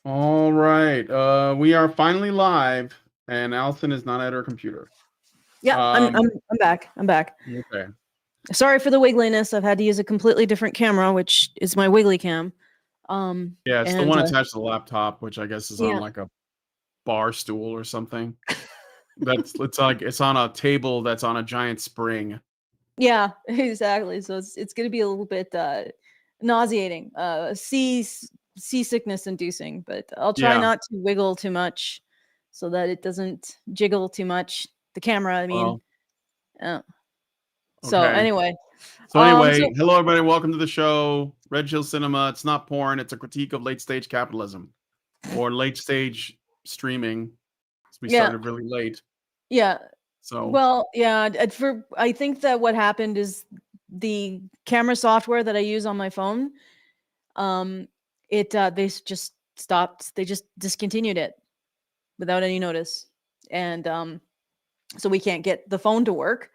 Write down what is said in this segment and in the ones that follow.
All right. We are finally live, and Allison is not at her computer. Yeah, I'm back. I'm back. Okay. Sorry for the wiggliness. I've had to use a completely different camera, which is my Wiggly Cam. Yeah, it's the and one attached to the laptop, which I guess is on yeah, like a bar stool or something. It's on a table that's on a giant spring. yeah, exactly. So it's going to be a little bit nauseating, seasickness inducing, but I'll try Yeah. not to wiggle too much so that it doesn't jiggle too much. The camera, I mean. Well, So okay. anyway, So anyway, hello everybody. Welcome to the show. Red Chill Cinema. It's not porn. It's a critique of late stage capitalism or late stage streaming. We yeah, started really late. yeah. So Well, yeah, I think that what happened is the camera software that I use on my phone, they just stopped. They just discontinued it without any notice, and so we can't get the phone to work.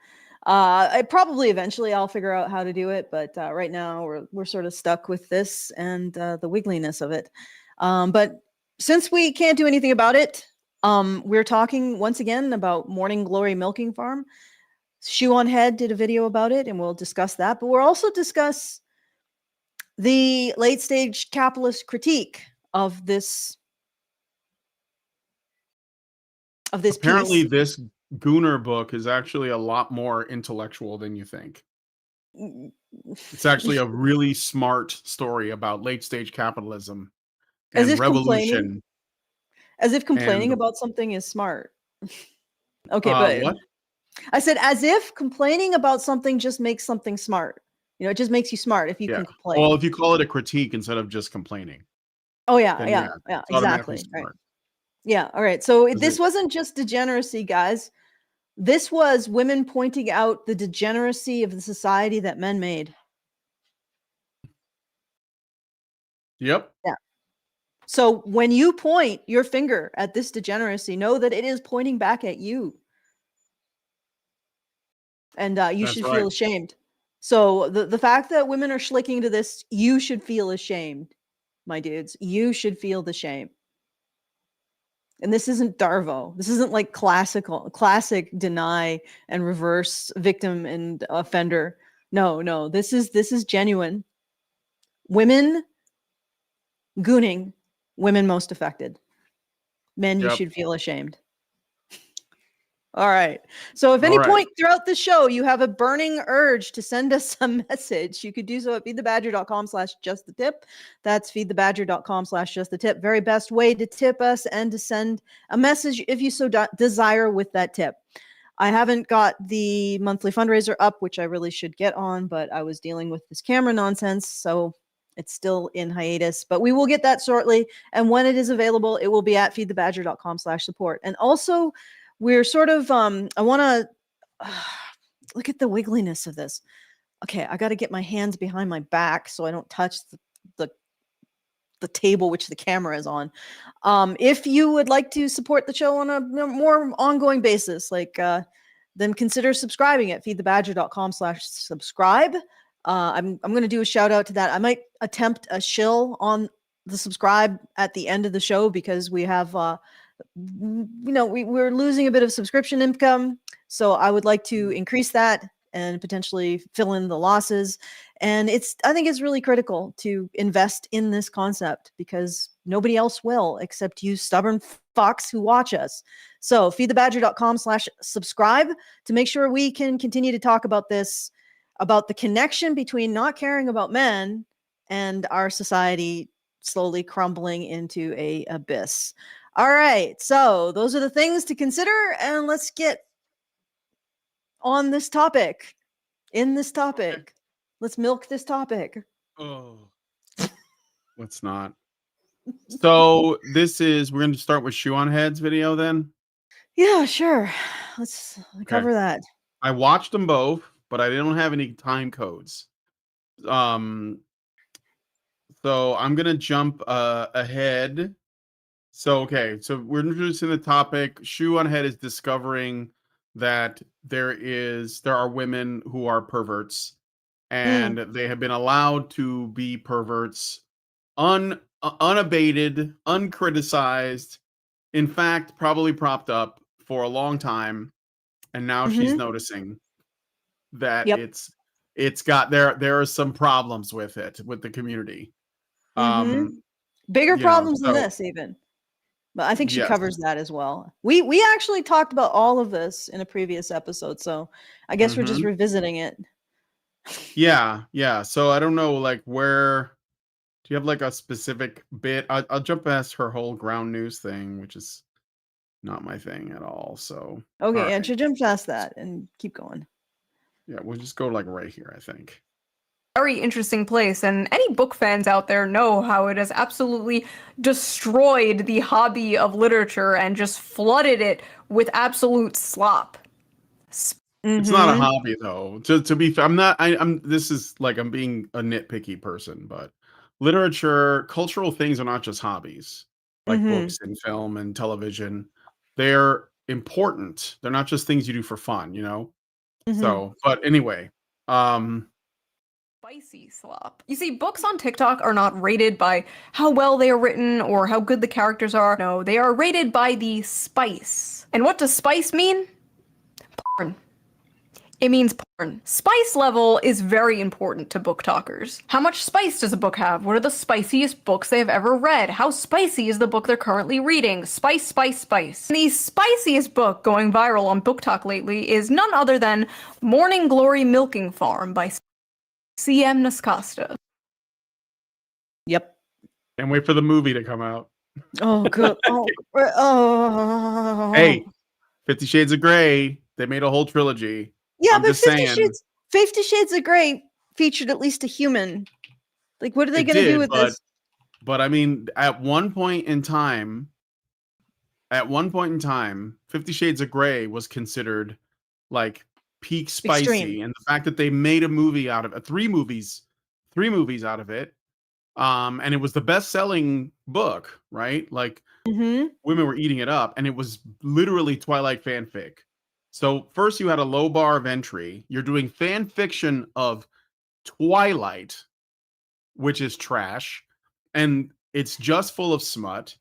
I probably eventually I'll figure out how to do it, but right now we're sort of stuck with this and the wiggliness of it. But since we can't do anything about it, we're talking once again about Morning Glory Milking Farm. Shoe on Head did a video about it, and we'll discuss that. But we'll also discuss the late stage capitalist critique of this apparently piece. this Gooner book is actually a lot more intellectual than you think. It's actually a really smart story about late stage capitalism as and if revolution. complaining And about something is smart. Okay, but what? I said as if complaining about something just makes something smart. It just makes you smart if you Yeah. can complain. Well, if you call it a critique instead of just complaining, Oh yeah, then yeah, it's automatically exactly. Right. smart. Yeah, all right. So Is this it? wasn't just degeneracy, guys. This was women pointing out the degeneracy of the society that men made. Yep. Yeah. So when you point your finger at this degeneracy, know that it is pointing back at you. And you That's should right. feel ashamed. So the fact that women are schlicking to this, you should feel ashamed, my dudes. You should feel the shame. And this isn't Darvo. This isn't like classic deny and reverse victim and offender. No. This is genuine. Women gooning, women most affected. Men, you Yep. should feel ashamed. All right. So if All any right. point throughout the show you have a burning urge to send us a message, you could do so at feedthebadger.com/justthetip. That's feedthebadger.com/justthetip. Very best way to tip us and to send a message if you so desire with that tip. I haven't got the monthly fundraiser up, which I really should get on, but I was dealing with this camera nonsense, so it's still in hiatus, but we will get that shortly. And when it is available, it will be at feedthebadger.com/support. And also, we're sort of I want to look at the wiggliness of this. Okay, I got to get my hands behind my back so I don't touch the table which the camera is on. If you would like to support the show on a more ongoing basis, then consider subscribing at feedthebadger.com/subscribe. I'm going to do a shout out to that. I might attempt a shill on the subscribe at the end of the show because we have we're losing a bit of subscription income, so I would like to increase that and potentially fill in the losses. And I think it's really critical to invest in this concept because nobody else will except you stubborn fucks who watch us. So feedthebadger.com/subscribe to make sure we can continue to talk about this, about the connection between not caring about men and our society slowly crumbling into a abyss. All right, so those are the things to consider, and let's get on this topic. In this topic, okay. Let's milk this topic. Oh, let's not. So we're going to start with Shoe on Head's video then. Yeah, sure. Let's cover that. I watched them both, but I didn't have any time codes. So I'm gonna jump ahead. So we're introducing the topic. Shoe on Head is discovering that there are women who are perverts, and they have been allowed to be perverts unabated, uncriticized. In fact, probably propped up for a long time, and now she's noticing that Yep. it's got there are some problems with it with the community. Bigger problems than So this even. But I think she yes. covers that as well. We actually talked about all of this in a previous episode, so I guess we're just revisiting it. Yeah. So I don't know, like, where do you have like a specific bit? I'll jump past her whole ground news thing, which is not my thing at all. So Okay, all yeah, right. jump past that and keep going. Yeah, we'll just go like right here, I think. Very interesting place, and any book fans out there know how it has absolutely destroyed the hobby of literature and just flooded it with absolute slop. It's not a hobby though. To be fair, I'm this is like I'm being a nitpicky person, but literature, cultural things are not just hobbies. Like books and film and television. They're important. They're not just things you do for fun, you know? So, but anyway, Spicy slop. You see, books on TikTok are not rated by how well they are written or how good the characters are. No, they are rated by the spice. And what does spice mean? Porn. It means porn. Spice level is very important to book talkers. How much spice does a book have? What are the spiciest books they have ever read? How spicy is the book they're currently reading? Spice, spice, spice. The spiciest book going viral on Book Talk lately is none other than Morning Glory Milking Farm by C.M. Nascosta. Yep. can't wait for the movie to come out. Oh, good. Oh. Hey, 50 Shades of Grey. They made a whole trilogy. Yeah, I'm but just 50 Shades of Grey featured at least a human. Like, what are they It going to do did, with this? But I mean, at one point in time, 50 Shades of Grey was considered like peak spicy, Extreme. and the fact that they made a movie out of it, three movies out of it, and it was the best-selling book, right? Like women were eating it up, and it was literally Twilight fanfic. So first you had a low bar of entry. You're doing fan fiction of Twilight, which is trash, and it's just full of smut.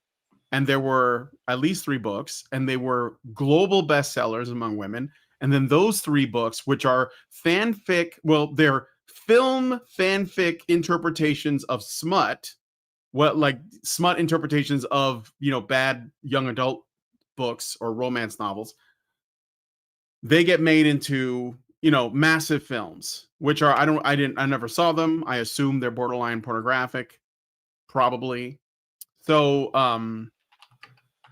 And there were at least 3 books, and they were global bestsellers among women. And then those 3 books, which are fanfic, well, they're film fanfic interpretations of smut, like smut interpretations of, bad young adult books or romance novels. They get made into, massive films, which are, I never saw them. I assume they're borderline pornographic, probably. So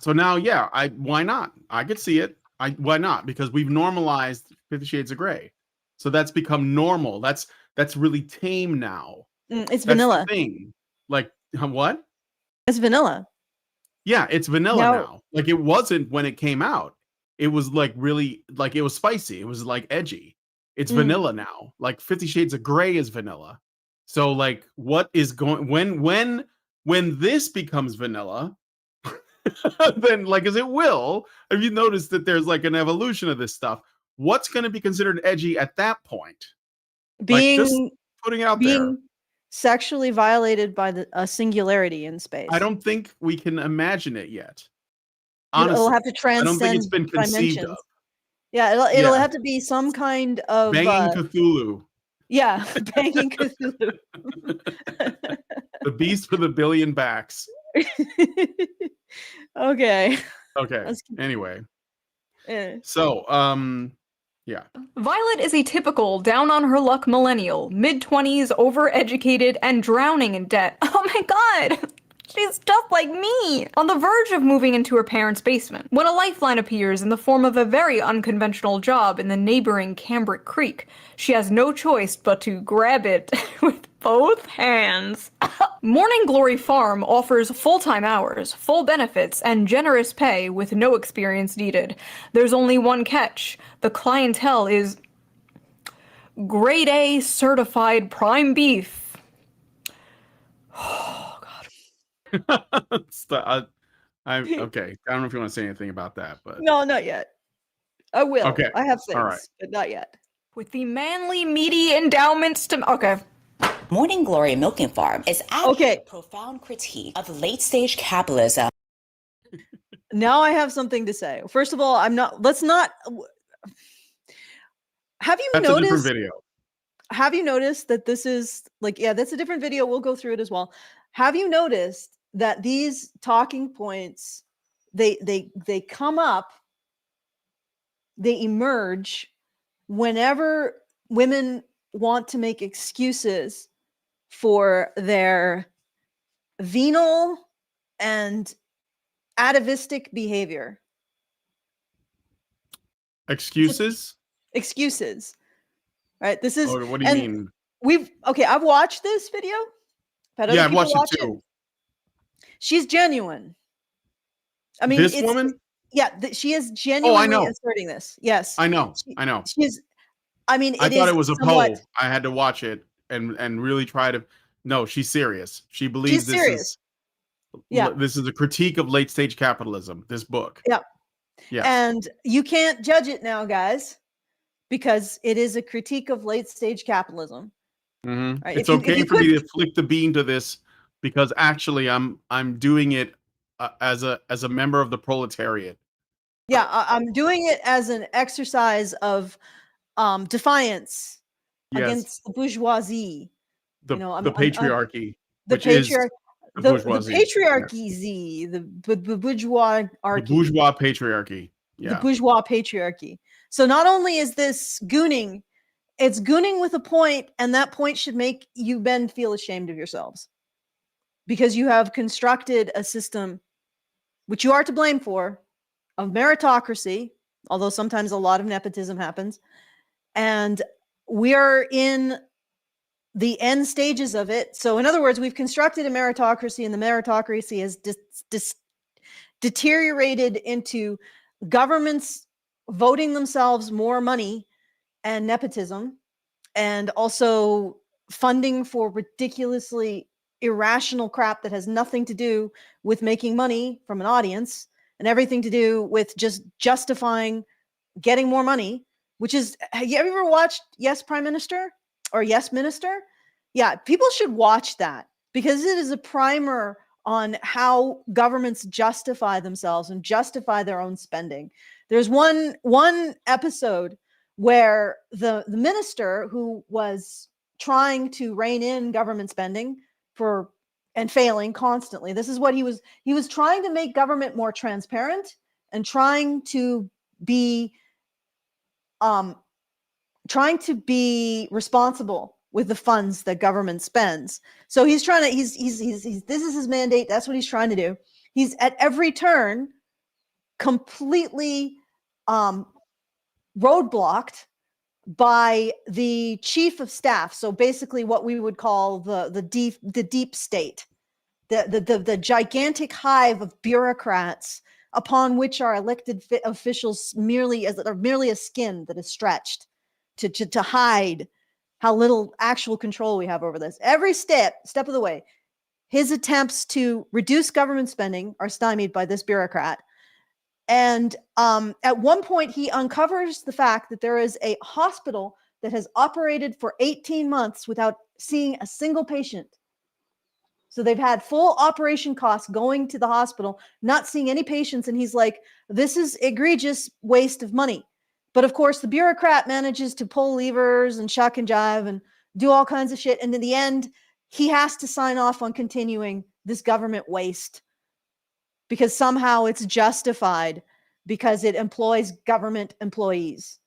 now, yeah, why not? I could see it. Why not? Because we've normalized 50 Shades of Grey. So that's become normal. That's really tame now. It's That's vanilla. the thing. Like, what? It's vanilla. Yeah, it's vanilla now. Like, it wasn't when it came out. It was like really, like, it was spicy. It was like edgy. It's vanilla now. Like 50 Shades of Grey is vanilla. So like, what is going when this becomes vanilla? Then, like, as it will, have you noticed that there's like an evolution of this stuff? What's going to be considered edgy at that point? Being, like, just putting out there. Sexually violated by a singularity in space. I don't think we can imagine it yet. Honestly, it'll have to transcend. I don't think it's been conceived of. Yeah, it'll have to be some kind of banging Cthulhu. Yeah, banging Cthulhu. The beast with a billion backs. Okay. Anyway. So, yeah. Violet is a typical down-on-her-luck millennial, mid-20s, overeducated, and drowning in debt. Oh my god! She's just like me! On the verge of moving into her parents' basement, when a lifeline appears in the form of a very unconventional job in the neighboring Cambric Creek. She has no choice but to grab it with both hands. Morning Glory Farm offers full-time hours, full benefits, and generous pay with no experience needed. There's only one catch. The clientele is grade A certified prime beef. Oh, God. Okay. I don't know if you want to say anything about that, but no, not yet. I will. I have things, all right. but not yet. With the manly, meaty endowments to... Okay. Morning Glory Milking Farm is actually Okay. a profound critique of late-stage capitalism. Now I have something to say. First of all, let's not. Have you That's a different noticed? video. Have you noticed that this is like, yeah, that's a different video. We'll go through it as well. Have you noticed that these talking points, they come up, they emerge whenever women want to make excuses for their venal and atavistic behavior. Excuses? Excuses. Right? This is, Oh, what do you mean? I've watched this video. Yeah, I've watched it too. She's genuine. I mean, this woman? Yeah, she is genuinely asserting this. Yes. I know. She's, I mean, I thought it was a poll. I had to watch it and really try to. No, she's serious. She believes this is. Yeah. This is a critique of late stage capitalism. This book. Yeah. Yeah. And you can't judge it now, guys, because it is a critique of late stage capitalism. Mm-hmm. Right? It's okay for me to flick the bean to this because actually I'm doing it as a member of the proletariat. Yeah, I'm doing it as an exercise of defiance against the bourgeoisie. The patriarchy. The patriarchy. The patriarchy, the bourgeois archy. The bourgeois patriarchy. Yeah. The bourgeois patriarchy. So not only is this gooning, it's gooning with a point, and that point should make you men feel ashamed of yourselves. Because you have constructed a system, which you are to blame for, of meritocracy, although sometimes a lot of nepotism happens. And we are in the end stages of it. So in other words, we've constructed a meritocracy, and the meritocracy has deteriorated into governments voting themselves more money and nepotism, and also funding for ridiculously irrational crap that has nothing to do with making money from an audience and everything to do with just justifying getting more money, which is, have you ever watched Yes, Prime Minister or Yes, Minister? Yeah, people should watch that because it is a primer on how governments justify themselves and justify their own spending. There's one episode where the minister who was trying to rein in government spending and failing constantly. This is what he was trying to make government more transparent and trying to be responsible with the funds that government spends. So he's trying to he's this is his mandate. That's what he's trying to do. He's at every turn completely roadblocked by the chief of staff. So basically what we would call the deep state, the gigantic hive of bureaucrats upon which are elected officials merely a skin that is stretched to hide how little actual control we have over this. Every step of the way, his attempts to reduce government spending are stymied by this bureaucrat. And at one point, he uncovers the fact that there is a hospital that has operated for 18 months without seeing a single patient. So they've had full operation costs going to the hospital, not seeing any patients. And he's like, this is egregious waste of money. But of course, the bureaucrat manages to pull levers and shuck and jive and do all kinds of shit. And in the end, he has to sign off on continuing this government waste because somehow it's justified because it employs government employees.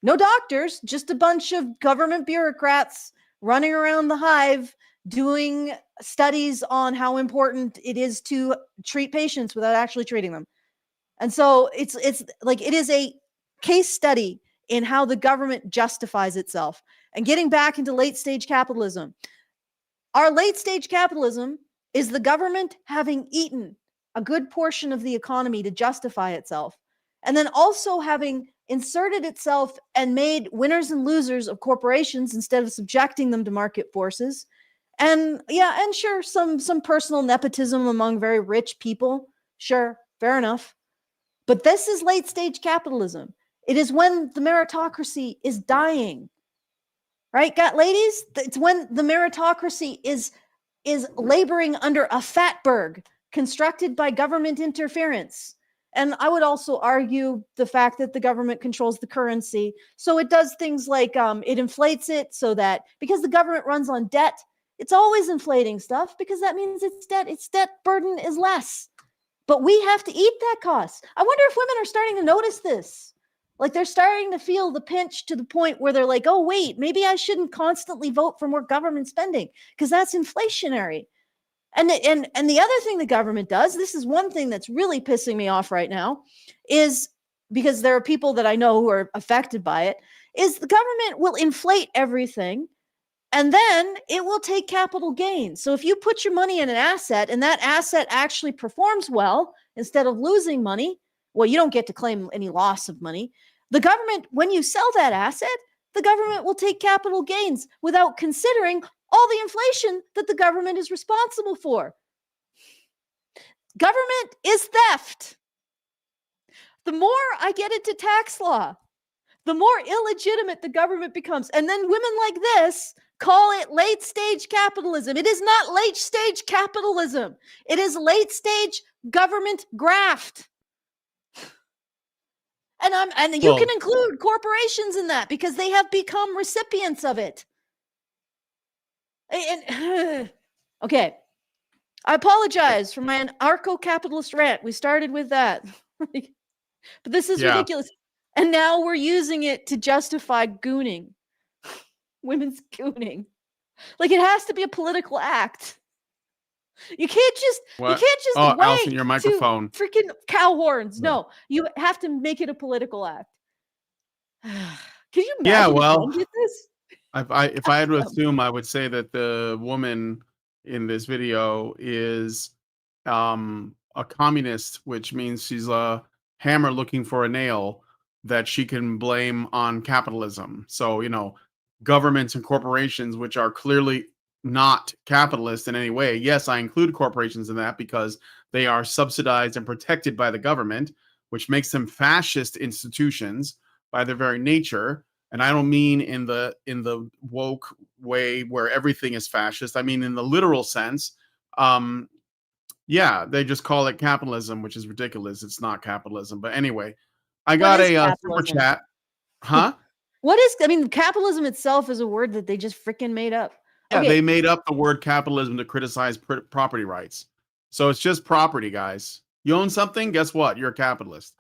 No doctors, just a bunch of government bureaucrats running around the hive doing studies on how important it is to treat patients without actually treating them. And so it's like it is a case study in how the government justifies itself. And getting back into late stage capitalism, our late stage capitalism is the government having eaten a good portion of the economy to justify itself, and then also having inserted itself and made winners and losers of corporations instead of subjecting them to market forces. And yeah, and sure, some personal nepotism among very rich people. Sure, fair enough. But this is late stage capitalism. It is when the meritocracy is dying right? Got ladies? It's when the meritocracy is laboring under a fatberg constructed by government interference. And I would also argue the fact that the government controls the currency. So it does things like it inflates it so that because the government runs on debt, it's always inflating stuff because that means its debt burden is less. But we have to eat that cost. I wonder if women are starting to notice this. Like they're starting to feel the pinch to the point where they're like, oh, wait, maybe I shouldn't constantly vote for more government spending because that's inflationary. And the other thing the government does, this is one thing that's really pissing me off right now, is because there are people that I know who are affected by it, is the government will inflate everything and then it will take capital gains. So if you put your money in an asset and that asset actually performs well, instead of losing money, well, you don't get to claim any loss of money. The government, when you sell that asset, the government will take capital gains without considering all the inflation that the government is responsible for. Government is theft. The more I get into tax law, the more illegitimate the government becomes. And then women like this call it late stage capitalism. It is not late stage capitalism. It is late stage government graft. And you can include corporations in that because they have become recipients of it. Okay. I apologize for my anarcho-capitalist rant. We started with that. But this is ridiculous. And now we're using it to justify gooning. Women's gooning. Like it has to be a political act. You can't just wait Allison, your microphone. to freaking cow horns. No, you have to make it a political act. Can you imagine? Yeah, well, if this? If I had to assume, I would say that the woman in this video is a communist, which means she's a hammer looking for a nail that she can blame on capitalism. So, governments and corporations, which are clearly not capitalist in any way. Yes, I include corporations in that because they are subsidized and protected by the government, which makes them fascist institutions by their very nature. And I don't mean in the woke way where everything is fascist. I mean in the literal sense. They just call it capitalism, which is ridiculous. It's not capitalism. But anyway, I got a super chat. Huh? Capitalism itself is a word that they just freaking made up. Yeah, okay. They made up the word capitalism to criticize property rights. So it's just property, guys. You own something, guess what? You're a capitalist.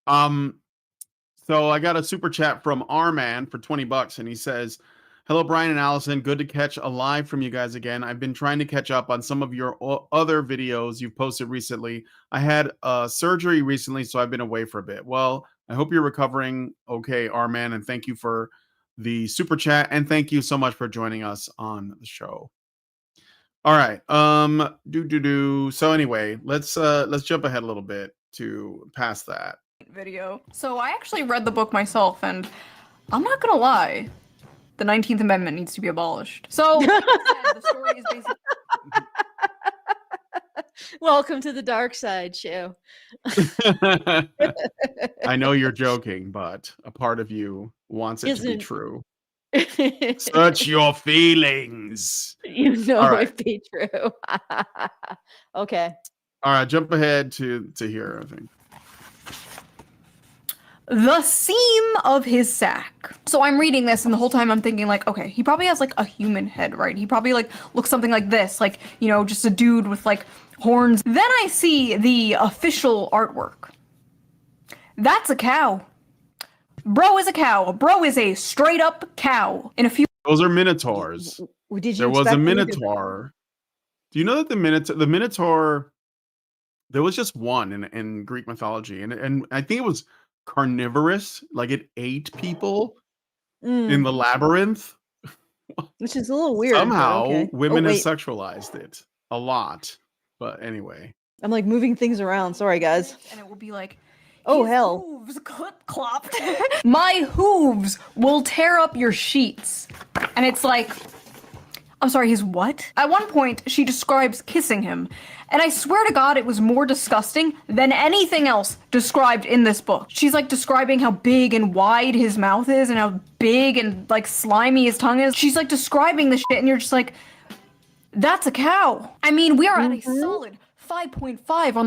So I got a super chat from R-Man for $20, and he says, "Hello, Brian and Allison. Good to catch a live from you guys again. I've been trying to catch up on some of your other videos you've posted recently. I had surgery recently, so I've been away for a bit. Well, I hope you're recovering okay, R-Man, and thank you for the super chat, and thank you so much for joining us on the show." All right. So anyway, let's jump ahead a little bit to past that video. So I actually read the book myself, and I'm not gonna lie, the 19th Amendment needs to be abolished. So the story is basically welcome to the dark side show. I know you're joking, but a part of you wants it to be true. Search your feelings. It'd be true. Okay. All right, jump ahead to here, I think. The seam of his sack. So I'm reading this, and the whole time I'm thinking, like, okay, he probably has, like, a human head, right? He probably, like, looks something like this, like, just a dude with, like, horns. Then I see the official artwork. That's a cow. Bro is a cow. Bro is a straight-up cow. Those are minotaurs. There was a minotaur. Do you know that the minotaur, there was just one in Greek mythology, and I think it was carnivorous, like it ate people in the labyrinth, which is a little weird. Somehow women have sexualized it a lot, but anyway, I'm like moving things around, sorry guys, and it will be like, oh hell, hooves clopped. My hooves will tear up your sheets. And it's like, I'm sorry, his what? At one point, she describes kissing him, and I swear to God it was more disgusting than anything else described in this book. She's like describing how big and wide his mouth is and how big and like slimy his tongue is. She's like describing the shit and you're just like, that's a cow. I mean, we are at a solid 5.5 on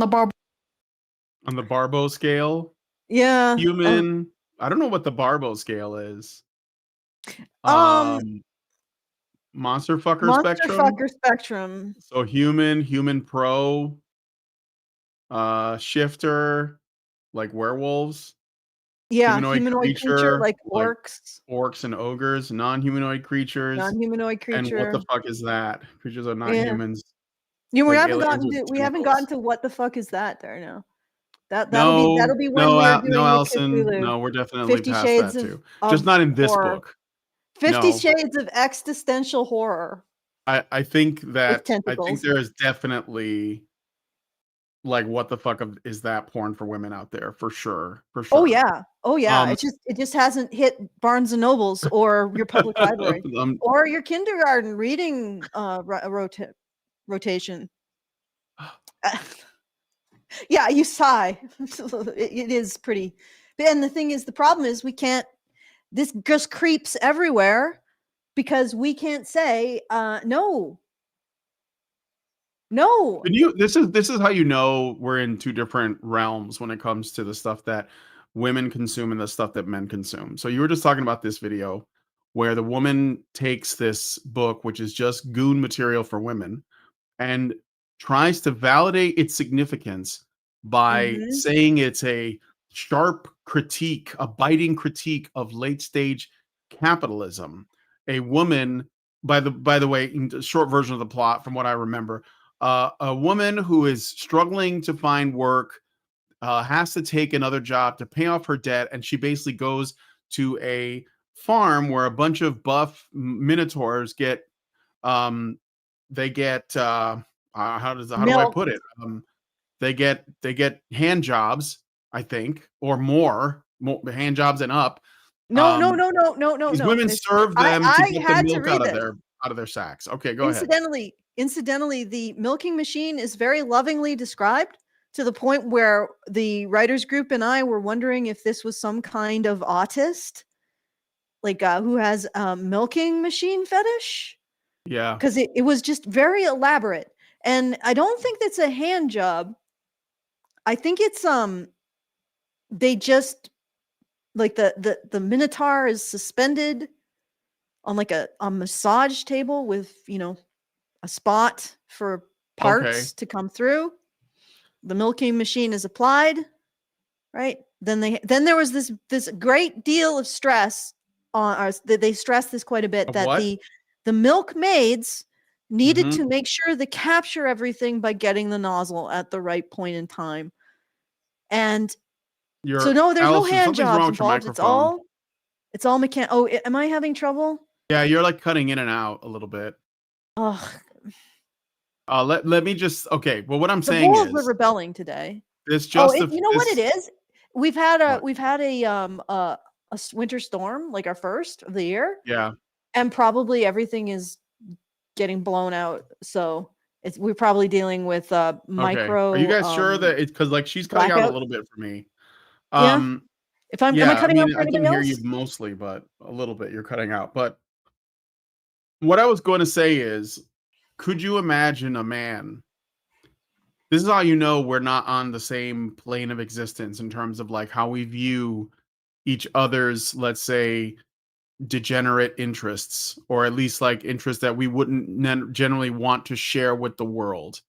the Barbo scale. Yeah. Human. I don't know what the Barbo scale is. Monster fucker spectrum. So human pro, shifter, like werewolves. Yeah, humanoid creature like orcs. Orcs and ogres, non-humanoid creatures. Non-humanoid creature. And what the fuck is that? Creatures are not humans. You know, like we haven't gotten to what the fuck is that there now. That'll be when we're doing Allison. Cthulhu. No, we're definitely 50 past Shades that too. of Just not in this horror. book. 50 Shades of existential horror. I think that tentacles. there is definitely like what the fuck is that porn for women out there for sure. Oh yeah. It just hasn't hit Barnes and Nobles or your public library or your kindergarten reading rotation. Yeah, you sigh. It is pretty. And the thing is, the problem is this just creeps everywhere because we can't say no. This is how you know we're in two different realms when it comes to the stuff that women consume and the stuff that men consume. So you were just talking about this video where the woman takes this book, which is just goon material for women, and tries to validate its significance by saying it's a sharp critique, a biting critique of late stage capitalism. A woman, by the way, in the short version of the plot, from what I remember, a woman who is struggling to find work, has to take another job to pay off her debt, and she basically goes to a farm where a bunch of buff minotaurs get they get how do I put it? They get hand jobs, I think, or more hand jobs and up. No. These women serve them to get the milk out of their sacks. Okay, go ahead. Incidentally, the milking machine is very lovingly described to the point where the writers group and I were wondering if this was some kind of autist, like who has a milking machine fetish. Yeah, because it was just very elaborate, and I don't think that's a hand job. I think it's they just like the minotaur is suspended on like a massage table with a spot for parts to come through. The milking machine is applied, right? Then there was this great deal of stress on they stressed this quite a bit, that the milkmaids needed to make sure they capture everything by getting the nozzle at the right point in time. And so no, there's no hand jobs involved. It's all mechanical. Oh, am I having trouble? Yeah, you're like cutting in and out a little bit. Oh. Let me just well, what I'm saying is we're rebelling today. It's just you know what it is? We've had a winter storm, like our first of the year. Yeah. And probably everything is getting blown out. So we're probably dealing with micro. Are you guys sure that it's because like she's cutting out a little bit for me? Yeah. If am I cutting out for anybody else? I can hear you mostly, but a little bit you're cutting out. But what I was going to say is, could you imagine a man? This is how you know we're not on the same plane of existence in terms of like how we view each other's, let's say, degenerate interests, or at least like interests that we wouldn't generally want to share with the world.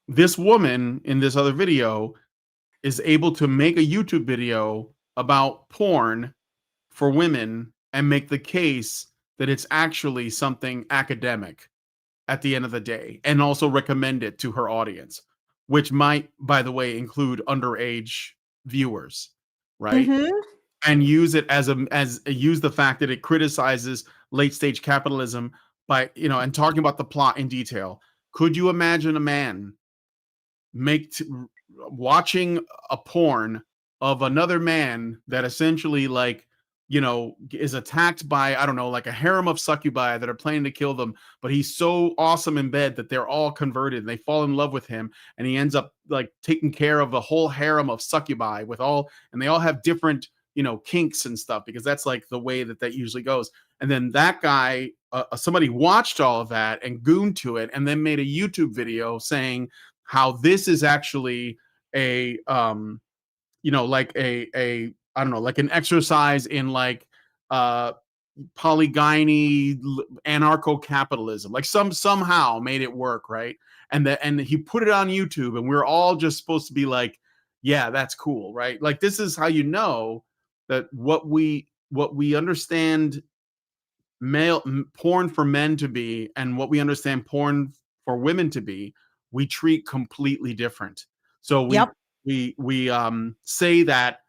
This woman in this other video is able to make a YouTube video about porn for women and make the case that it's actually something academic at the end of the day, and also recommend it to her audience, which might, by the way, include underage viewers, right? And use it use the fact that it criticizes late stage capitalism by, and talking about the plot in detail. Could you imagine a man watching a porn of another man that essentially like is attacked by, I don't know, like a harem of succubi that are planning to kill them, but he's so awesome in bed that they're all converted and they fall in love with him, and he ends up like taking care of the whole harem of succubi and they all have different, kinks and stuff, because that's like the way that usually goes. And then that guy, somebody watched all of that and gooned to it and then made a YouTube video saying how this is actually a like a I don't know, like an exercise in like polygyny, anarcho-capitalism, like somehow made it work, right? And he put it on YouTube, and we're all just supposed to be like, yeah, that's cool, right? Like, this is how you know that what we understand porn for men to be and what we understand porn for women to be, we treat completely different. So Yep. we say that,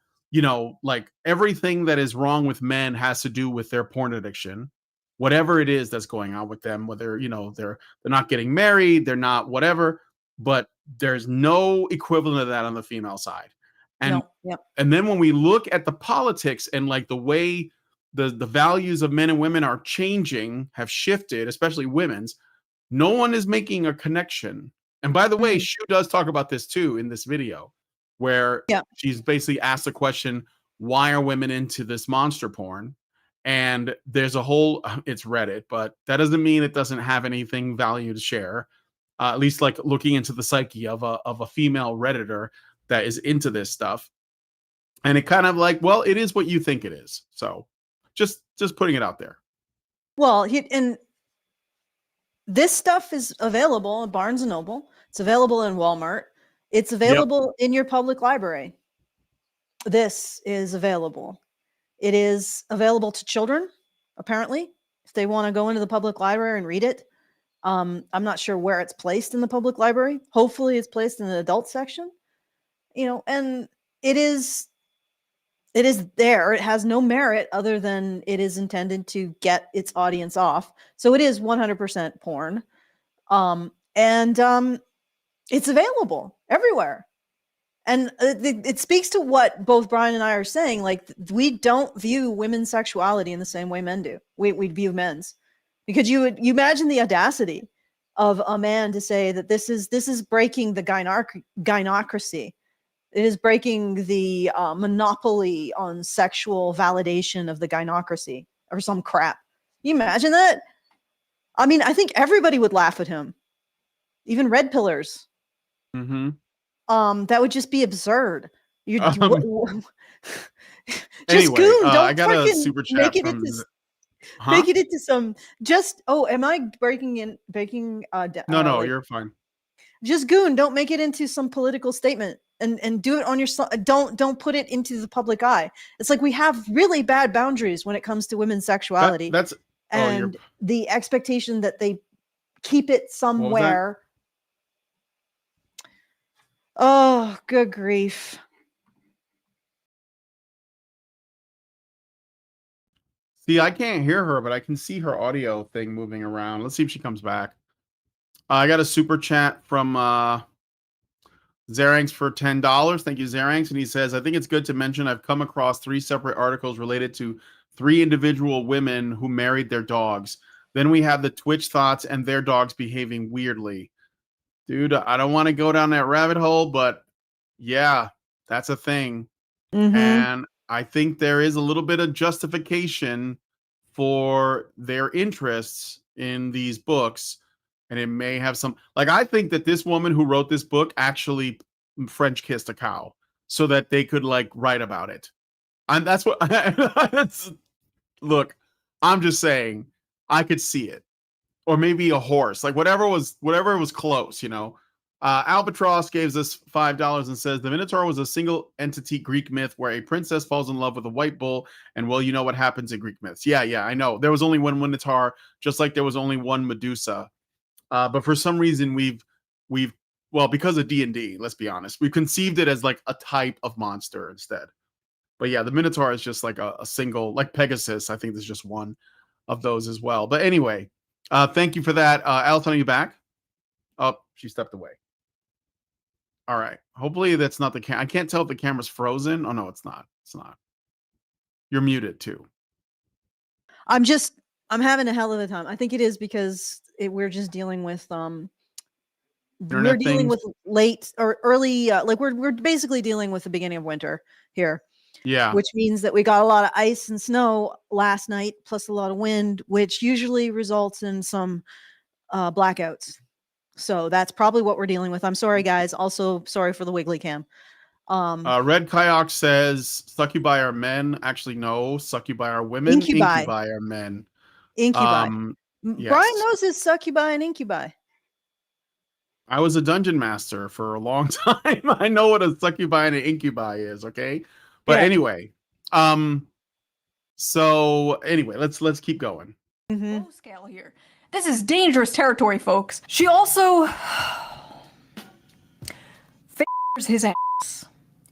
like, everything that is wrong with men has to do with their porn addiction, whatever it is that's going on with them, whether they're not getting married, they're not whatever, but there's no equivalent of that on the female side. And No. Yep. and then when we look at the politics and like the way the values of men and women are changing, have shifted, especially women's, no one is making a connection. And by the way, Mhm. Shu does talk about this too in this video, where Yeah. she's basically asked the question, why are women into this monster porn? And there's a whole, it's Reddit, but that doesn't mean it doesn't have anything value to share. At least like looking into the psyche of a female Redditor that is into this stuff. And it kind of like, well, it is what you think it is. So just putting it out there. Well, and this stuff is available at Barnes and Noble. It's available in Walmart. It's available in your public library. This is available. It is available to children, apparently, if they want to go into the public library and read it. I'm not sure where it's placed in the public library. Hopefully it's placed in the adult section. And it is there. It has no merit other than it is intended to get its audience off. So it is 100% porn. And it's available everywhere. And it speaks to what both Brian and I are saying. Like, we don't view women's sexuality in the same way men do. We view men's, because you imagine the audacity of a man to say that this is breaking the gynocracy. It is breaking the monopoly on sexual validation of the gynocracy or some crap. You imagine that? I mean, I think everybody would laugh at him, even red pillars. Mm-hmm. That would just be absurd. Just anyway, Goon, don't I got a fucking super chat make it from into huh? make it into some am I breaking No, you're fine. Just Goon, don't make it into some political statement and do it on your don't put it into the public eye. It's like we have really bad boundaries when it comes to women's sexuality. And the expectation that they keep it somewhere. Oh, good grief. See, I can't hear her, but I can see her audio thing moving around. Let's see if she comes back. I got a super chat from Zeranx for $10. Thank you, Zeranx. And he says, I think it's good to mention I've come across 3 separate articles related to 3 individual women who married their dogs. Then we have the Twitch thoughts and their dogs behaving weirdly. Dude, I don't want to go down that rabbit hole, but yeah, that's a thing. Mm-hmm. And I think there is a little bit of justification for their interests in these books. And it may have some, like, I think that this woman who wrote this book actually French kissed a cow so that they could like write about it. And that's what, look, I'm just saying, I could see it. Or maybe a horse, like whatever was close, Albatross gives us $5 and says the Minotaur was a single entity Greek myth where a princess falls in love with a white bull, and well, you know what happens in Greek myths. Yeah, I know. There was only one Minotaur, just like there was only one Medusa. But for some reason we've because of D&D, let's be honest, we've conceived it as like a type of monster instead. But yeah, the Minotaur is just like a single, like Pegasus. I think there's just one of those as well. But anyway, thank you for that. Alton, are you back? Oh, she stepped away. All right. Hopefully that's not the I can't tell if the camera's frozen. Oh no, it's not. It's not. You're muted too. I'm having a hell of a time. I think it is because we're just dealing with we're Internet dealing things. with late or early like we're basically dealing with the beginning of winter here. Yeah. Which means that we got a lot of ice and snow last night, plus a lot of wind, which usually results in some blackouts. So that's probably what we're dealing with. I'm sorry, guys. Also, sorry for the wiggly cam. Red Kayak says succubi are men. Actually, no. Succubi are women. Incubi. Incubi are men. Incubi. Yes. Brian knows his succubi and incubi. I was a dungeon master for a long time. I know what a succubi and an incubi is, okay? But Yeah. anyway, so anyway, let's keep going. Mm-hmm. Low scale here. This is dangerous territory, folks. She also f***ers his ass.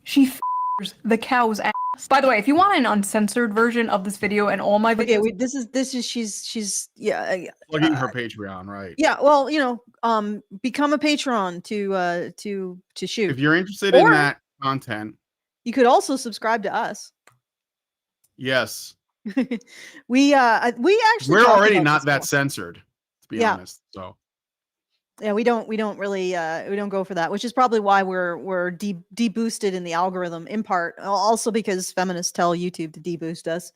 She f***ers the cow's ass. By the way, if you want an uncensored version of this video and all my videos, Okay, this is she's Plugging her Patreon, right? Yeah, well, become a patron to shoot. If you're interested in that content, you could also subscribe to us. Yes. we actually we're talked already about not this that more. censored, to be honest. So yeah, we don't really we don't go for that, which is probably why we're deboosted in the algorithm, in part also because feminists tell YouTube to deboost us.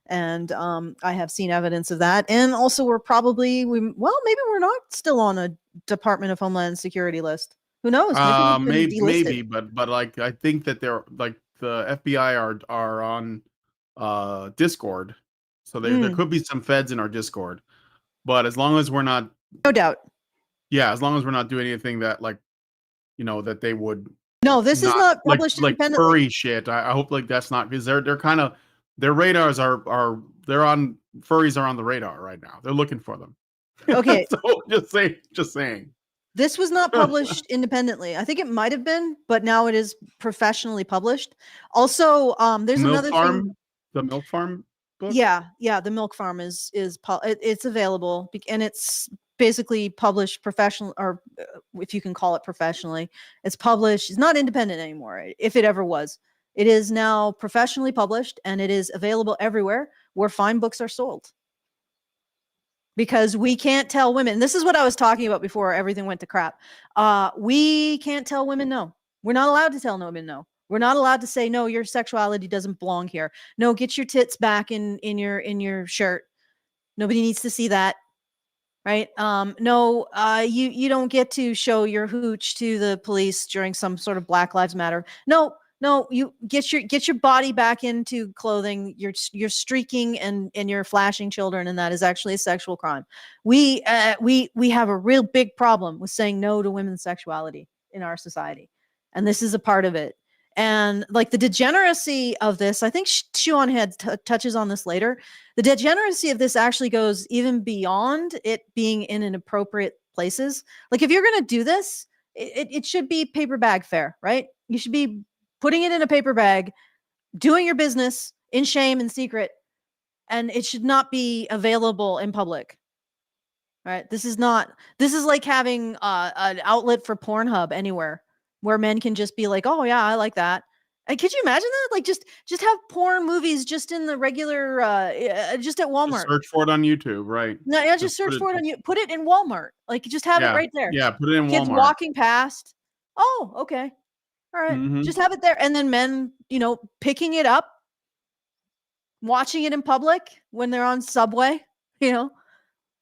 And I have seen evidence of that. And also maybe we're not still on a Department of Homeland Security list. Who knows? maybe, but like I think that they're like the FBI are on Discord. So there could be some feds in our Discord. But as long as we're not, no doubt. Yeah, as long as we're not doing anything that that they would. No, this is not published like independently. furry shit. I hope like that's not, because they're kind of, their radars are they're on, furries are on the radar right now. They're looking for them. Okay. So just saying. This was not published independently. I think it might have been, but now it is professionally published. Also, there's another thing. The Milk Farm book? Yeah, the Milk Farm it's available, and it's basically published professional, or if you can call it professionally. It's published. It's not independent anymore. If it ever was, it is now professionally published, and it is available everywhere where fine books are sold. Because we can't tell women. This is what I was talking about before everything went to crap. We can't tell women no. We're not allowed to tell women no. We're not allowed to say no. Your sexuality doesn't belong here. No, get your tits back in your shirt. Nobody needs to see that, right? No, you don't get to show your hooch to the police during some sort of Black Lives Matter. No, you get your body back into clothing. You're streaking and you're flashing children, and that is actually a sexual crime. We have a real big problem with saying no to women's sexuality in our society, and this is a part of it. And like the degeneracy of this, I think Shuan Head touches on this later. The degeneracy of this actually goes even beyond it being in inappropriate places. Like if you're going to do this, it should be paper bag fare, right? You should be putting it in a paper bag, doing your business in shame and secret, and it should not be available in public. Right? This is like having an outlet for Pornhub anywhere where men can just be like, oh yeah, I like that. And could you imagine that? Like just have porn movies just in the regular, just at Walmart. Just search for it on YouTube, right? No, yeah, just search for it on you. Put it in Walmart. Like just have it right there. Yeah, put it in Kids Walmart. walking past. Oh, okay. All right. Mhm. Just have it there. And then men, picking it up, watching it in public when they're on Subway,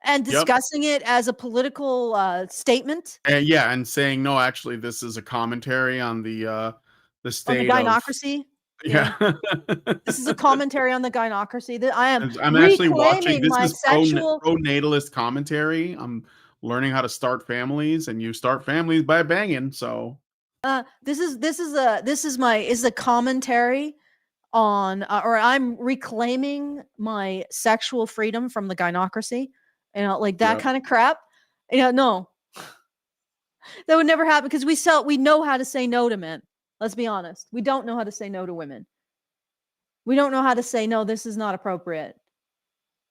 and discussing it as a political statement. And saying, no, actually, this is a commentary on the state on the gynocracy. Yeah. This is a commentary on the gynocracy. That I'm actually watching. This is sexual pro-natalist commentary. I'm learning how to start families, and you start families by banging. So this is a commentary on, or I'm reclaiming my sexual freedom from the gynocracy, like that kind of crap. No, that would never happen because we know how to say no to men. Let's be honest. We don't know how to say no to women. We don't know how to say, no, this is not appropriate.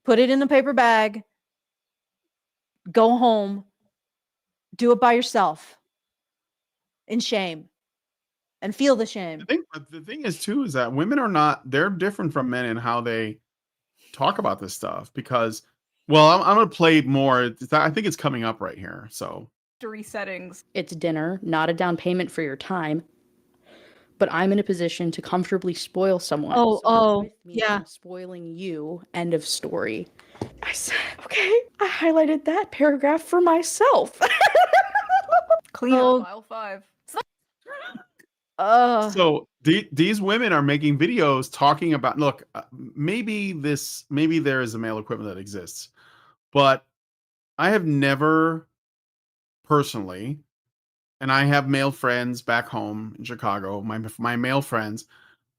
Put it in a paper bag. Go home. Do it by yourself. In shame. and feel the shame. But the thing is too is that women are not, they're different from men in how they talk about this stuff because, well, I'm gonna play more. I think it's coming up right here. So Settings. It's dinner, not a down payment for your time. But I'm in a position to comfortably spoil someone. Oh, So you're with me, yeah. I'm spoiling you. End of story. I said, okay, I highlighted that paragraph for myself. Clean Oh. up file 5. So these women are making videos talking about, look, maybe there is a male equivalent that exists, but I have never personally, and I have male friends back home in Chicago, my male friends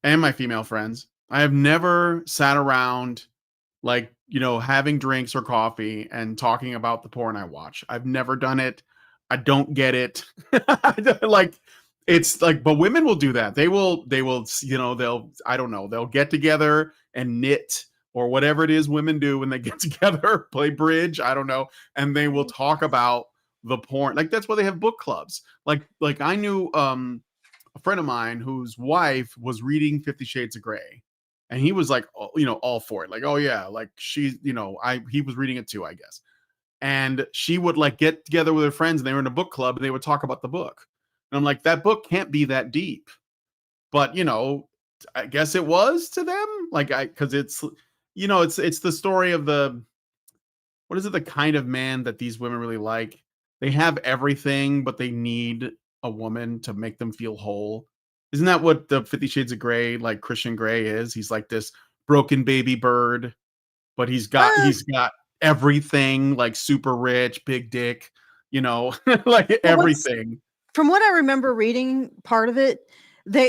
and my female friends. I have never sat around like, having drinks or coffee and talking about the porn I watch. I've never done it. I don't get it. Like, it's like, but women will do that. They will, I don't know, they'll get together and knit or whatever it is women do when they get together, play bridge, I don't know, and they will talk about the porn. Like, that's why they have book clubs. Like I knew a friend of mine whose wife was reading 50 Shades of Grey. And he was like, all for it. Like, oh yeah, like she's, he was reading it too, I guess. And she would like get together with her friends and they were in a book club and they would talk about the book. And I'm like, that book can't be that deep. But, I guess it was to them. Like, because it's, it's the story of what is it? The kind of man that these women really like. They have everything, but they need a woman to make them feel whole. Isn't that what the 50 Shades of Grey, like Christian Grey is? He's like this broken baby bird, but he's got everything, like super rich, big dick, like everything. From what I remember reading part of it,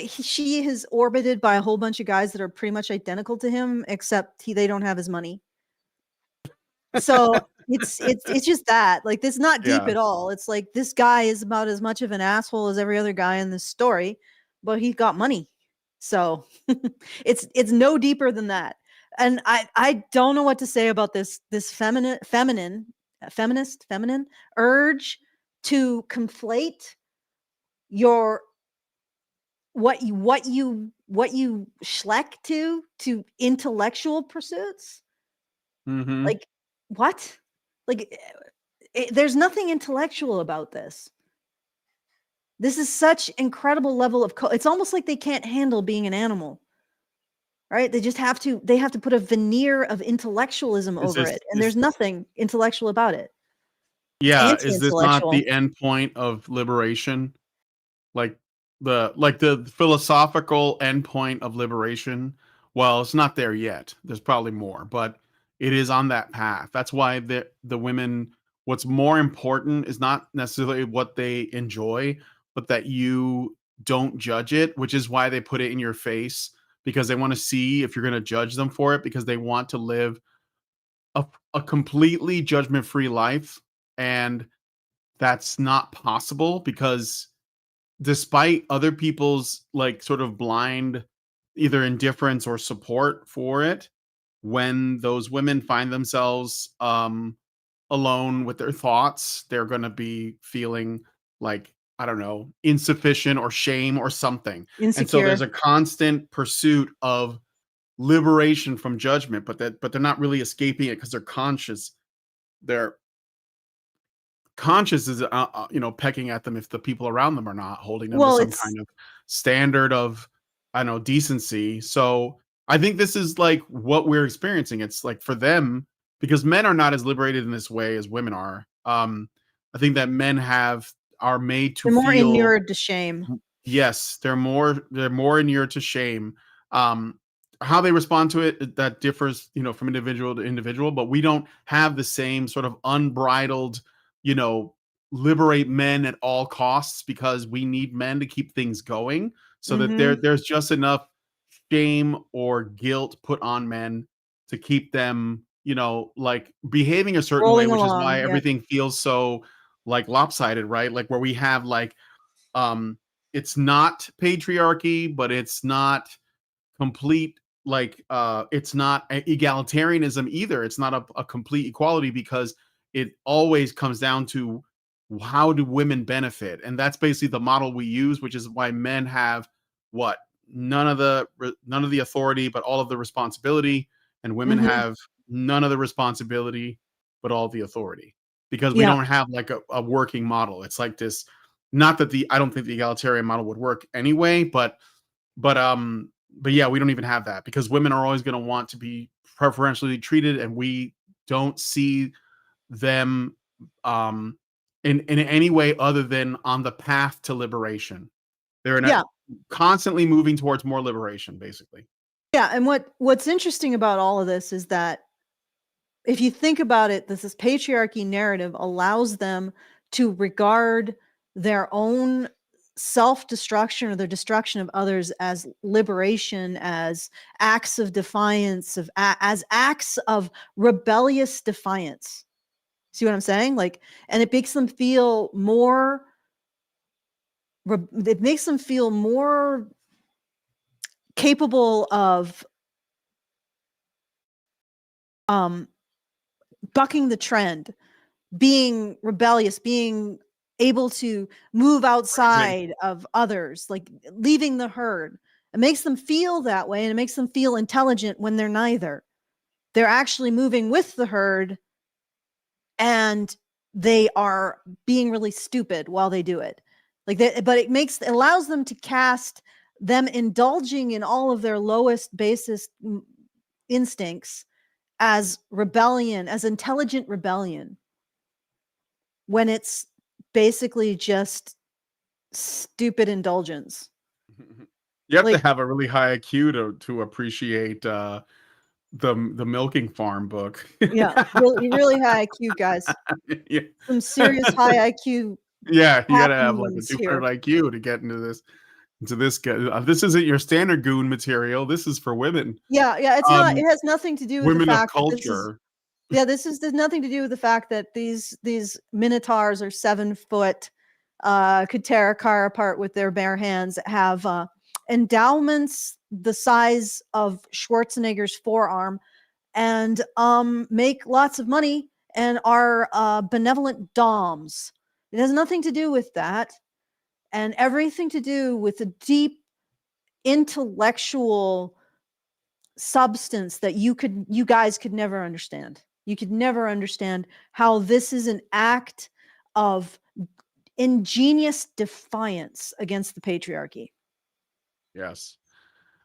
she is orbited by a whole bunch of guys that are pretty much identical to him, except they don't have his money. So it's just that, like, it's not deep at all. It's like this guy is about as much of an asshole as every other guy in this story, but he's got money. So it's no deeper than that. And I don't know what to say about this feminine urge to conflate your what you schleck to intellectual pursuits. Mm-hmm. Like, what? Like, there's nothing intellectual about this. This is such incredible level of it's almost like they can't handle being an animal, right? They have to put a veneer of intellectualism over it, and there's nothing intellectual about it. Yeah, is this not the end point of liberation? Like the philosophical end point of liberation? Well, it's not there yet. There's probably more, but it is on that path. That's why the women, what's more important is not necessarily what they enjoy, but that you don't judge it, which is why they put it in your face, because they want to see if you're going to judge them for it, because they want to live a completely judgment-free life. And that's not possible, because despite other people's like sort of blind either indifference or support for it, when those women find themselves alone with their thoughts, they're going to be feeling like, I don't know, insufficient or shame or something. Insecure. And so there's a constant pursuit of liberation from judgment, but they're not really escaping it because they're conscious. Their conscious is pecking at them if the people around them are not holding them to some kind of standard of, I don't know, decency. So I think this is like what we're experiencing. It's like for them, because men are not as liberated in this way as women are. I think that men are made to they're more feel inured to shame. Yes, they're more inured to shame. How they respond to it, that differs, from individual to individual, but we don't have the same sort of unbridled, liberate men at all costs, because we need men to keep things going, so that there's just enough shame or guilt put on men to keep them, like behaving a certain way, which is why everything feels so like lopsided, right? Like where we have like, it's not patriarchy, but it's not complete, like it's not egalitarianism either. It's not a complete equality, because it always comes down to how do women benefit? And that's basically the model we use, which is why men have what? None of the authority, but all of the responsibility, and women Mhm. have none of the responsibility, but all the authority. Because we Yeah. don't have like a working model. It's like this, not that I don't think the egalitarian model would work anyway, but yeah, we don't even have that because women are always going to want to be preferentially treated, and we don't see them um in any way other than on the path to liberation. They're Yeah. constantly moving towards more liberation, basically. Yeah, and what's interesting about all of this is that if you think about it, this patriarchy narrative allows them to regard their own self-destruction or the destruction of others as liberation, as acts of defiance, as acts of rebellious defiance. See what I'm saying? Like, and it makes them feel more. It makes them feel more capable of um, bucking the trend, being rebellious, being able to move outside of others, like leaving the herd. It makes them feel that way, and it makes them feel intelligent when they're neither. They're actually moving with the herd, and they are being really stupid while they do it. Like that, but it allows them to cast them indulging in all of their lowest, basest instincts as rebellion, as intelligent rebellion, when it's basically just stupid indulgence. You have to Like, have a really high IQ to appreciate the milking farm book. yeah, really, really high IQ, guys. Yeah. Some serious high IQ Yeah, you gotta have like a happenings 200 here. IQ to get into this. This isn't your standard goon material. This is for women. Yeah, yeah, it's not. Um, It has nothing to do with the women of fact that this is. culture. Yeah, there's nothing to do with the fact that these minotaurs are 7 foot, could tear a car apart with their bare hands, have endowments the size of Schwarzenegger's forearm, and make lots of money and are benevolent doms. It has nothing to do with that, and everything to do with a deep intellectual substance that you guys could never understand. You could never understand how this is an act of ingenious defiance against the patriarchy. Yes.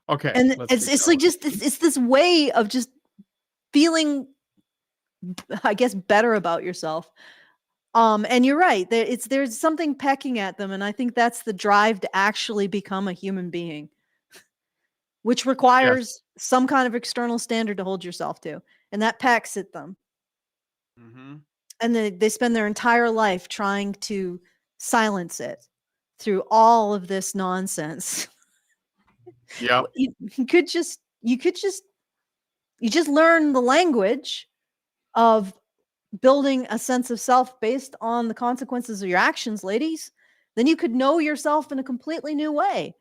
Okay, And let's it's keep it's like going. just it's this way of just feeling, I guess, better about yourself. And you're right. There's something pecking at them, and I think that's the drive to actually become a human being, which Yes. requires some kind of external standard to hold yourself to, and that pecks at them. Mhm. And they spend their entire life trying to silence it through all of this nonsense. Yep. You could just you just learn the language of building a sense of self based on the consequences of your actions, ladies. Then you could know yourself in a completely new way.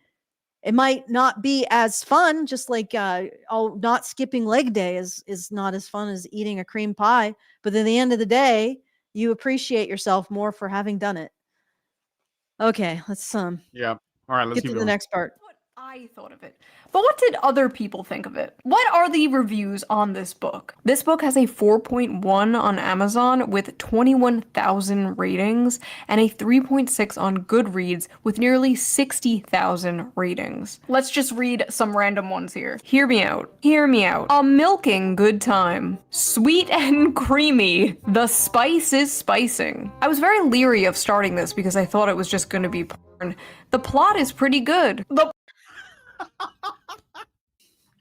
It might not be as fun, just like not skipping leg day is not as fun as eating a cream pie. But at the end of the day, you appreciate yourself more for having done it. Okay, let's Yep. All right, let's get keep to the going. next part. What I thought of it. But what did other people think of it? What are the reviews on this book? This book has a 4.1 on Amazon with 21,000 ratings and a 3.6 on Goodreads with nearly 60,000 ratings. Let's just read some random ones here. Hear me out. Hear me out. A milking good time. Sweet and creamy. The spice is spicing. I was very leery of starting this because I thought it was just going to be porn. The plot is pretty good.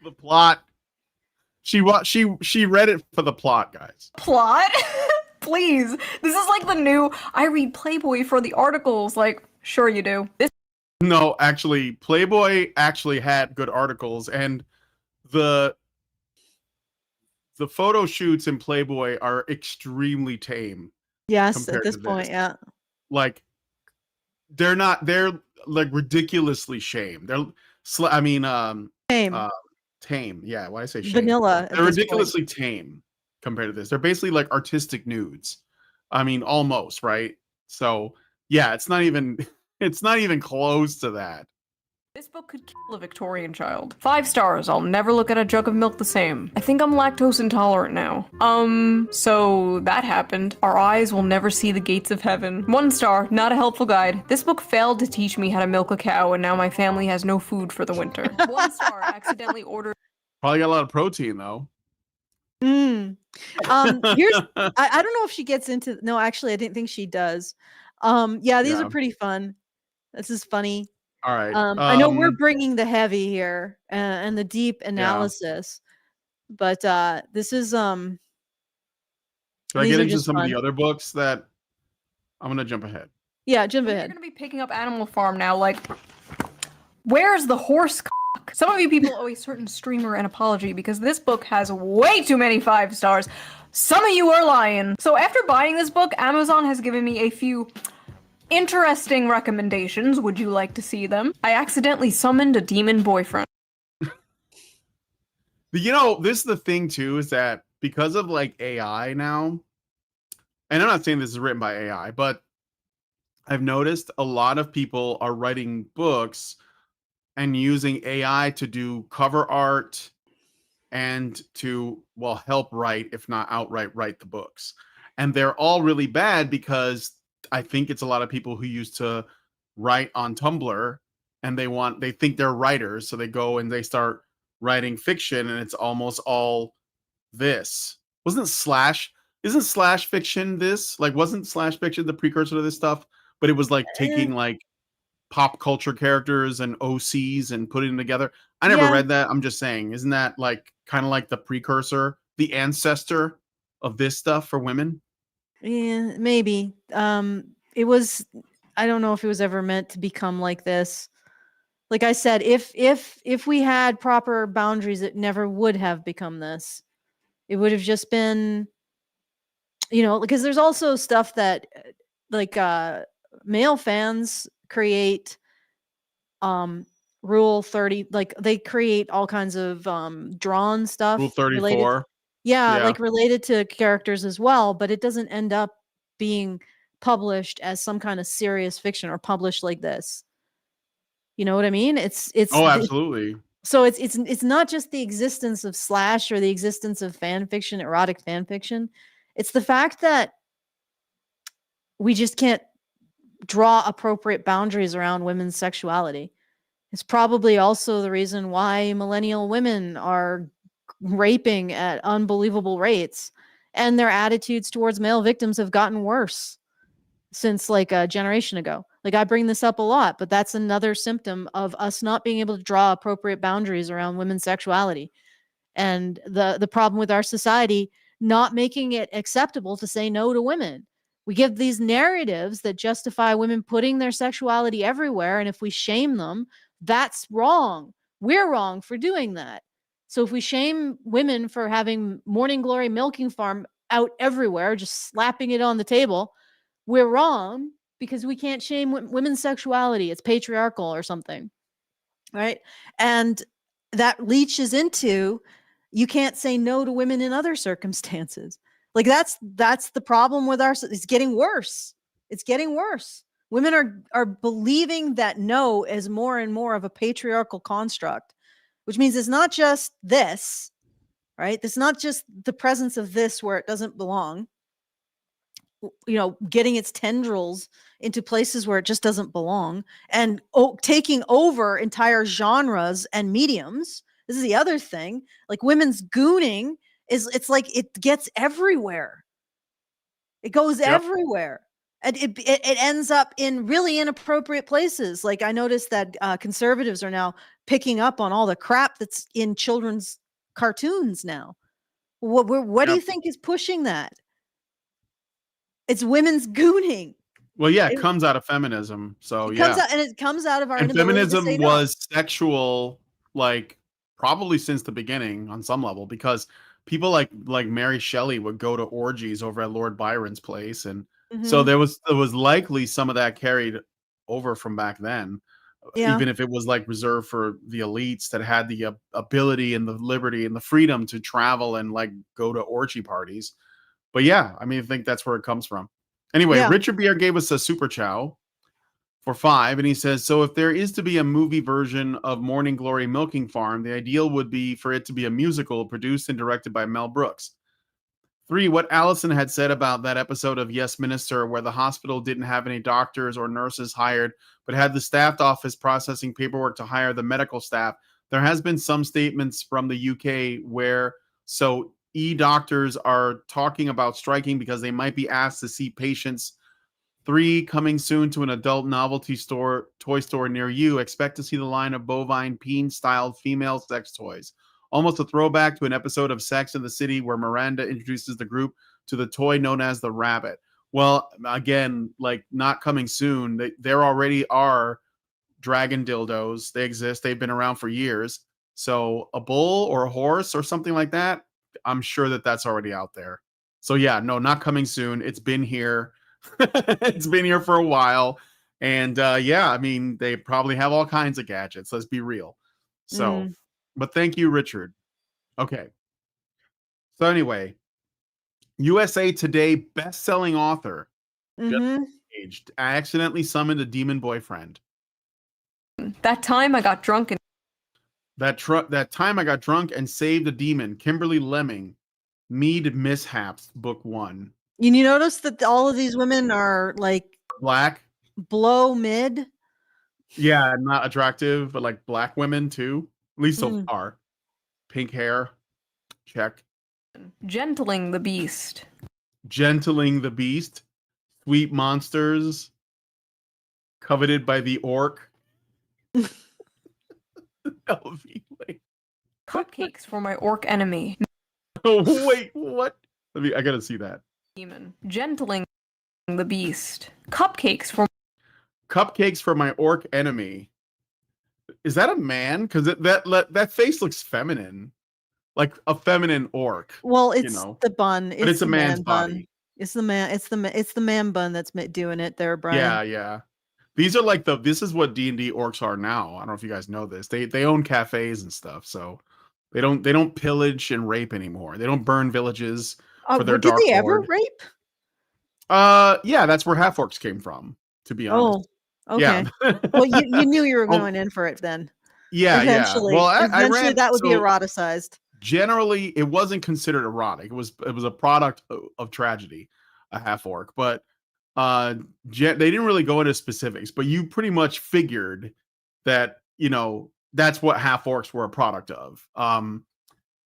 The plot. She read it for the plot, guys. Plot? Please. This is like the new I read Playboy for the articles. Like, sure you do. This No, actually, Playboy actually had good articles, and the photo shoots in Playboy are extremely tame Yes, at compared this to point, this. yeah. Like, they're like ridiculously shame. Same. Tame. Yeah, why I say shame? Vanilla at They're this point. ridiculously tame compared to this. They're basically like artistic nudes. I mean, almost, right? So yeah, it's not even it's not even close to that. This book could kill a Victorian child. 5 stars. I'll never look at a jug of milk the same. I think I'm lactose intolerant now. So that happened. Our eyes will never see the gates of heaven. 1 star. Not a helpful guide. This book failed to teach me how to milk a cow, and now my family has no food for the winter. 1 star. Accidentally ordered. Probably got a lot of protein though. Here's I don't know if she gets into, no, actually I didn't think she does. Yeah, these are pretty fun. This is funny. All right. I know we're bringing the heavy here and the deep analysis, but this is Should I get into some of the other books that I'm gonna jump ahead? Yeah, jump ahead. You're gonna be picking up Animal Farm now, like, where's the horse cock? Some of you people owe a certain streamer an apology because this book has way too many 5 stars. Some of you are lying. So after buying this book, Amazon has given me a few interesting recommendations. Would you like to see them? I accidentally summoned a demon boyfriend. You know, this is the thing too, is that because of like AI now, and I'm not saying this is written by AI, but I've noticed a lot of people are writing books and using AI to do cover art and to, well, help write, if not outright write the books. And they're all really bad because I think it's a lot of people who used to write on Tumblr and they think they're writers. So they go and they start writing fiction and it's almost all this. Isn't slash fiction this? Like, wasn't slash fiction the precursor to this stuff? But it was like taking like pop culture characters and OCs and putting them together. I never read that. I'm just saying, isn't that like kind of like the precursor, the ancestor of this stuff for women? Yeah, maybe. It was, I don't know if it was ever meant to become like this. Like I said, if we had proper boundaries, it never would have become this. It would have just been, you know, because there's also stuff that like male fans create Rule 30, like they create all kinds of drawn stuff. Rule 34. Like related to characters as well, but it doesn't end up being published as some kind of serious fiction or published like this. You know what I mean? It's Oh, absolutely. So it's not just the existence of slash or the existence of fan fiction, erotic fan fiction. It's the fact that we just can't draw appropriate boundaries around women's sexuality. It's probably also the reason why millennial women are raping at unbelievable rates and their attitudes towards male victims have gotten worse since like a generation ago. Like I bring this up a lot, but that's another symptom of us not being able to draw appropriate boundaries around women's sexuality and the problem with our society not making it acceptable to say no to women. We give these narratives that justify women putting their sexuality everywhere, and if we shame them, that's wrong. We're wrong for doing that. So if we shame women for having Morning Glory milking farm out everywhere, just slapping it on the table, we're wrong because we can't shame women's sexuality. It's patriarchal or something, right? And that leaches into you can't say no to women in other circumstances. Like that's the problem with it's getting worse. It's getting worse. Women are believing that no is more and more of a patriarchal construct, which means it's not just this, right? It's not just the presence of this where it doesn't belong, you know, getting its tendrils into places where it just doesn't belong and taking over entire genres and mediums. This is the other thing. Like women's gooning it's like it gets everywhere. It goes everywhere. And it ends up in really inappropriate places. Like I noticed that conservatives are now picking up on all the crap that's in children's cartoons now. What do you think is pushing that? It's women's gooning. Well, yeah, it comes out of feminism. So it comes out of our and feminism was sexual, like probably since the beginning on some level, because people like Mary Shelley would go to orgies over at Lord Byron's place, and so there was likely some of that carried over from back then, even if it was like reserved for the elites that had the ability and the liberty and the freedom to travel and like go to orgy parties. But yeah, I mean, I think that's where it comes from. Anyway, Yeah. Richard Beer gave us a super chow for 5, and he says, so if there is to be a movie version of Morning Glory Milking Farm, the ideal would be for it to be a musical produced and directed by Mel Brooks. 3, what Allison had said about that episode of Yes Minister where the hospital didn't have any doctors or nurses hired, but had the staffed office processing paperwork to hire the medical staff. There has been some statements from the UK where doctors are talking about striking because they might be asked to see patients. 3, coming soon to an adult novelty store, toy store near you. Expect to see the line of bovine peen-styled female sex toys. Almost a throwback to an episode of Sex and the City where Miranda introduces the group to the toy known as the rabbit. Well, again, like not coming soon. There already are dragon dildos. They exist. They've been around for years. So a bull or a horse or something like that, I'm sure that that's already out there. So yeah, no, not coming soon. It's been here. It's been here for a while. And yeah, I mean, they probably have all kinds of gadgets. Let's be real. So, but thank you, Richard. Okay. So anyway, USA Today best-selling author just engaged. I accidentally summoned a demon boyfriend. That time I got drunk and That time I got drunk and saved a demon. Kimberly Lemming, Mead Mishaps, book 1. You notice that all of these women are like Black. below mid. Yeah, not attractive, but like black women too. At least so far. Pink hair. Check. gentling the beast. Gentling the beast. Sweet monsters. Coveted by the orc. Cupcakes for my orc enemy. Oh, wait, what? I gotta see that. Demon. Gentling the beast. Cupcakes for my orc enemy. Is that a man? Because that face looks feminine, like a feminine orc. Well, it's the bun. But it's a man's body. Bun. It's the man. It's the man bun that's doing it there, Brian. Yeah, yeah. These are like this is what D&D orcs are now. I don't know if you guys know this. They own cafes and stuff, so they don't pillage and rape anymore. They don't burn villages for their dark lord. Did they ever rape? Yeah, that's where half orcs came from, to be honest. Oh, okay. Yeah. Well, you knew you were going in for it then. Yeah, eventually, yeah. Well, eventually that would be eroticized. Generally, it wasn't considered erotic. It was a product of tragedy, a half orc. But they didn't really go into specifics. But you pretty much figured that that's what half orcs were a product of.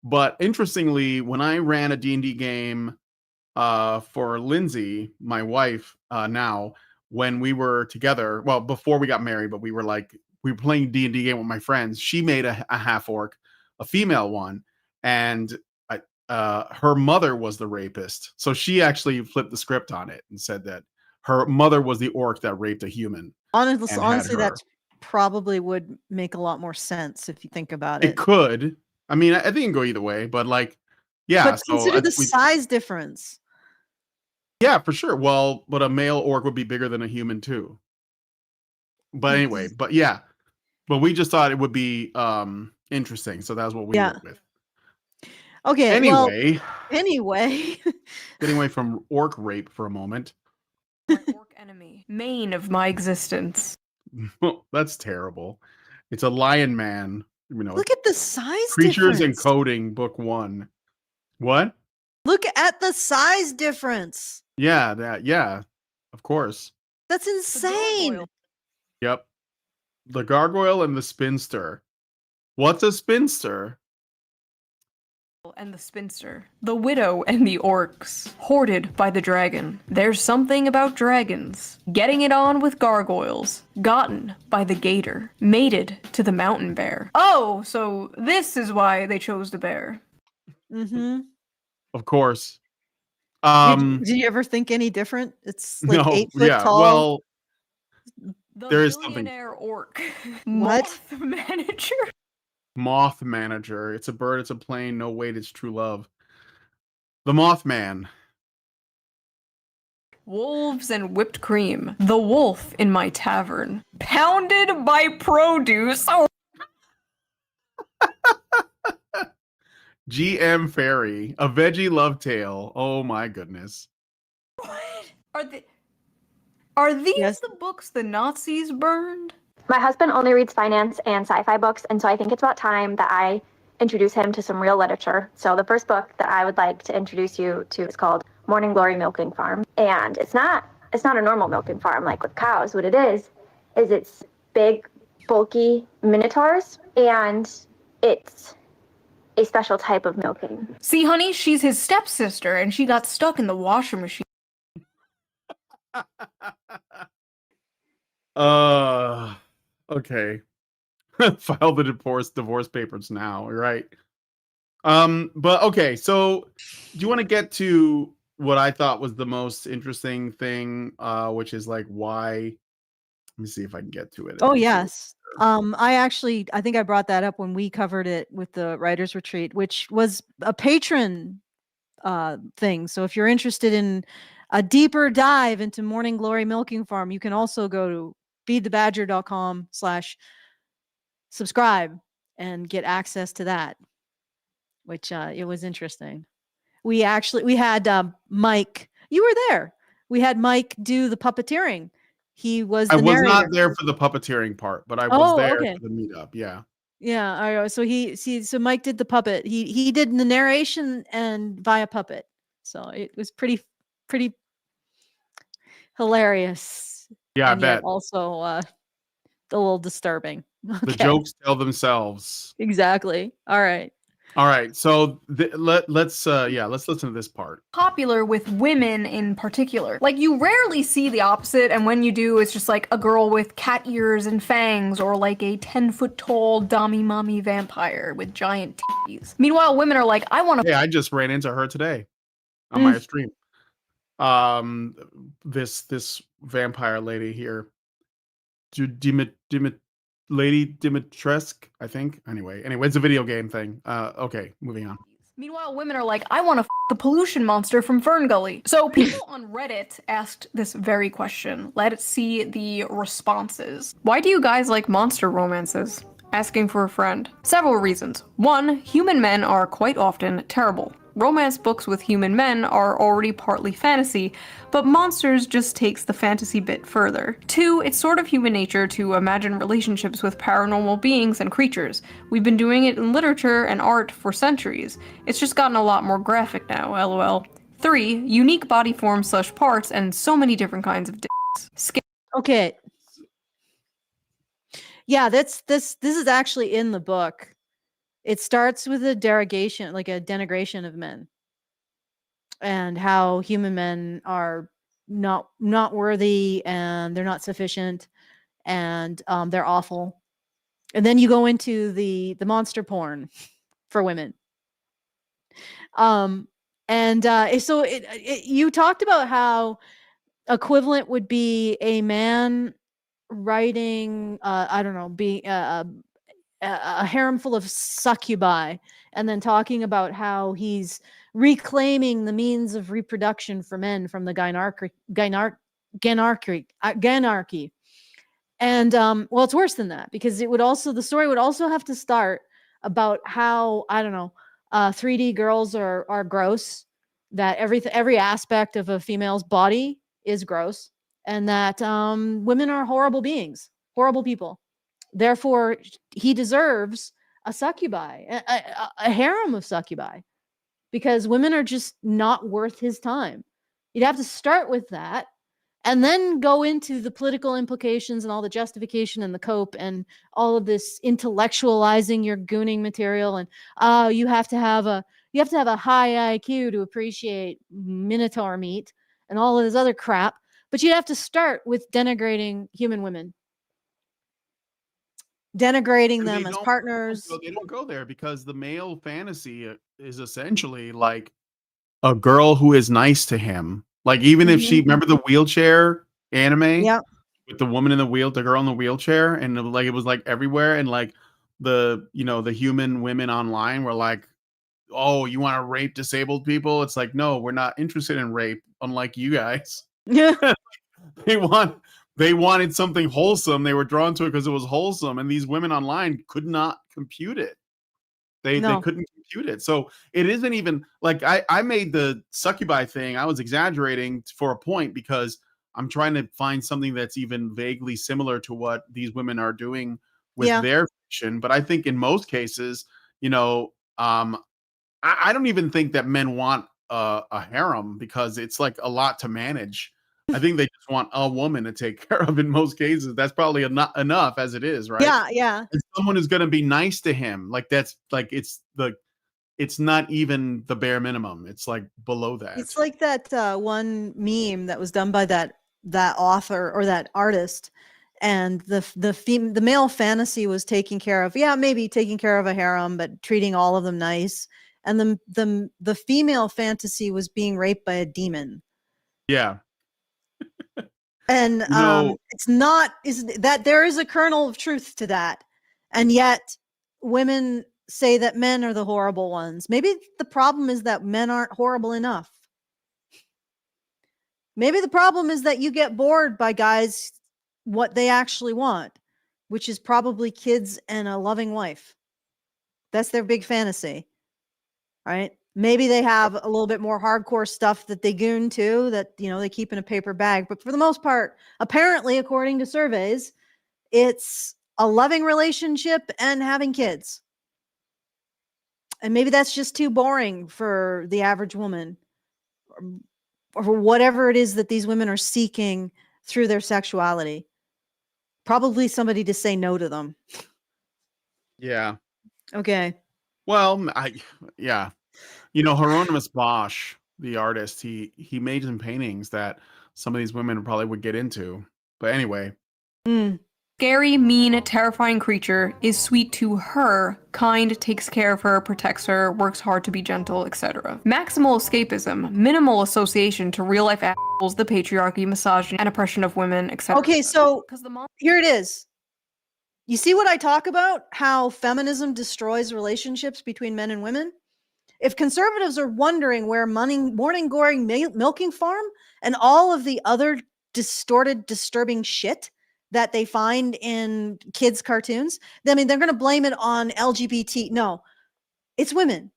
But interestingly, when I ran a D&D game for Lindsay, my wife, now when we were together, well, before we got married, but we were playing D&D game with my friends. She made a half orc, a female one, and her mother was the rapist. So she actually flipped the script on it and said that her mother was the orc that raped a human. Honestly, that probably would make a lot more sense if you think about it. It could. I mean, I think it can go either way, but yeah. But consider the size difference. Yeah, for sure. Well, but a male orc would be bigger than a human too. But anyway, but yeah. But we just thought it would be interesting. So that's what we went with. Okay. Anyway. Getting away from orc rape for a moment. My orc enemy. Main of my existence. That's terrible. It's a lion man. Look at the size Creatures difference. Encoding, book 1. What? Look at the size difference. Yeah, of course. That's insane. Yep. The gargoyle and the spinster. What's a spinster? And the spinster. The widow and the orcs. Hoarded by the dragon. There's something about dragons. Getting it on with gargoyles. Gotten by the gator. Mated to the mountain bear. Oh, so this is why they chose the bear. Mm-hmm. Of course. Did you ever think any different? It's like 8 foot tall. Well, there is something. Orc. What? Moth manager. Moth manager. It's a bird. It's a plane. No, wait, it's true love. The Mothman. Wolves and whipped cream. The wolf in my tavern. Pounded by produce. Oh. GM Fairy, a veggie love tale. Oh my goodness. What? Are these Yes. the books the Nazis burned? My husband only reads finance and sci-fi books, and so I think it's about time that I introduce him to some real literature. So the first book that I would like to introduce you to is called Morning Glory Milking Farm. And it's not a normal milking farm like with cows. What it is it's big, bulky minotaurs, and it's a special type of milking. See, honey, she's his stepsister, and she got stuck in the washing machine. Okay. File the divorce papers now, right? But okay, so do you want to get to what I thought was the most interesting thing, which is like why? Let me see if I can get to it. Oh yes. I think I brought that up when we covered it with the writers retreat, which was a patron thing. So if you're interested in a deeper dive into Morning Glory Milking Farm, you can also go to feedthebadger.com/subscribe and get access to that, which it was interesting. We had Mike. You were there. We had Mike do the puppeteering. He was the I was narrator. not there for the puppeteering part, but I was there okay. for the meetup. Yeah. Yeah. So so Mike did the puppet. He did the narration and via puppet. So it was pretty hilarious. Yeah, and I yet bet. Also a little disturbing. Okay. The jokes tell themselves. Exactly. All right. So let's listen to this part. Popular with women in particular. Like, you rarely see the opposite, and when you do, it's just like a girl with cat ears and fangs, or like a 10-foot tall dommy mommy vampire with giant titties. Meanwhile, women are like, I want to. Hey, I just ran into her today on my stream. This vampire lady here, Lady Dimitrescu, I think. Anyway, it's a video game thing. Okay, moving on. Meanwhile, women are like, I want to the pollution monster from Fern Gully. So people on Reddit asked this very question. Let's see the responses. Why do you guys like monster romances? Asking for a friend. Several reasons. 1, human men are quite often terrible. Romance books with human men are already partly fantasy, but monsters just takes the fantasy bit further. 2, it's sort of human nature to imagine relationships with paranormal beings and creatures. We've been doing it in literature and art for centuries. It's just gotten a lot more graphic now, lol. 3, unique body forms / parts and so many different kinds of dicks. Okay. Yeah, this is actually in the book. It starts with a derogation, like a denigration of men, and how human men are not worthy, and they're not sufficient, and they're awful. And then you go into the monster porn for women. So you talked about how equivalent would be a man writing, I don't know, being a harem full of succubi, and then talking about how he's reclaiming the means of reproduction for men from the gynarchy. And well, it's worse than that, because the story would also have to start about how, I don't know, 3D girls are gross, that every aspect of a female's body is gross, and that women are horrible beings, horrible people. Therefore, he deserves a succubi, a harem of succubi, because women are just not worth his time. You'd have to start with that, and then go into the political implications and all the justification and the cope and all of this intellectualizing your gooning material. And you have to have a high IQ to appreciate minotaur meat and all of this other crap. But you'd have to start with denigrating human women. Denigrating them as partners. They don't go there, because the male fantasy is essentially like a girl who is nice to him. Like, even if she, remember the wheelchair anime? Yeah. With the woman in the girl in the wheelchair, and like it was like everywhere, and like the human women online were like, oh, you want to rape disabled people? It's like, no, we're not interested in rape, unlike you guys. Yeah. They wanted something wholesome. They were drawn to it because it was wholesome, and these women online could not compute it. They couldn't compute it. So it isn't even like I made the succubi thing. I was exaggerating for a point, because I'm trying to find something that's even vaguely similar to what these women are doing with Yeah. their fiction. But I think in most cases, I don't even think that men want a harem because it's like a lot to manage. I think they just want a woman to take care of in most cases. That's probably enough as it is, right? Yeah, yeah. And someone who's going to be nice to him, like that's like it's not even the bare minimum. It's like below that. It's like that one meme that was done by that author or that artist, and the male fantasy was taking care of, maybe taking care of a harem, but treating all of them nice, and the female fantasy was being raped by a demon. Yeah. And it's not, is that there is a kernel of truth to that, and yet women say that men are the horrible ones. Maybe the problem is that men aren't horrible enough. Maybe the problem is that you get bored by guys what they actually want, which is probably kids and a loving wife. That's their big fantasy, right? Maybe they have a little bit more hardcore stuff that they goon to, that, they keep in a paper bag. But for the most part, apparently, according to surveys, it's a loving relationship and having kids. And maybe that's just too boring for the average woman, or whatever it is that these women are seeking through their sexuality. Probably somebody to say no to them. Yeah. Okay. Well, yeah. Hieronymus Bosch, the artist, he made some paintings that some of these women probably would get into. But anyway. Scary, mean, terrifying creature is sweet to her, kind, takes care of her, protects her, works hard to be gentle, etc. Maximal escapism, minimal association to real-life assholes, the patriarchy, misogyny, and oppression of women, etc. Okay, so here it is. You see what I talk about? How feminism destroys relationships between men and women? If conservatives are wondering where Morning Glory Milking Farm and all of the other distorted, disturbing shit that they find in kids' cartoons, they're going to blame it on LGBT. No, it's women.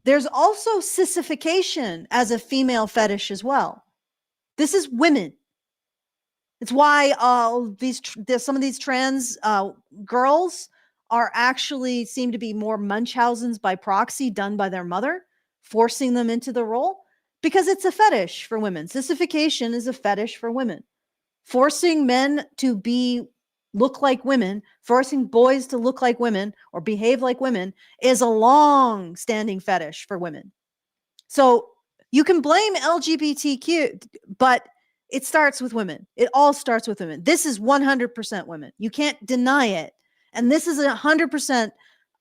There's also sissification as a female fetish as well. This is women. It's why some of these trans girls are actually seem to be more Munchausen's by proxy done by their mother, forcing them into the role, because it's a fetish for women. Sissification is a fetish for women. Forcing men to look like women, forcing boys to look like women or behave like women is a long-standing fetish for women. So you can blame LGBTQ, but it starts with women. It all starts with women. This is 100% women. You can't deny it. And this is 100%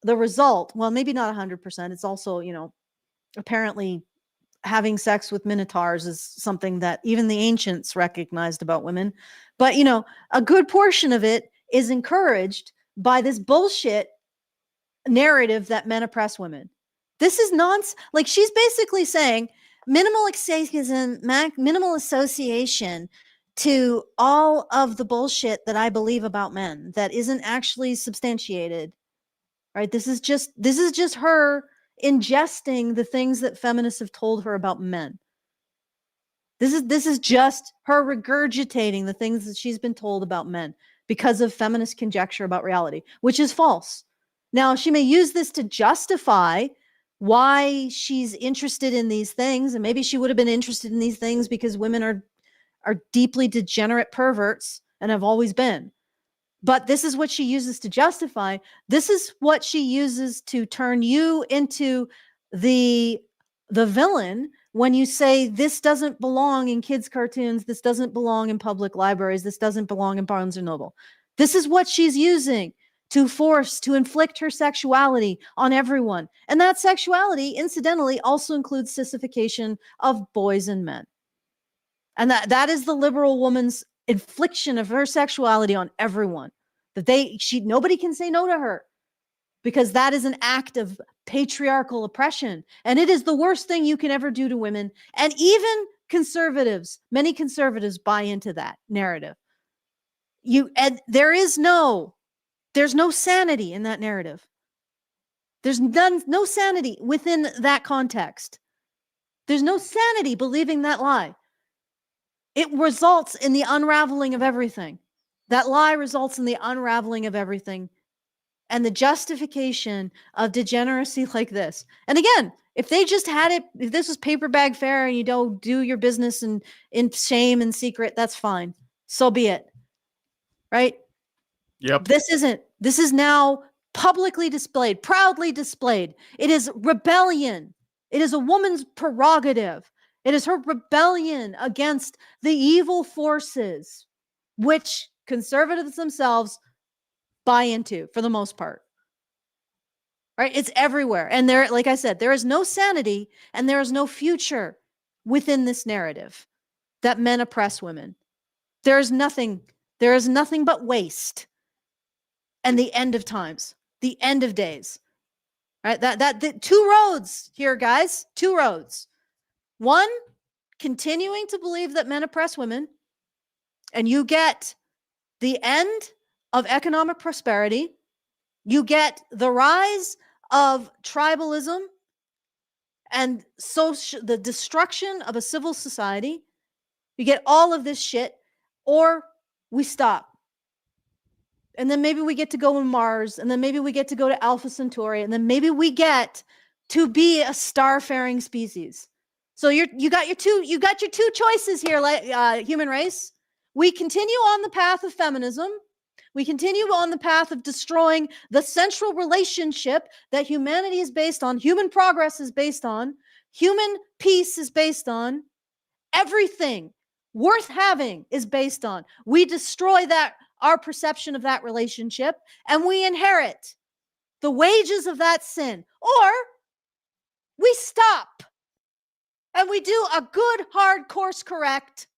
the result. Well, maybe not 100%. It's also, apparently having sex with minotaurs is something that even the ancients recognized about women. But, a good portion of it is encouraged by this bullshit narrative that men oppress women. This is nonsense. Like, she's basically saying minimal escapism, minimal association to all of the bullshit that I believe about men that isn't actually substantiated. Right? This is just her ingesting the things that feminists have told her about men. This is just her regurgitating the things that she's been told about men because of feminist conjecture about reality, which is false. Now, she may use this to justify why she's interested in these things, and maybe she would have been interested in these things because women are deeply degenerate perverts and have always been. But this is what she uses to justify. This is what she uses to turn you into the villain when you say this doesn't belong in kids' cartoons, this doesn't belong in public libraries, this doesn't belong in Barnes & Noble. This is what she's using to inflict her sexuality on everyone. And that sexuality, incidentally, also includes sissification of boys and men. And that is the liberal woman's infliction of her sexuality on everyone. Nobody can say no to her, because that is an act of patriarchal oppression. And it is the worst thing you can ever do to women. And even many conservatives buy into that narrative. There's no sanity in that narrative. There's no sanity within that context. There's no sanity believing that lie. It results in the unraveling of everything. That lie results in the unraveling of everything and the justification of degeneracy like this. And again, if they just had it, if this was paper bag fare and you don't do your business in shame and secret, that's fine. So be it. Right? Yep. This isn't. This is now publicly displayed, proudly displayed. It is rebellion. It is a woman's prerogative. It is her rebellion against the evil forces, which conservatives themselves buy into for the most part. Right? It's everywhere. And there, like I said, there is no sanity and there is no future within this narrative that men oppress women. There is nothing but waste and the end of times, the end of days. Right? That two roads here, guys. Two roads. One, continuing to believe that men oppress women, and you get the end of economic prosperity. You get the rise of tribalism and the destruction of a civil society. You get all of this shit, or we stop. And then maybe we get to go on Mars, and then maybe we get to go to Alpha Centauri, and then maybe we get to be a star-faring species. So you got your two choices here, human race. We continue on the path of feminism. We continue on the path of destroying the central relationship that humanity is based on, human progress is based on, human peace is based on, everything worth having is based on. We destroy our perception of that relationship, and we inherit the wages of that sin. Or we stop and we do a good hard course correct.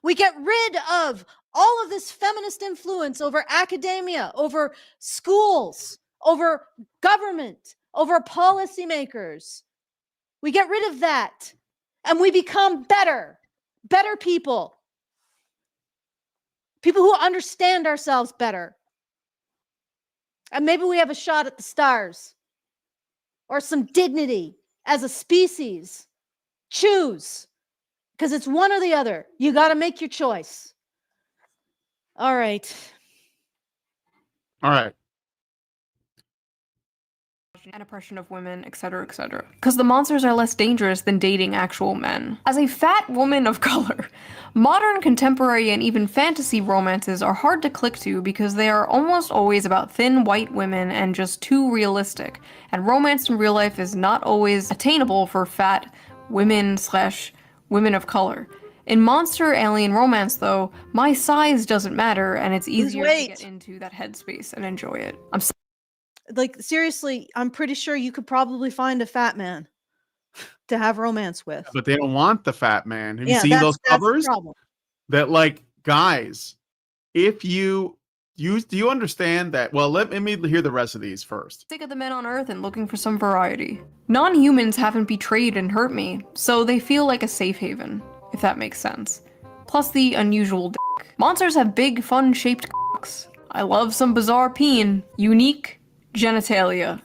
We get rid of all of this feminist influence over academia, over schools, over government, over policymakers. We get rid of that and we become better people. People who understand ourselves better. And maybe we have a shot at the stars or some dignity as a species. Choose, because it's one or the other. You got to make your choice. All right. And oppression of women, etc., etc. Because the monsters are less dangerous than dating actual men. As a fat woman of color, modern, contemporary, and even fantasy romances are hard to click to because they are almost always about thin white women and just too realistic, and romance in real life is not always attainable for fat women/women of color. In monster alien romance, though, my size doesn't matter, and it's easier to get into that headspace and enjoy it. Like, seriously, I'm pretty sure you could probably find a fat man to have romance with. But they don't want the fat man. Have you seen those covers? That, like, guys, if do you understand that? Well, let me hear the rest of these first. Sick of the men on Earth and looking for some variety. Non-humans haven't betrayed and hurt me, so they feel like a safe haven, if that makes sense. Plus the unusual dick. Monsters have big, fun-shaped cocks. I love some bizarre peen. Unique genitalia.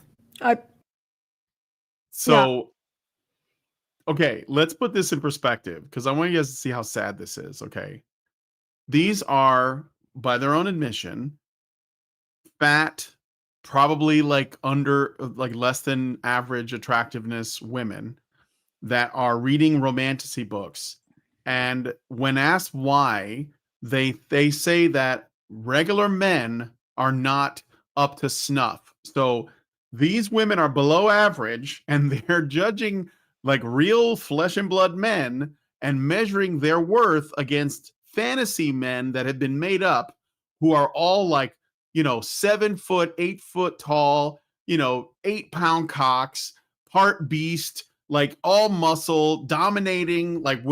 Okay, let's put this in perspective, because I want you guys to see how sad this is, okay? These are, by their own admission, fat, probably like less than average attractiveness women that are reading romantasy books. And when asked why, they say that regular men are not up to snuff. So these women are below average, and they're judging like real flesh and blood men and measuring their worth against fantasy men that have been made up, who are all like, 7 foot, 8 foot tall, 8-pound cocks, part beast, like all muscle, dominating, like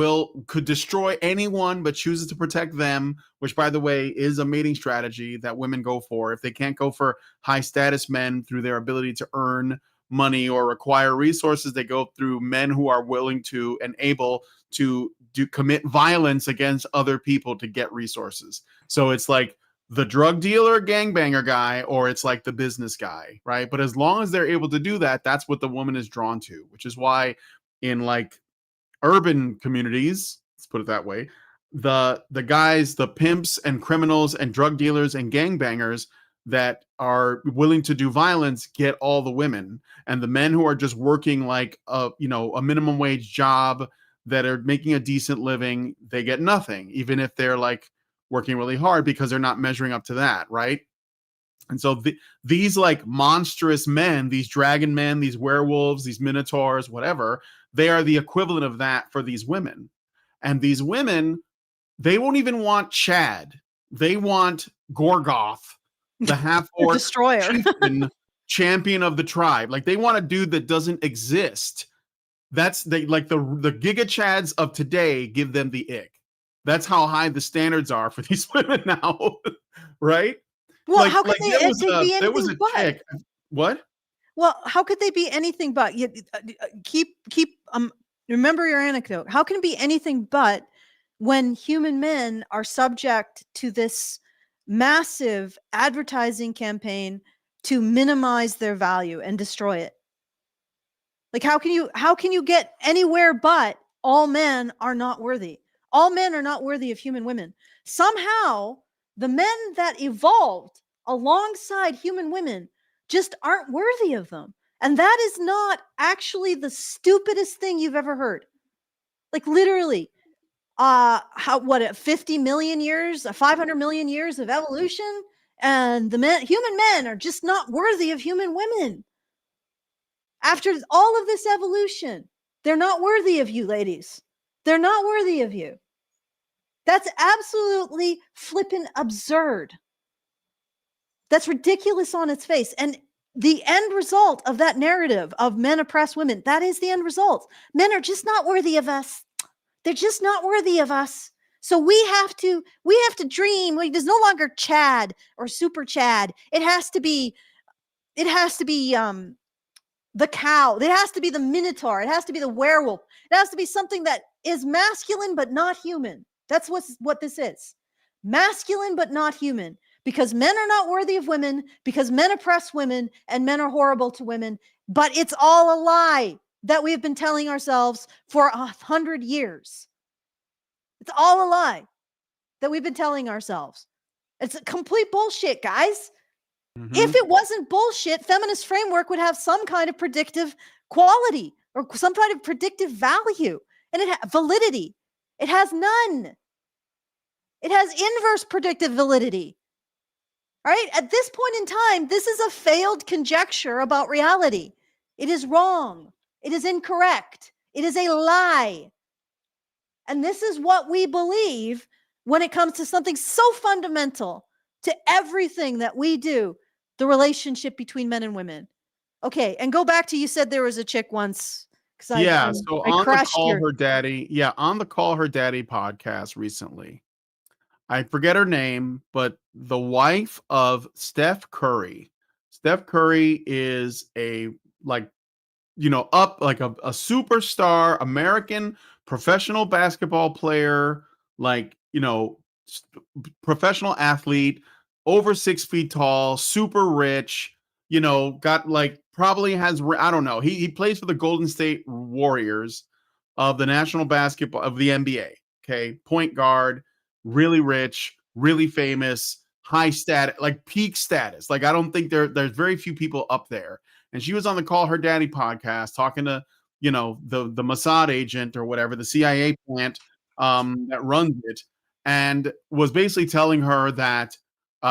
could destroy anyone but chooses to protect them, which, by the way, is a mating strategy that women go for. If they can't go for high status men through their ability to earn money or require resources, they go through men who are willing to and able to commit violence against other people to get resources. So it's like the drug dealer, gangbanger guy, or it's like the business guy, right? But as long as they're able to do that, that's what the woman is drawn to, which is why in like urban communities, let's put it that way, the guys, the pimps and criminals and drug dealers and gangbangers that are willing to do violence get all the women, and the men who are just working like a minimum wage job that are making a decent living, they get nothing, even if they're like working really hard, because they're not measuring up to that, right? And so these like monstrous men, these dragon men, these werewolves, these minotaurs, whatever, they are the equivalent of that for these women. And these women, they won't even want Chad. They want Gorgoth, the half-orc destroyer, chieftain, champion of the tribe. Like they want a dude that doesn't exist. That's the Giga Chads of today give them the ick. That's how high the standards are for these women now, right? Well, how could they there be there was anything a but? chick. What? Well, how could they be anything but? Keep remember your anecdote. How can it be anything but when human men are subject to this massive advertising campaign to minimize their value and destroy it? Like how can you get anywhere but all men are not worthy? All men are not worthy of human women. Somehow, the men that evolved alongside human women just aren't worthy of them. And that is not actually the stupidest thing you've ever heard. Like literally, 50 million years, 500 million years of evolution, and human men are just not worthy of human women. After all of this evolution, they're not worthy of you, ladies. They're not worthy of you. That's absolutely flippin' absurd. That's ridiculous on its face. And the end result of that narrative of men oppress women, that is the end result. Men are just not worthy of us. They're just not worthy of us. So we have to dream. Like, there's no longer Chad or Super Chad. It has to be the cow. It has to be the minotaur. It has to be the werewolf. It has to be something that is masculine but not human. That's what this is. Masculine but not human. Because men are not worthy of women, because men oppress women, and men are horrible to women. But it's all a lie that we've been telling ourselves for 100 years. It's all a lie that we've been telling ourselves. It's a complete bullshit, guys. Mm-hmm. If it wasn't bullshit, feminist framework would have some kind of predictive quality or some kind of predictive value and validity. It has none. It has inverse predictive validity. All right. At this point in time, this is a failed conjecture about reality. It is wrong. It is incorrect. It is a lie. And this is what we believe when it comes to something so fundamental to everything that we do, the relationship between men and women. Okay. And go back to, you said there was a chick once. So on the Call Her Daddy podcast recently, I forget her name, but the wife of Steph Curry. Steph Curry is a superstar American professional basketball player, professional athlete, over 6 feet tall, super rich, got probably has, I don't know. He plays for the Golden State Warriors of the national basketball of the NBA. Okay. Point guard, really rich, really famous, high status, peak status. I don't think there's very few people up there. And she was on the Call Her Daddy podcast talking to, the Mossad agent or whatever, the CIA plant that runs it, and was basically telling her that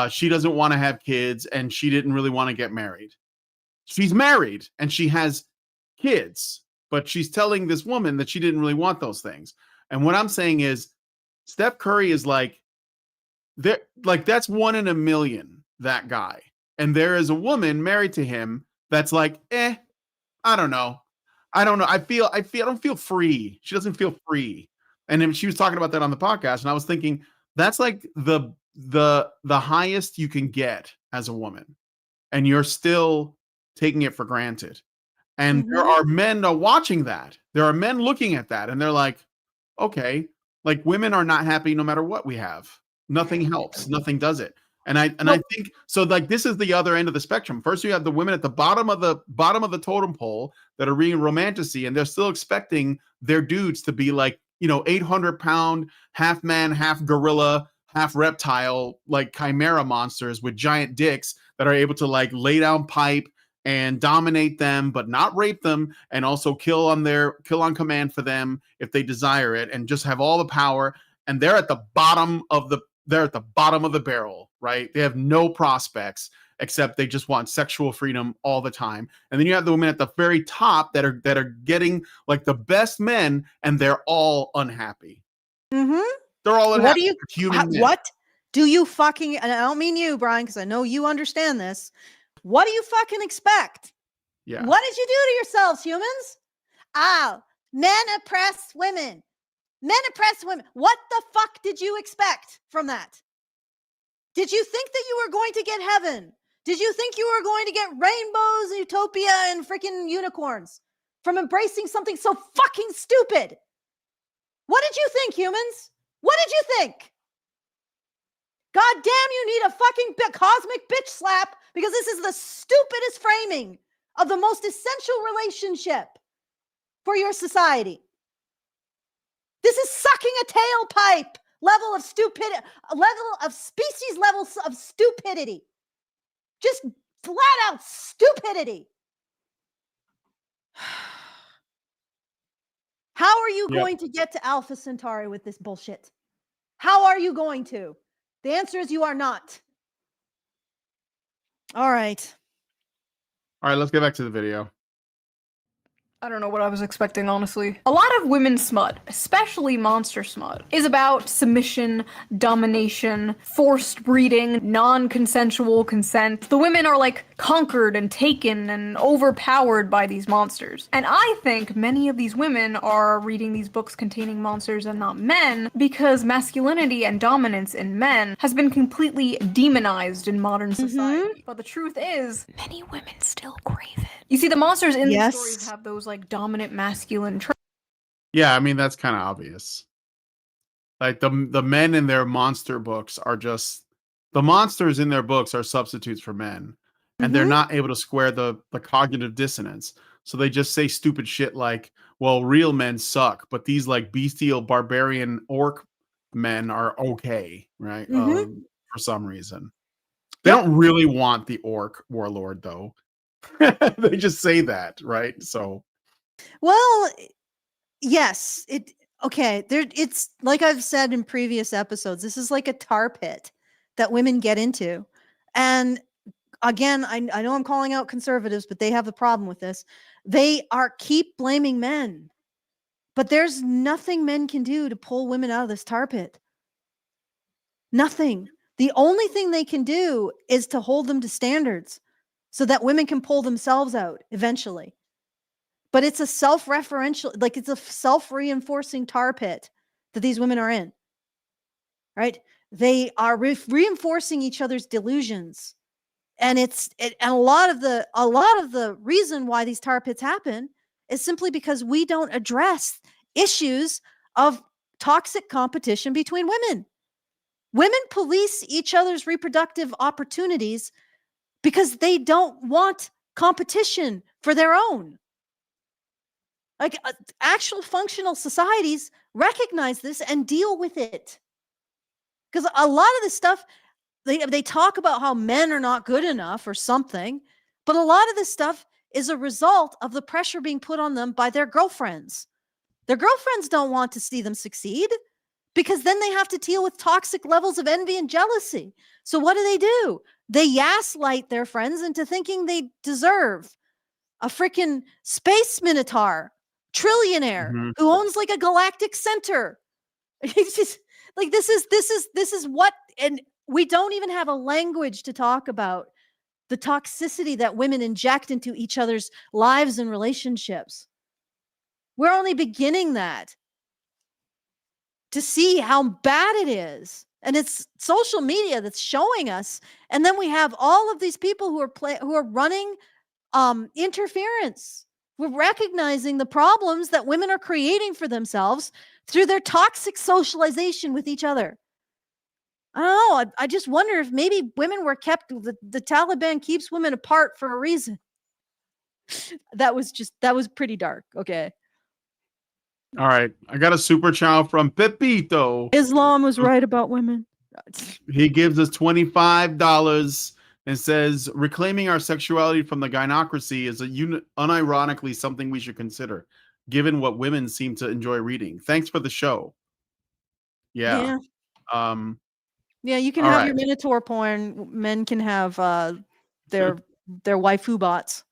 she doesn't want to have kids and she didn't really want to get married. She's married and she has kids, but she's telling this woman that she didn't really want those things. And what I'm saying is, Steph Curry is that's 1 in a million, that guy. And there is a woman married to him that's I don't know. I don't feel free. She doesn't feel free. And then she was talking about that on the podcast. And I was thinking, that's the highest you can get as a woman. And you're still taking it for granted. And there are men watching that. There are men looking at that. And they're like, okay, women are not happy no matter what we have. Nothing helps. Nothing does it. And I think so. This is the other end of the spectrum. First, you have the women at the bottom of the totem pole that are reading romantasy, and they're still expecting their dudes to be 800-pound, half man, half gorilla, half reptile, like chimera monsters with giant dicks that are able to like lay down pipe and dominate them, but not rape them, and also kill on command for them if they desire it, and just have all the power. And they're at the bottom of the barrel, right? They have no prospects except they just want sexual freedom all the time. And then you have the women at the very top that are getting like the best men, and they're all unhappy. Mm-hmm. They're all unhappy. What do you fucking? And I don't mean you, Brian, because I know you understand this. What do you fucking expect? Yeah. What did you do to yourselves, humans? Oh, men oppress women. Men oppress women. What the fuck did you expect from that? Did you think that you were going to get heaven? Did you think you were going to get rainbows, utopia, and freaking unicorns from embracing something so fucking stupid? What did you think, humans? What did you think? God damn, you need a fucking cosmic bitch slap, because this is the stupidest framing of the most essential relationship for your society. This is sucking a tailpipe level of stupidity, a level of species levels of stupidity. Just flat out stupidity. How are you going to get to Alpha Centauri with this bullshit? How are you going to? The answer is you are not. All right. All right, let's get back to the video. I don't know what I was expecting, honestly. A lot of women's smut, especially monster smut, is about submission, domination, forced breeding, non-consensual consent. The women are like conquered and taken and overpowered by these monsters. And I think many of these women are reading these books containing monsters and not men because masculinity and dominance in men has been completely demonized in modern society. But the truth is, many women still crave it. You see, the monsters in these stories have those like dominant masculine traits. Yeah, I mean that's kind of obvious. Like the men in their monster books are just the monsters in their books are substitutes for men, and they're not able to square the cognitive dissonance. So they just say stupid shit like, "Well, real men suck, but these like bestial barbarian orc men are okay, right?" For some reason, they don't really want the orc warlord though. They just say that, right? So, well, yes, it's like I've said in previous episodes, this is like a tar pit that women get into. And again, I know I'm calling out conservatives, but they have a problem with this. They keep blaming men, but there's nothing men can do to pull women out of this tar pit. Nothing. The only thing they can do is to hold them to standards so that women can pull themselves out eventually. But it's a self-referential, like it's a self-reinforcing tar pit that these women are in, right? They are reinforcing each other's delusions. And and a lot of the reason why these tar pits happen is simply because we don't address issues of toxic competition between women. Women police each other's reproductive opportunities because they don't want competition for their own. Like actual functional societies recognize this and deal with it. Because a lot of this stuff, they talk about how men are not good enough or something, but a lot of this stuff is a result of the pressure being put on them by their girlfriends. Their girlfriends don't want to see them succeed because then they have to deal with toxic levels of envy and jealousy. So what do? They gaslight their friends into thinking they deserve a freaking space minotaur, trillionaire who owns like a galactic center. It's just like this is what, and we don't even have a language to talk about the toxicity that women inject into each other's lives and relationships. We're only beginning that to see how bad it is. And it's social media that's showing us. And then we have all of these people who are running interference. We're recognizing the problems that women are creating for themselves through their toxic socialization with each other. I don't know. I just wonder if maybe women were kept, the Taliban keeps women apart for a reason. That was pretty dark. Okay. All right. I got a super chow from Pepito. Islam was right about women. He gives us $25 and says, reclaiming our sexuality from the gynocracy is unironically something we should consider, given what women seem to enjoy reading. Thanks for the show. Yeah. Yeah, you can all have right. your Minotaur porn. Men can have their waifu bots.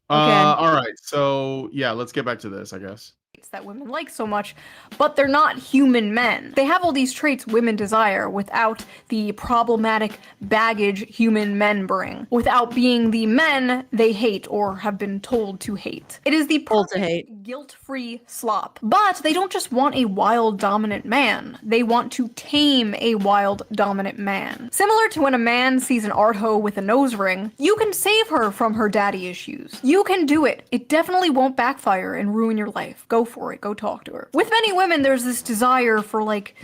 Okay. All right. So yeah, let's get back to this, I guess. That women like so much, but they're not human men. They have all these traits women desire without the problematic baggage human men bring, without being the men they hate or have been told to hate. It is the perfect guilt-free slop. But they don't just want a wild dominant man, they want to tame a wild dominant man. Similar to when a man sees an art hoe with a nose ring, you can save her from her daddy issues. You can do it. It definitely won't backfire and ruin your life. Go for it. Go talk to her. With many women, there's this desire for like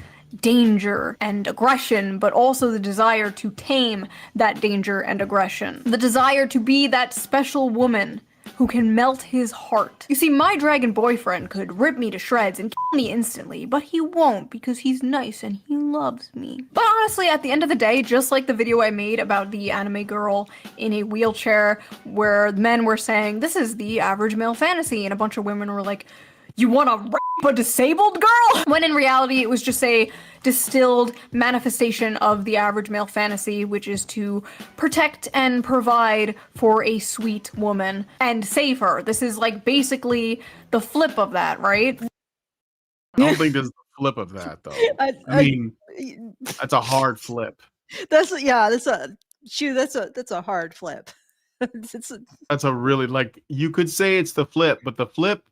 danger and aggression, but also the desire to tame that danger and aggression. The desire to be that special woman who can melt his heart. You see, my dragon boyfriend could rip me to shreds and kill me instantly, but he won't because he's nice and he loves me. But honestly, at the end of the day, just like the video I made about the anime girl in a wheelchair where men were saying, this is the average male fantasy, and a bunch of women were like, you wanna rape a disabled girl? When in reality, it was just a distilled manifestation of the average male fantasy, which is to protect and provide for a sweet woman and save her. This is like basically the flip of that, right? I don't think there's a flip of that though. I mean, that's a hard flip. That's a hard flip. That's a really, like, you could say it's the flip, but the flip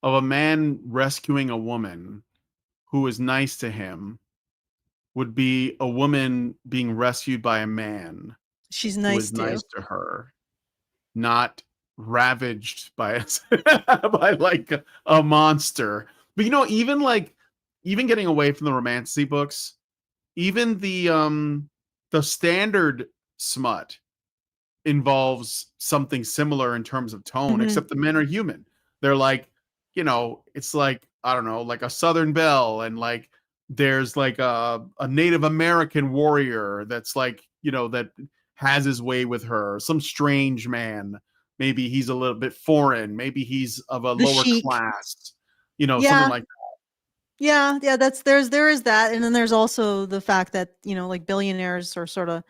of a man rescuing a woman who is nice to him would be a woman being rescued by a man she's who nice is to nice to her, not ravaged by by like a monster. But you know, even getting away from the romantasy books, even the standard smut involves something similar in terms of tone, except the men are human. They're like, you know, it's like, I don't know, like a Southern Belle, and like there's like a Native American warrior that's like, you know, that has his way with her, some strange man. Maybe he's a little bit foreign, maybe he's of a lower class, you know, something like that. Yeah, there is that, and then there's also the fact that, you know, like billionaires are sort of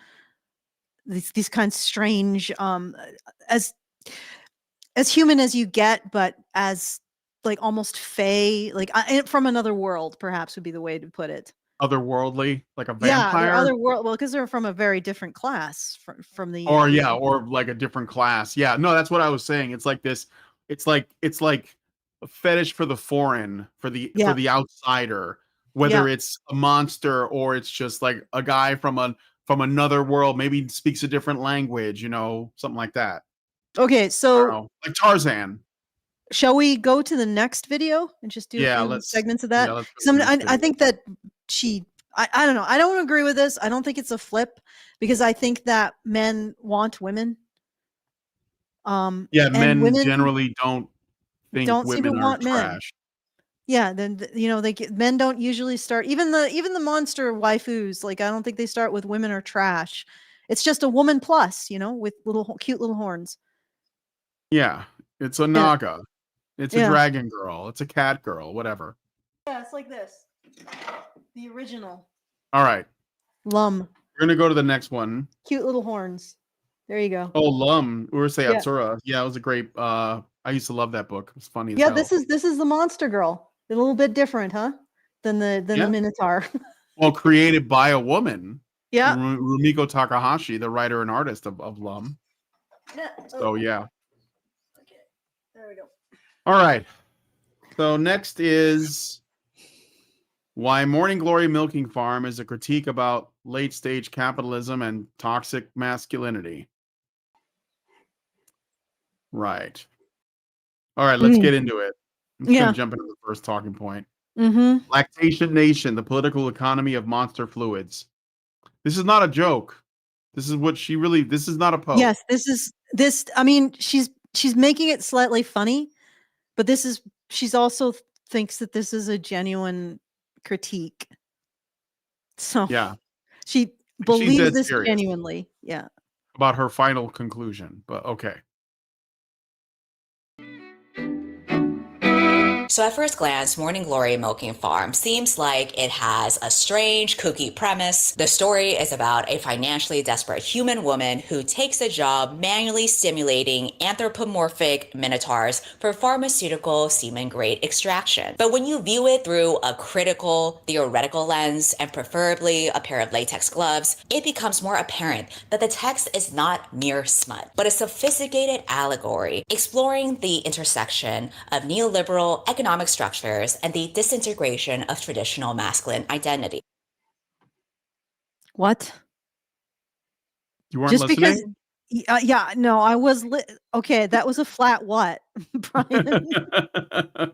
these kinds of strange, as human as you get, but as like almost fey, like from another world, perhaps would be the way to put it. Otherworldly, like a vampire. Yeah, other world. Well, because they're from a very different class from the. Or yeah, or like a different class. Yeah, no, that's what I was saying. It's like this. It's like a fetish for the foreign, for the outsider, whether it's a monster or it's just like a guy from another world, maybe speaks a different language, you know, something like that. Okay, so like Tarzan. Shall we go to the next video and just do a few segments of that? I think that I don't know. I don't agree with this. I don't think it's a flip because I think that men want women. Men generally don't think women are trash. Yeah, then you know men don't usually start even the monster waifus. Like I don't think they start with women are trash. It's just a woman plus, you know, with cute little horns. Yeah, it's a naga. It's a dragon girl. It's a cat girl. Whatever. Yeah, it's like this. The original. All right. Lum. We're gonna go to the next one. Cute little horns. There you go. Oh, Lum. Urusei Yatsura. Yeah, it was a great. I used to love that book. It's funny. Yeah, this is the monster girl. A little bit different, huh? Than the Minotaur. Well, created by a woman. Yeah. Rumiko Takahashi, the writer and artist of Lum. Yeah. So yeah. Okay. There we go. All right. So next is why Morning Glory Milking Farm is a critique about late stage capitalism and toxic masculinity. Right. All right, let's get into it. I'm just gonna jump into the first talking point. Lactation Nation, the political economy of monster fluids. This is not a joke. This is what she really. This is not a post. Yes, this. I mean, she's making it slightly funny, but this is she's also thinks that this is a genuine critique. So Yeah. she She's believes dead this serious genuinely. Yeah. about her final conclusion, but okay. So at first glance, Morning Glory Milking Farm seems like it has a strange, kooky premise. The story is about a financially desperate human woman who takes a job manually stimulating anthropomorphic minotaurs for pharmaceutical semen-grade extraction. But when you view it through a critical, theoretical lens, and preferably a pair of latex gloves, it becomes more apparent that the text is not mere smut, but a sophisticated allegory exploring the intersection of neoliberal economic structures and the disintegration of traditional masculine identity. What? You weren't Just because listening? yeah, no, I was okay, that was a flat what, Brian? Yeah.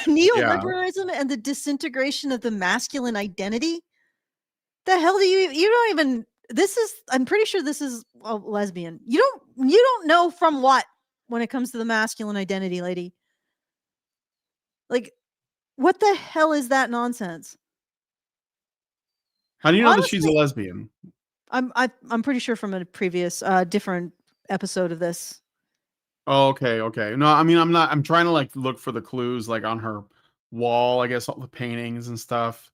Neoliberalism and the disintegration of the masculine identity? The hell do you don't even this is I'm pretty sure this is a lesbian. You don't know from what when it comes to the masculine identity, lady. Like, what the hell is that nonsense? How do you know that she's a Honestly, lesbian? I'm pretty sure from a previous different episode of this. Oh, okay, okay. No, I mean, I'm trying to like look for the clues like on her wall, I guess all the paintings and stuff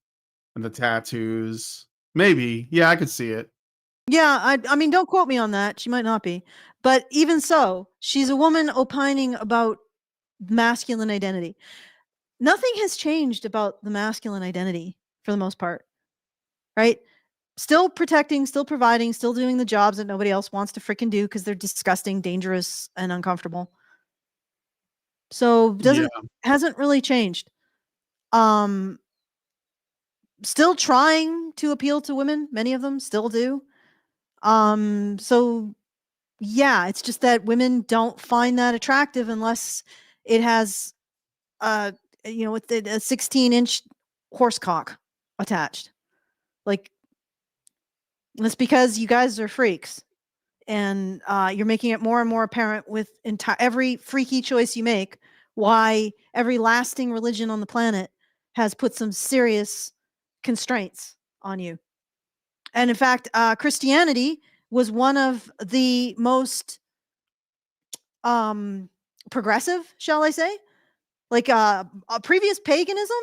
and the tattoos. Maybe. Yeah, I could see it. Yeah, I mean, don't quote me on that. She might not be. But even so, she's a woman opining about masculine identity. Nothing has changed about the masculine identity for the most part, right? Still protecting, still providing, still doing the jobs that nobody else wants to freaking do because they're disgusting, dangerous, and uncomfortable. So Yeah. hasn't really changed. Um, still trying to appeal to women. Many of them still do. So yeah, it's just that women don't find that attractive unless it has, uh, with a 16-inch horse cock attached. Like, that's because you guys are freaks, and you're making it more and more apparent with every freaky choice you make why every lasting religion on the planet has put some serious constraints on you. And in fact, Christianity was one of the most progressive, shall I say? Like previous paganism,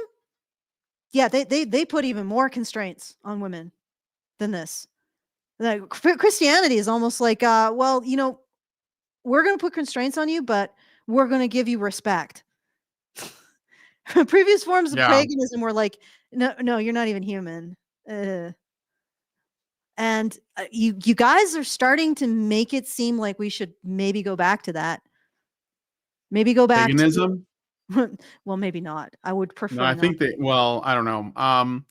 yeah, they put even more constraints on women than this. Like, Christianity is almost like, well, we're going to put constraints on you, but we're going to give you respect. Previous forms of Yeah. paganism were like, no, you're not even human. And you guys are starting to make it seem like we should maybe go back to that. Maybe go back to Paganism? well, maybe not. I would No, prefer I not. think that well, I don't know.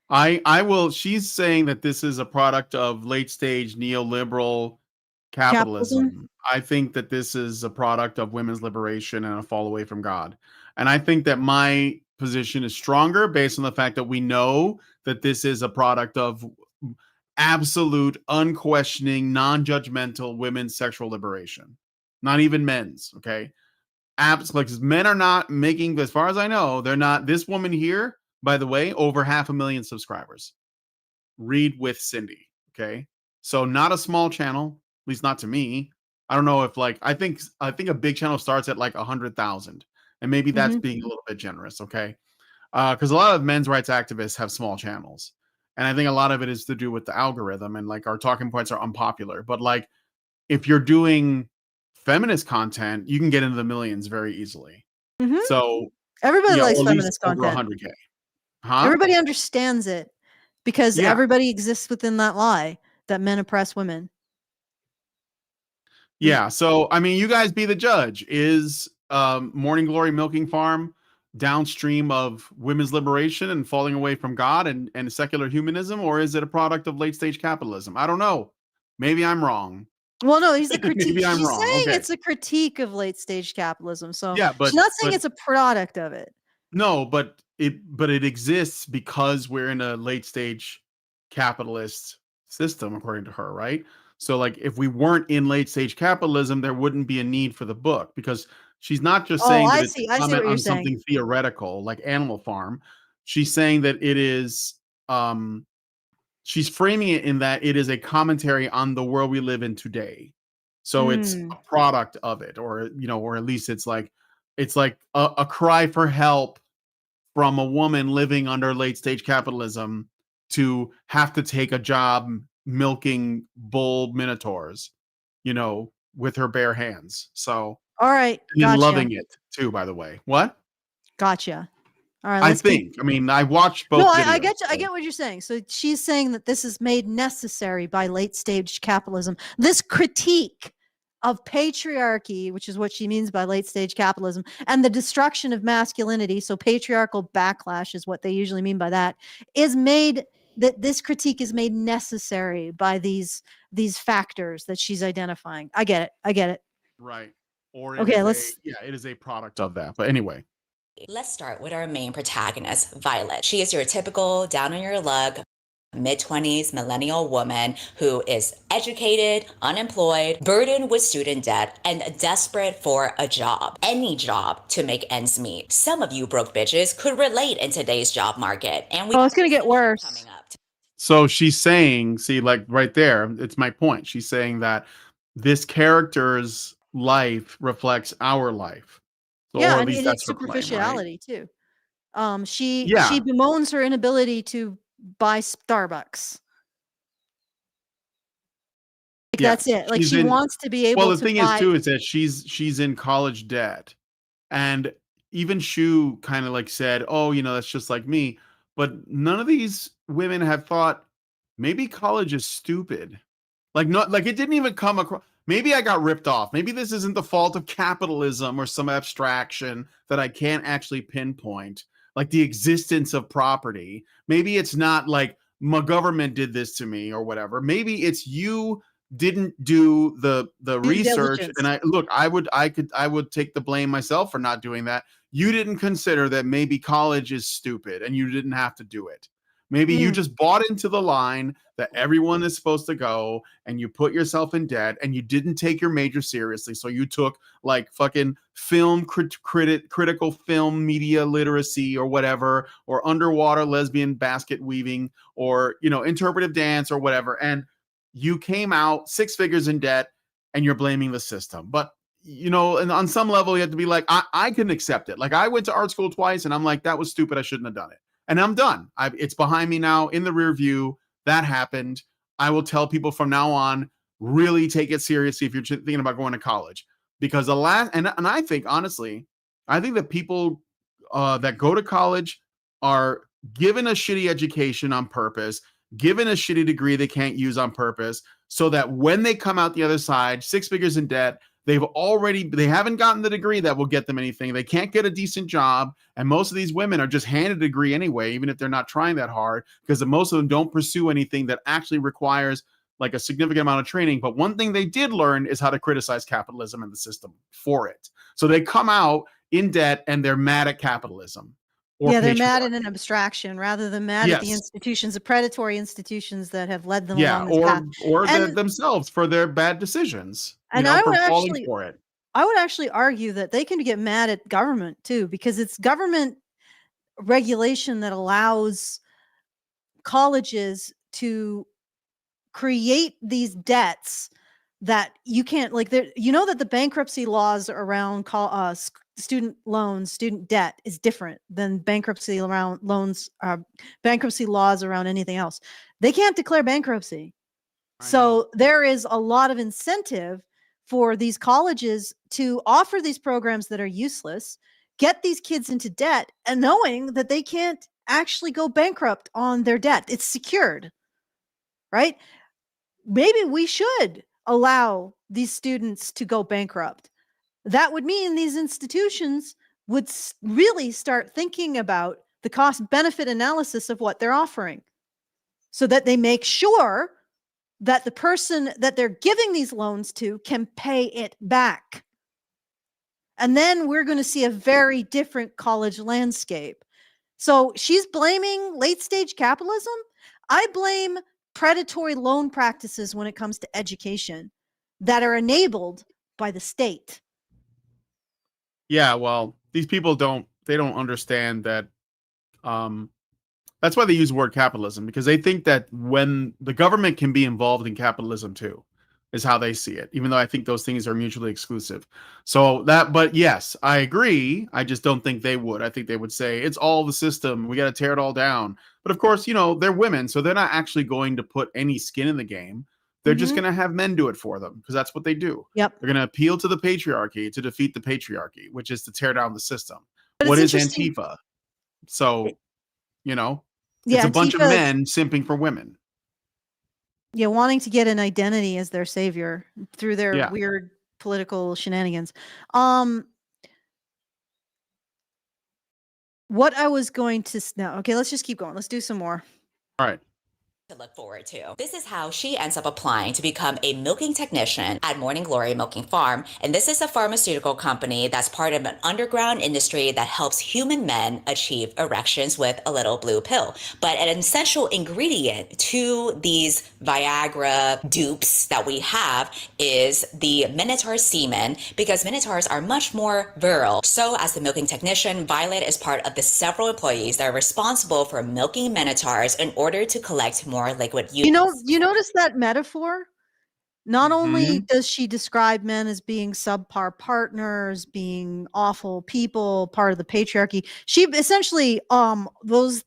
I will she's saying that this is a product of late stage neoliberal Capitalism? capitalism. I think that this is a product of women's liberation and a fall away from God. And I think that my position is stronger based on the fact that we know that this is a product of absolute, unquestioning, non-judgmental women's sexual liberation. Not even men's, okay? Like men are not making, as far as I know, they're not. This woman here, by the way, over 500,000 subscribers. Read with Cindy. Okay. So not a small channel, at least not to me. I don't know if like I think a big channel starts at like 100,000. And maybe that's Mhm. being a little bit generous, okay? Because a lot of men's rights activists have small channels. And I think a lot of it is to do with the algorithm and like our talking points are unpopular. But like if you're doing feminist content, you can get into the millions very easily. Mhm. So Everybody yeah, likes or at least feminist over content. 100K. Huh? Everybody understands it because Yeah. everybody exists within that lie that men oppress women. Yeah. So I mean, you guys be the judge. Is Morning Glory Milking Farm downstream of women's liberation and falling away from God and secular humanism, or is it a product of late stage capitalism? I don't know. Maybe I'm wrong. Well, no, he's a critique. Maybe I'm She's wrong. saying Okay. it's a critique of late stage capitalism. So Yeah, she's but not saying but it's a product of it. no, but it exists because we're in a late stage capitalist system, according to her, right? So like if we weren't in late stage capitalism, there wouldn't be a need for the book because She's not just Oh, saying that I it's see. a I see comment what you're on saying. something theoretical like Animal Farm. She's saying that it is she's framing it in that it is a commentary on the world we live in today. So it's Mm. a product of it, or or at least it's like a cry for help from a woman living under late stage capitalism to have to take a job milking bull minotaurs, with her bare hands. So, All right. and then Gotcha. loving it too, by the way. What? Gotcha. All right. I Let's keep. think. I mean, I watched No, both I videos. get you. I get what you're saying. So she's saying that this is made necessary by late stage capitalism. This critique of patriarchy, which is what she means by late stage capitalism, and the destruction of masculinity. So patriarchal backlash is what they usually mean by that. Is made that this critique is made necessary by these factors that she's identifying. I get it. I get it. Right. Or it Okay, is let's. it is a product of that. But anyway. Let's start with our main protagonist, Violet. She is your typical down on your luck, mid-20s millennial woman who is educated, unemployed, burdened with student debt, and desperate for a job. Any job to make ends meet. Some of you broke bitches could relate in today's job market. And we Oh, it's got gonna get recession worse. coming up. So she's saying, see, like right there, it's my point. She's saying that this character's life reflects our life. So, Yeah, or at and least its that's her claim, right? superficiality too. She Yeah. bemoans her inability to buy Starbucks. Like Yeah. that's it. Like She's she in wants to be well, able the to thing is buy. too is that she's in college debt. And even Shu kind of like said, "Oh, that's just like me." But none of these women have thought maybe college is stupid. Like not like it didn't even come across. Maybe I got ripped off. Maybe this isn't the fault of capitalism or some abstraction that I can't actually pinpoint, like the existence of property. Maybe it's not like my government did this to me or whatever. Maybe it's you didn't do the Due research. And diligence. I would take the blame myself for not doing that. You didn't consider that maybe college is stupid and you didn't have to do it. Maybe you Mm. just bought into the line that everyone is supposed to go and you put yourself in debt and you didn't take your major seriously. So you took like fucking critical film media literacy or whatever, or underwater lesbian basket weaving, or, interpretive dance or whatever. And you came out 6 figures in debt and you're blaming the system. But, and on some level, you have to be like, I can accept it. Like I went to art school twice and I'm like, that was stupid. I shouldn't have done it. And I'm done. It's behind me now in the rear view. That happened. I will tell people from now on, really take it seriously if you're thinking about going to college. Because and I think, honestly, I think that people that go to college are given a shitty education on purpose, given a shitty degree they can't use on purpose, so that when they come out the other side, 6 figures in debt, they haven't gotten the degree that will get them anything. They can't get a decent job. And most of these women are just handed a degree anyway, even if they're not trying that hard, because most of them don't pursue anything that actually requires like a significant amount of training. But one thing they did learn is how to criticize capitalism and the system for it. So they come out in debt and they're mad at capitalism or Yeah, they're mad patriarchy. at an abstraction rather than mad at the Yes. institutions, the predatory institutions that have led them Yeah. along this path. Or And themselves for their bad decisions, and I for would falling actually for it. argue that they can get mad at government too, because it's government regulation that allows colleges to create these debts that you can't like there that the bankruptcy laws around student loans, student debt is different than bankruptcy around loans, bankruptcy laws around anything else. They can't declare bankruptcy. So there is a lot of incentive for these colleges to offer these programs that are useless, get these kids into debt, and knowing that they can't actually go bankrupt on their debt. It's secured, right? Maybe we should allow these students to go bankrupt. That would mean these institutions would really start thinking about the cost benefit analysis of what they're offering, so that they make sure that the person that they're giving these loans to can pay it back. And then we're going to see a very different college landscape. So she's blaming late stage capitalism. I blame predatory loan practices when it comes to education that are enabled by the state. Yeah, well, these people don't understand that um that's why they use the word capitalism, because they think that when the government can be involved in capitalism too, is how they see it, even though I think those things are mutually exclusive. So that, but yes, I agree. I just don't think they would. I think they would say it's all the system. We got to tear it all down. But of course, they're women, so they're not actually going to put any skin in the game. They're just Mhm. going to have men do it for them because that's what they do. Yep. They're going to appeal to the patriarchy to defeat the patriarchy, which is to tear down the system. But What it's is interesting. Antifa? So, you know, it's Yeah, a bunch of Antifa is, men simping for women. yeah, wanting to get an identity as their savior through their Yeah. weird political shenanigans. Um, what I was going to no, okay, let's just keep going. Let's do some more. All right. To look forward to. This is how she ends up applying to become a milking technician at Morning Glory Milking Farm. And this is a pharmaceutical company that's part of an underground industry that helps human men achieve erections with a little blue pill. But an essential ingredient to these Viagra dupes that we have is the Minotaur semen, because Minotaurs are much more virile. So as the milking technician, Violet is part of the several employees that are responsible for milking Minotaurs in order to collect more liquid units. You notice that metaphor? Not only Mhm. does she describe men as being subpar partners, being awful people, part of the patriarchy, she essentially those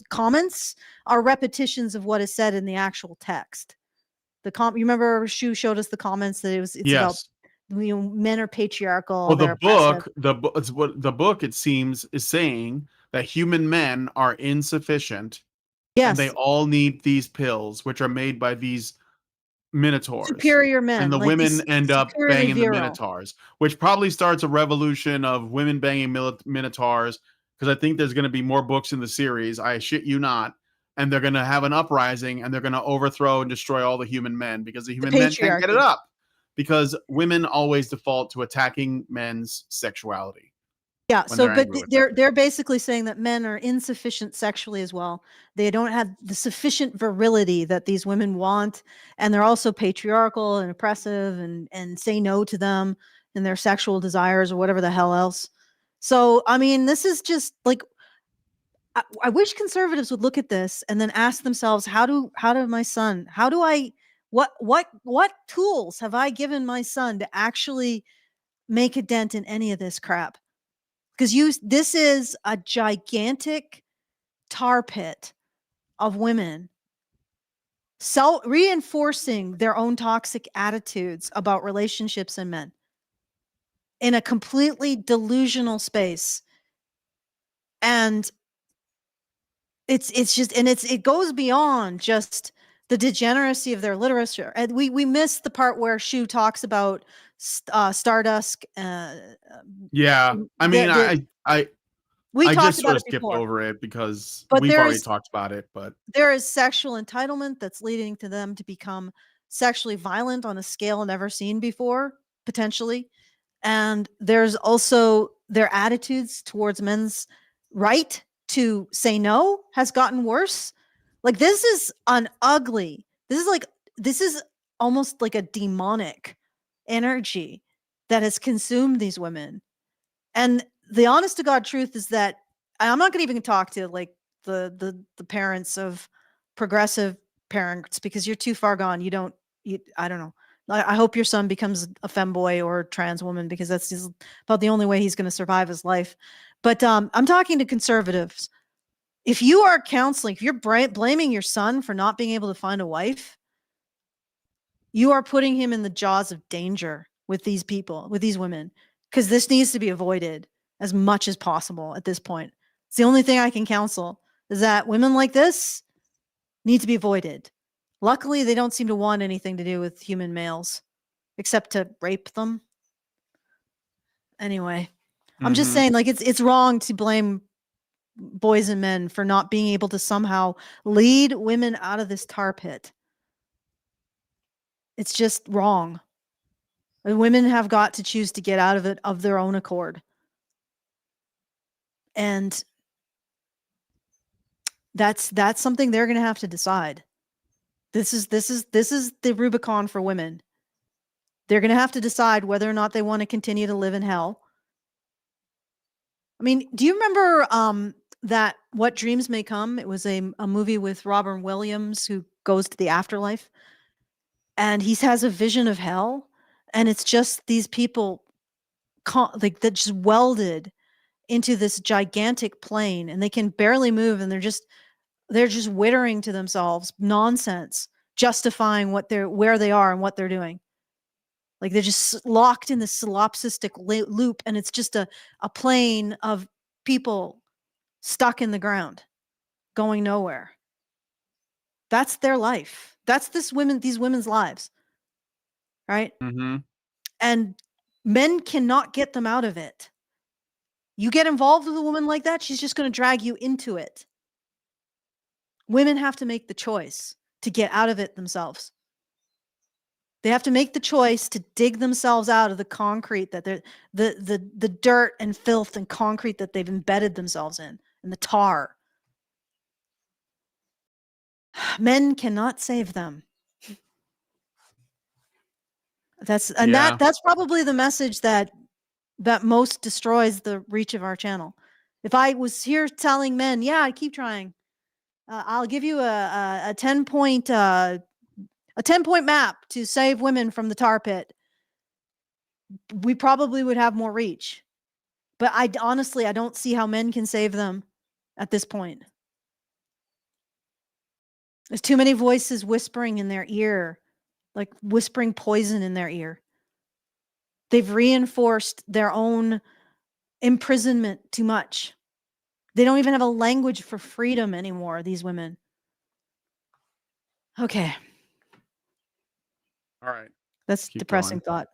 comments are repetitions of what is said in the actual text. You remember Shu showed us the comments that it's about, Yes. men are patriarchal, Well, the they're oppressive. book, it's what the book, it seems, is saying, that human men are insufficient and they Yes, all need these pills, which are made by these minotaurs. superior And men, the like women these end up superiorly banging the virile. minotaurs, which probably starts a revolution of women banging minotaurs. Because I think there's going to be more books in the series. I shit you not. And they're going to have an uprising and they're going to overthrow and destroy all the human men because the The human men can't get it patriarchy. up. Because women always default to attacking men's sexuality Yeah, when so they're but angry with them. they're basically saying that men are insufficient sexually as well. They don't have the sufficient virility that these women want, and they're also patriarchal and oppressive and say no to them and their sexual desires or whatever the hell else. So, I mean, this is just like I wish conservatives would look at this and then ask themselves, how do my son, how do I what tools have I given my son to actually make a dent in any of this crap? Because this is a gigantic tar pit of women reinforcing their own toxic attitudes about relationships and men in a completely delusional space. And it's just, and it goes beyond just the degeneracy of their literature. And we missed the part where Shu talks about Stardust. Yeah. I mean, The we I talked just about sort of it skipped before, over it because but we've already talked about it, but there is sexual entitlement that's leading to them to become sexually violent on a scale never seen before, potentially. And there's also their attitudes towards men's right to say no has gotten worse. Like this is almost like a demonic energy that has consumed these women. And the honest to God truth is that I'm not going to even talk to like the parents of progressive parents because you're too far gone. I don't know. I hope your son becomes a femboy or a trans woman because that's just about the only way he's going to survive his life. But I'm talking to conservatives. If you are counseling, if you're blaming your son for not being able to find a wife, you are putting him in the jaws of danger with these people, with these women, because this needs to be avoided as much as possible at this point. It's the only thing I can counsel is that women like this need to be avoided. Luckily, they don't seem to want anything to do with human males except to rape them. Anyway, I'm just mhm. saying, like, it's wrong to blame boys and men for not being able to somehow lead women out of this tar pit. It's just wrong. And women have got to choose to get out of it of their own accord. And that's something they're going to have to decide. This is the Rubicon for women. They're going to have to decide whether or not they want to continue to live in hell I mean, do you remember that What Dreams May Come? It was a movie with Robin Williams who goes to the afterlife, and he has a vision of hell, and it's just these people like that just welded into this gigantic plane, and they can barely move, and they're just wittering to themselves nonsense, justifying where they are and what they're doing. Like they're just locked in this solipsistic loop, and it's just a plane of people stuck in the ground, going nowhere. That's their life. That's these women's lives, right? Mm-hmm. And men cannot get them out of it. You get involved with a woman like that, she's just going to drag you into it. Women have to make the choice to get out of it themselves. They have to make the choice to dig themselves out of the concrete that they're the dirt and filth and concrete that they've embedded themselves in, and the tar. Men cannot save them. That's probably the message that most destroys the reach of our channel. If I was here telling men, yeah, keep trying. I'll give you a 10-point a 10-point map to save women from the tar pit, we probably would have more reach. But I don't see how men can save them at this point. There's too many voices whispering in their ear, like whispering poison in their ear. They've reinforced their own imprisonment too much. They don't even have a language for freedom anymore, these women. Okay. All right. That's Keep depressing going. thought.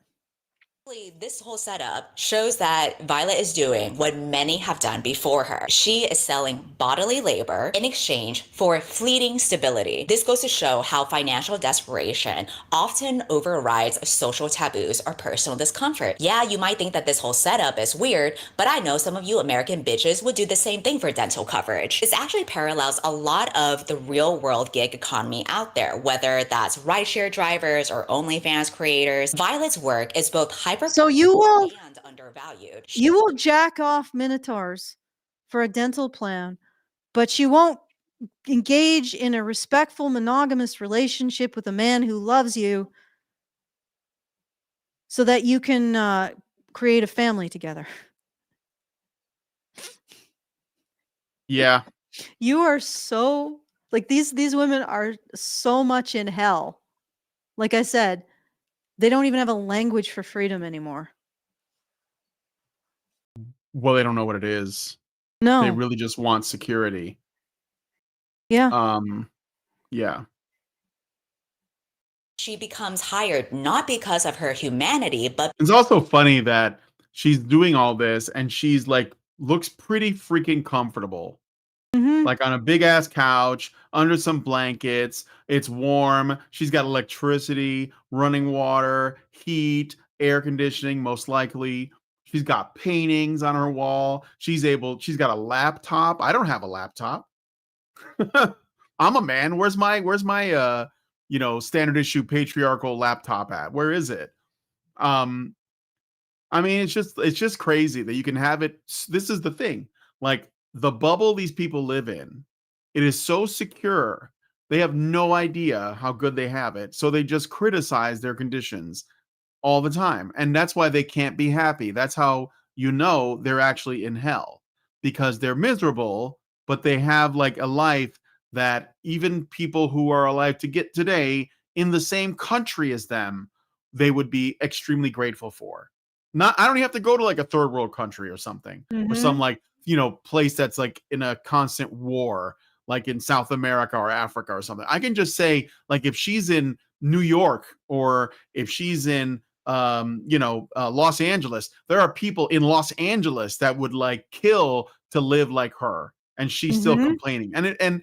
This whole setup shows that Violet is doing what many have done before her. She is selling bodily labor in exchange for fleeting stability. This goes to show how financial desperation often overrides social taboos or personal discomfort. Yeah, you might think that this whole setup is weird, but I know some of you American bitches would do the same thing for dental coverage. This actually parallels a lot of the real world gig economy out there, whether that's rideshare drivers or OnlyFans creators. Violet's work is both So you will and undervalued. You will jack off minotaurs for a dental plan, but you won't engage in a respectful monogamous relationship with a man who loves you so that you can create a family together. Yeah. You are so like these women are so much in hell. Like I said, they don't even have a language for freedom anymore. Well, they don't know what it is. No. They really just want security. Yeah. Yeah. She becomes hired not because of her humanity, but It's also funny that she's doing all this and she's like looks pretty freaking comfortable. Mhm. Like on a big ass couch, under some blankets. It's warm. She's got electricity, running water, heat, air conditioning, most likely. She's got paintings on her wall. She's got a laptop. I don't have a laptop. I'm a man. Where's my standard issue patriarchal laptop at? Where is it? I mean, it's just crazy that you can have it. This is the thing. Like the bubble these people live in, it is so secure. They have no idea how good they have it. So they just criticize their conditions all the time. And that's why they can't be happy. That's how you know they're actually in hell, because they're miserable, but they have like a life that even people who are alive to get today in the same country as them, they would be extremely grateful for. I don't have to go to like a third world country or something, or some like, place that's like in a constant war, like in South America or Africa or something. I can just say, like, if she's in New York or if she's in Los Angeles, there are people in Los Angeles that would like kill to live like her, and she's still complaining. And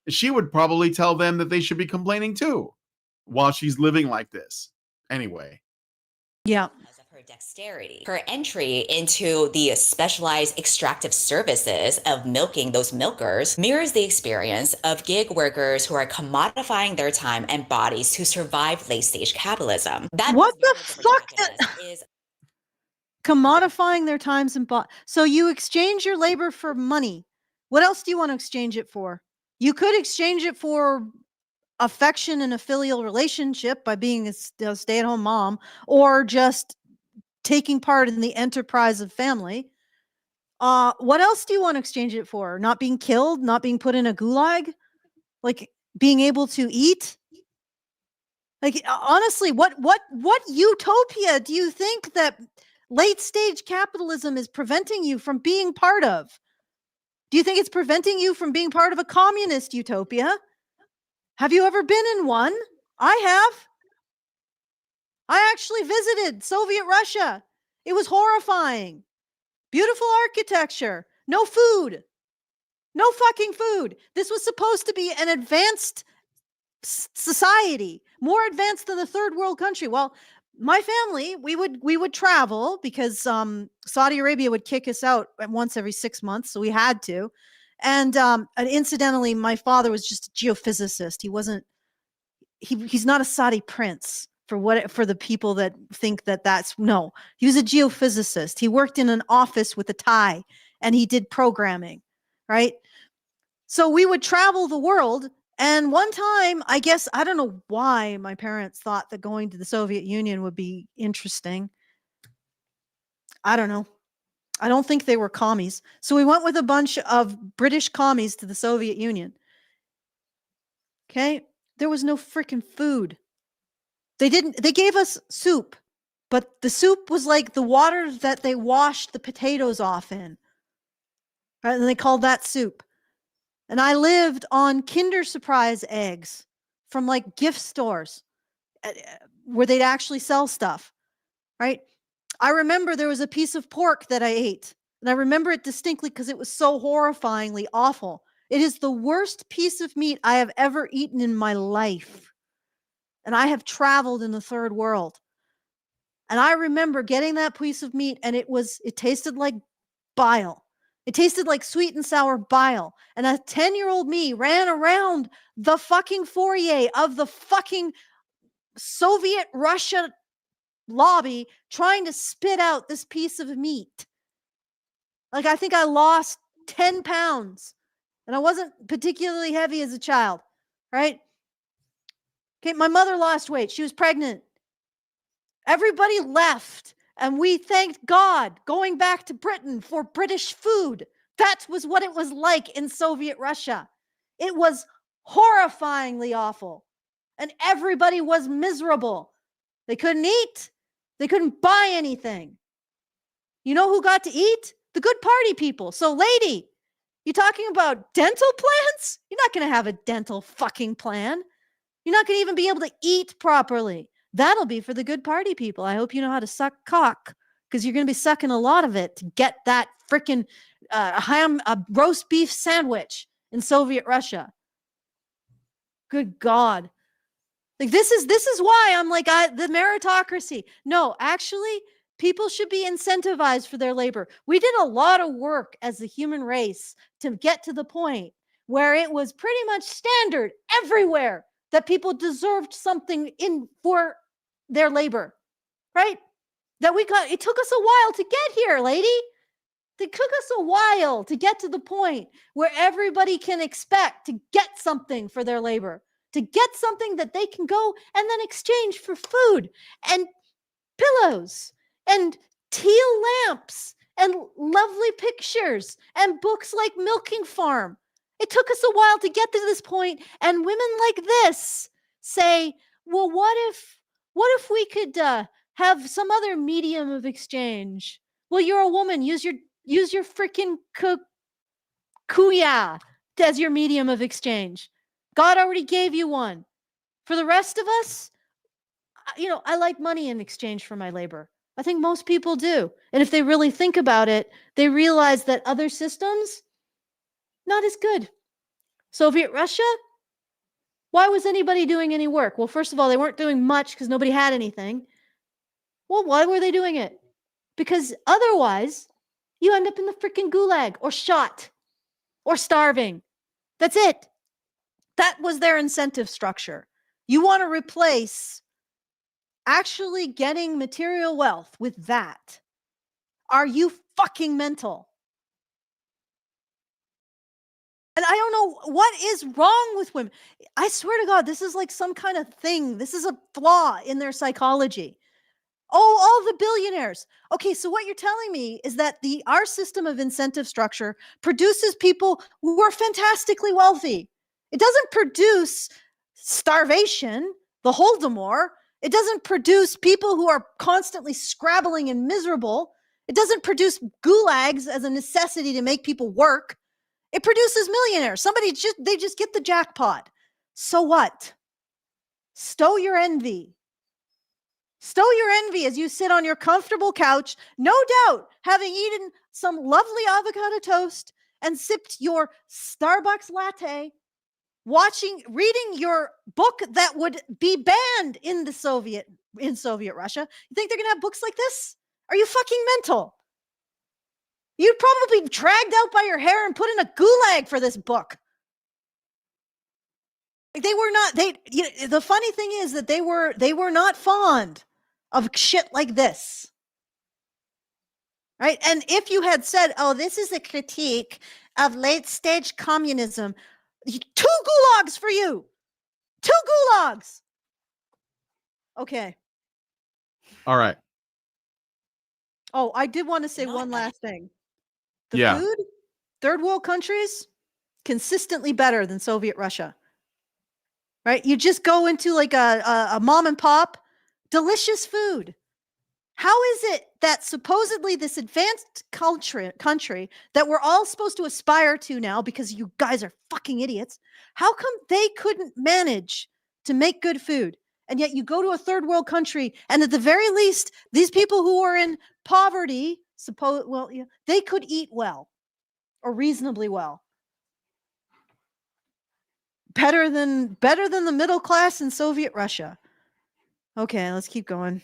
she would probably tell them that they should be complaining too while she's living like this. Anyway. Yeah. Because of her dexterity. Her entry into the specialized extractive services of milking those milkers mirrors the experience of gig workers who are commodifying their time and bodies to survive late-stage capitalism. What the fuck? commodifying their times and so you exchange your labor for money. What else do you want to exchange it for? You could exchange it for affection and a filial relationship by being a stay-at-home mom, or just taking part in the enterprise of family. What else do you want to exchange it for? Not being killed, not being put in a gulag, like being able to eat? Like, honestly, what utopia do you think that late stage capitalism is preventing you from being part of? Do you think it's preventing you from being part of a communist utopia? Have you ever been in one? I have. I actually visited Soviet Russia. It was horrifying. Beautiful architecture. No food. No fucking food. This was supposed to be an advanced society, more advanced than the third world country. Well, my family, we would travel because Saudi Arabia would kick us out once every 6 months, so we had to. And incidentally, my father was just a geophysicist. He wasn't. He's not a Saudi prince for the people that think that's no. He was a geophysicist. He worked in an office with a tie, and he did programming, right? So we would travel the world. And one time, I guess, I don't know why my parents thought that going to the Soviet Union would be interesting. I don't know. I don't think they were commies. So we went with a bunch of British commies to the Soviet Union. Okay? There was no freaking food. They gave us soup, but the soup was like the water that they washed the potatoes off in. Right? And they called that soup. And I lived on Kinder Surprise eggs from like gift stores where they'd actually sell stuff, right? I remember there was a piece of pork that I ate, and I remember it distinctly because it was so horrifyingly awful. It is the worst piece of meat I have ever eaten in my life. And I have traveled in the third world. And I remember getting that piece of meat, and it tasted like bile. It tasted like sweet and sour bile. And a 10-year-old me ran around the fucking foyer of the fucking Soviet Russia lobby trying to spit out this piece of meat. Like, I think I lost 10 pounds. And I wasn't particularly heavy as a child, right? Okay, my mother lost weight. She was pregnant. Everybody left. And we thanked God going back to Britain for British food. That was what it was like in Soviet Russia. It was horrifyingly awful. And everybody was miserable. They couldn't eat. They couldn't buy anything. You know who got to eat? The good party people. So, lady, you talking about dental plans? You're not going to have a dental fucking plan. You're not going to even be able to eat properly. That'll be for the good party people. I hope you know how to suck cock, because you're going to be sucking a lot of it to get that freaking roast beef sandwich in Soviet Russia. Good God. Like, this is why I'm like, the meritocracy. No, actually, people should be incentivized for their labor. We did a lot of work as the human race to get to the point where it was pretty much standard everywhere that people deserved something for their labor, right? It took us a while to get here, lady. It took us a while to get to the point where everybody can expect to get something for their labor, to get something that they can go and then exchange for food and pillows and teal lamps and lovely pictures and books like Milking Farm. It took us a while to get to this point, and women like this say, well, what if we could have some other medium of exchange? Well, you're a woman. Use your freaking kuya as your medium of exchange. God already gave you one. For the rest of us, I like money in exchange for my labor. I think most people do. And if they really think about it, they realize that other systems, not as good. Soviet Russia, why was anybody doing any work? Well, first of all, they weren't doing much because nobody had anything. Well, why were they doing it? Because otherwise, you end up in the freaking gulag or shot or starving. That's it. That was their incentive structure. You want to replace actually getting material wealth with that. Are you fucking mental? And I don't know what is wrong with women. I swear to God, this is like some kind of thing. This is a flaw in their psychology. Oh, all the billionaires. Okay, so what you're telling me is that our system of incentive structure produces people who are fantastically wealthy. It doesn't produce starvation, the Holodomor. It doesn't produce people who are constantly scrabbling and miserable. It doesn't produce gulags as a necessity to make people work. It produces millionaires. They just get the jackpot. So what? Stow your envy. Stow your envy as you sit on your comfortable couch, no doubt having eaten some lovely avocado toast and sipped your Starbucks latte, reading your book that would be banned in Soviet Russia. You think they're going to have books like this? Are you fucking mental? You'd probably be dragged out by your hair and put in a gulag for this book. The funny thing is that they were not fond of shit like this. Right? And if you had said, oh, this is a critique of late stage communism, 2 gulags for you. 2 gulags. Okay. All right. Oh, I did want to say one last thing. The Yeah. food, third world countries, consistently better than Soviet Russia. Right? You just go into like a mom and pop, delicious food. How is it that supposedly this advanced country that we're all supposed to aspire to now because you guys are fucking idiots, how come they couldn't manage to make good food? And yet you go to a third world country and at the very least, these people who are in poverty, they could eat well or reasonably well. Better than the middle class in Soviet Russia. Okay, let's keep going.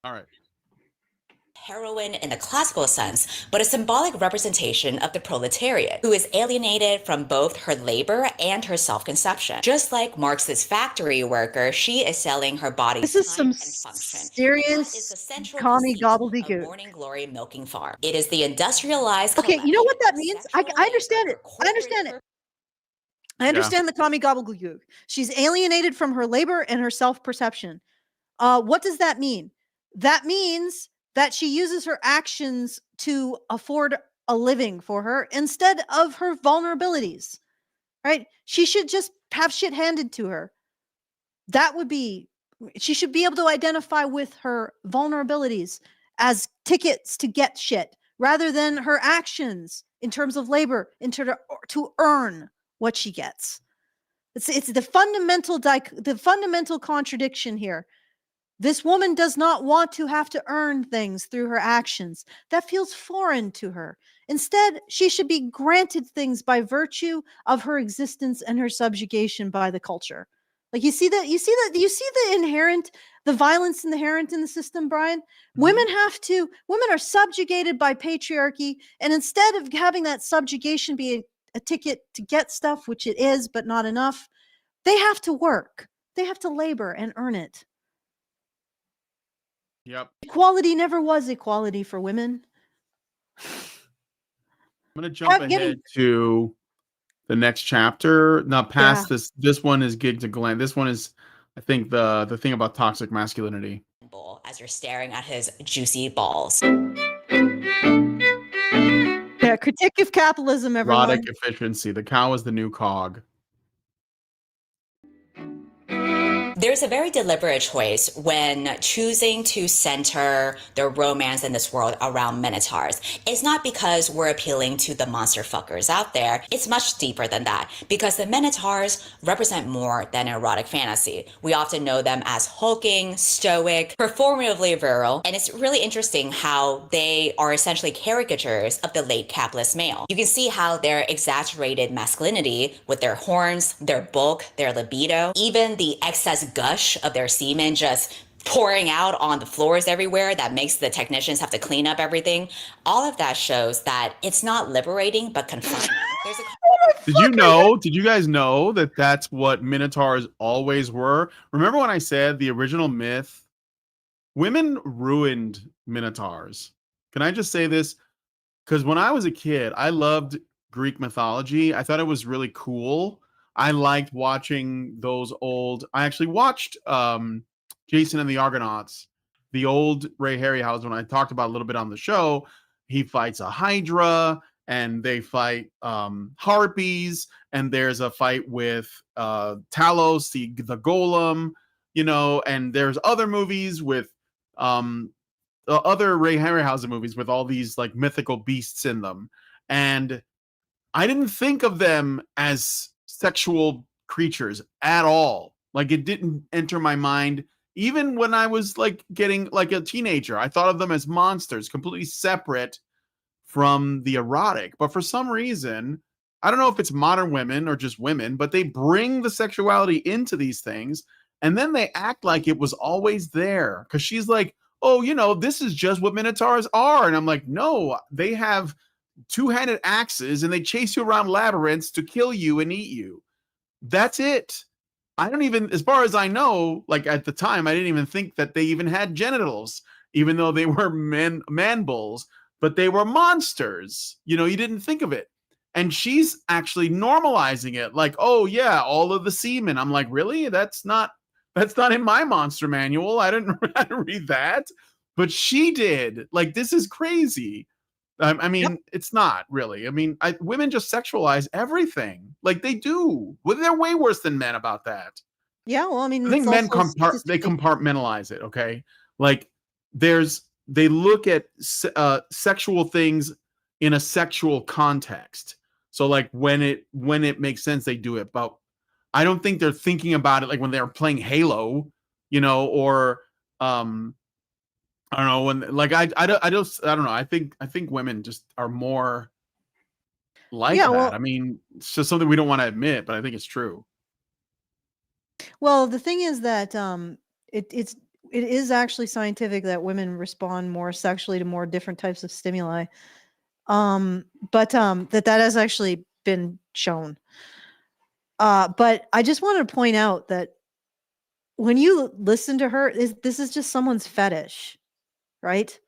All right. Heroine in the classical sense, but a symbolic representation of the proletariat, who is alienated from both her labor and her self-conception. Just like Marx's factory worker, she is selling her body's This is time some and function. serious That is the central commie conceit gobbledygook. of Morning Glory Milking Farm. It is the industrialized Okay, you know what that collection means? of I sexual understand labor it. for I understand corporate it. I understand the commie gobbledygook. She's alienated from her labor and her self-perception. What does that mean? That means that she uses her actions to afford a living for her instead of her vulnerabilities, right? She should just have shit handed to her. She should be able to identify with her vulnerabilities as tickets to get shit rather than her actions in terms of labor to earn what she gets. It's the fundamental contradiction here. This woman does not want to have to earn things through her actions. That feels foreign to her. Instead, she should be granted things by virtue of her existence and her subjugation by the culture. Like you see the violence inherent in the system, Brian? Mm-hmm. Women are subjugated by patriarchy, and instead of having that subjugation be a ticket to get stuff, which it is, but not enough, they have to work. They have to labor and earn it. Yep. Equality never was equality for women. I'm going to jump ahead to the next chapter. Not past this. This one is Gig to Glenn. This one is, I think, the thing about toxic masculinity. as you're staring at his juicy balls. Yeah, critique of capitalism, everyone. Erotic efficiency. The cow is the new cog. There's a very deliberate choice when choosing to center the romance in this world around minotaurs. It's not because we're appealing to the monster fuckers out there. It's much deeper than that, because the minotaurs represent more than erotic fantasy. We often know them as hulking, stoic, performatively virile, and it's really interesting how they are essentially caricatures of the late capitalist male. You can see how their exaggerated masculinity with their horns, their bulk, their libido, even the excess gush of their semen just pouring out on the floors everywhere that makes the technicians have to clean up everything. All of that shows that it's not liberating, but confining. Did you guys know that that's what minotaurs always were? Remember when I said the original myth, women ruined minotaurs Can I just say this? Because when I was a kid, I loved Greek mythology. I thought it was really cool. I liked watching those old. I actually watched Jason and the Argonauts, the old Ray Harryhausen. When I talked about a little bit on the show, he fights a Hydra, and they fight harpies, and there's a fight with Talos, the golem, and there's other movies with other Ray Harryhausen movies with all these like mythical beasts in them. And I didn't think of them as sexual creatures at all. Like it didn't enter my mind. Even when I was like getting like a teenager, I thought of them as monsters, completely separate from the erotic. But for some reason, I don't know if it's modern women or just women, but they bring the sexuality into these things. And then they act like it was always there. Because she's like, oh, this is just what Minotaurs are. And I'm like, no, they have two-handed axes and they chase you around labyrinths to kill you and eat you. That's it. I don't even, as far as I know, like at the time, I didn't even think that they even had genitals, even though they were man bulls, but they were monsters. You didn't think of it. And she's actually normalizing it. Like, oh yeah, all of the semen. I'm like, really? That's not in my monster manual. I didn't read that, but she did. Like, this is crazy. I mean, Yep. It's not really. I mean, women just sexualize everything. Like they do. Well, they're way worse than men about that. Yeah, well, I mean, I think it's men also they statistically. compartmentalize it. Okay, like they look at sexual things in a sexual context. So like when it makes sense, they do it. But I don't think they're thinking about it like when they're playing Halo, or I don't know when like I don't know. I think women just are more like Yeah, that. well, I mean, it's just something we don't want to admit, but I think it's true. the thing is that it is actually scientific that women respond more sexually to more different types of stimuli. But that has actually been shown. But I just wanted to point out that when you listen to her, this is just someone's fetish, right?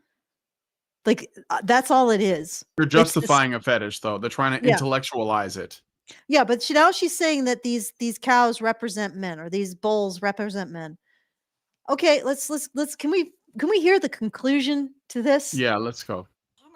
Like that's all it is. They're It's this, justifying a fetish, though. They're trying to yeah, intellectualize it. yeah. But now she's saying that these cows represent men or these bulls represent men. Okay, let's can we hear the conclusion to this? Yeah, let's go.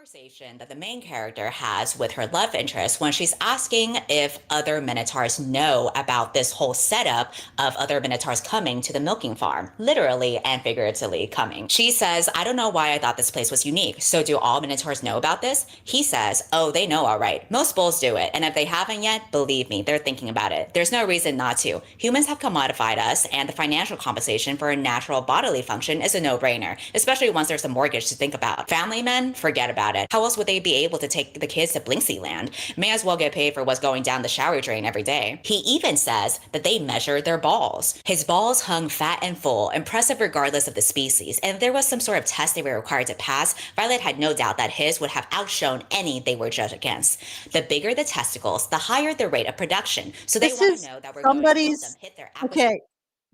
Conversation that the main character has with her love interest when she's asking if other minotaurs know about this whole setup of other minotaurs coming to the milking farm, literally and figuratively coming. She says, I don't know why I thought this place was unique. So do all minotaurs know about this? He says, oh, they know all right. Most bulls do it. And if they haven't yet, believe me, they're thinking about it. There's no reason not to. Humans have commodified us, and the financial compensation for a natural bodily function is a no-brainer, especially once there's a mortgage to think about. Family men, forget about it. How else would they be able to take the kids to Blinksy Land? May as well get paid for what's going down the shower drain every day. He even says that they measure their balls. His balls hung fat and full, impressive regardless of the species, and if there was some sort of test they were required to pass, Violet had no doubt that his would have outshone any they were judged against. The bigger the testicles, the higher the rate of production, so they This want is to know that we're going to help them hit their okay,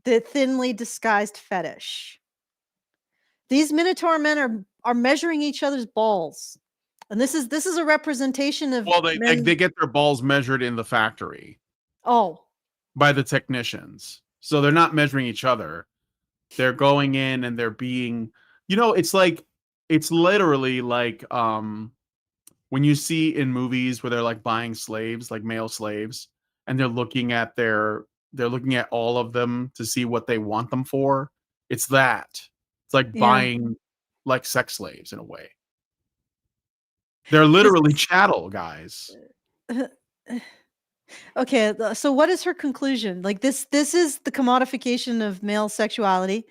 the thinly disguised fetish. These Minotaur men are measuring each other's balls. And this is a representation of Well, they men. get their balls measured in the factory Oh, by the technicians. So they're not measuring each other. They're going in and they're being, it's literally like when you see in movies where they're like buying slaves, like male slaves, and they're looking at all of them to see what they want them for. It's that. It's like yeah. buying like sex slaves in a way. They're literally chattel, guys. Okay, so what is her conclusion? Like this is the commodification of male sexuality.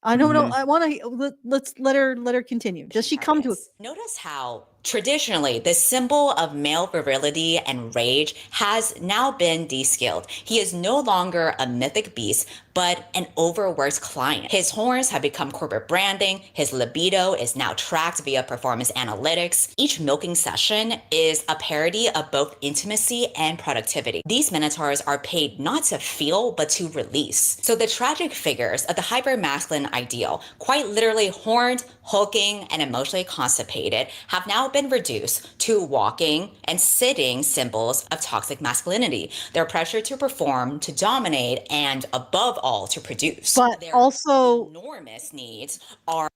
I don't know. I want to let's let her continue. Does she come to Notice how Traditionally, the symbol of male virility and rage has now been de-skilled. He is no longer a mythic beast, but an overworked client. His horns have become corporate branding. His libido is now tracked via performance analytics. Each milking session is a parody of both intimacy and productivity. These minotaurs are paid not to feel, but to release. So the tragic figures of the hyper-masculine ideal, quite literally horned, hulking, and emotionally constipated, have now been reduced to walking and sitting symbols of toxic masculinity. They're pressured to perform, to dominate, and above all, to produce. But Their also, enormous needs are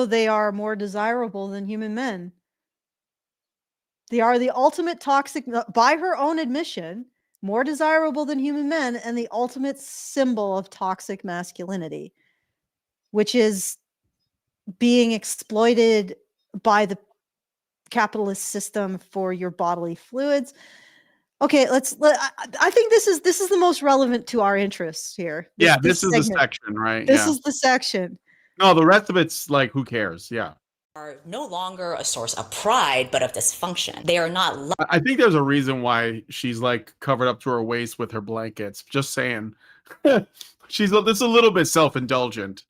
they are more desirable than human men. They are the ultimate toxic, by her own admission, more desirable than human men, and the ultimate symbol of toxic masculinity, which is being exploited by the capitalist system for your bodily fluids. Okay, I think this is the most relevant to our interests here. This is the segment. section, right? This is the section. No, the rest of it's like, who cares? Yeah. are no longer a source of pride, but of dysfunction. They are not I think there's a reason why she's like covered up to her waist with her blankets. Just saying. This is a little bit self-indulgent.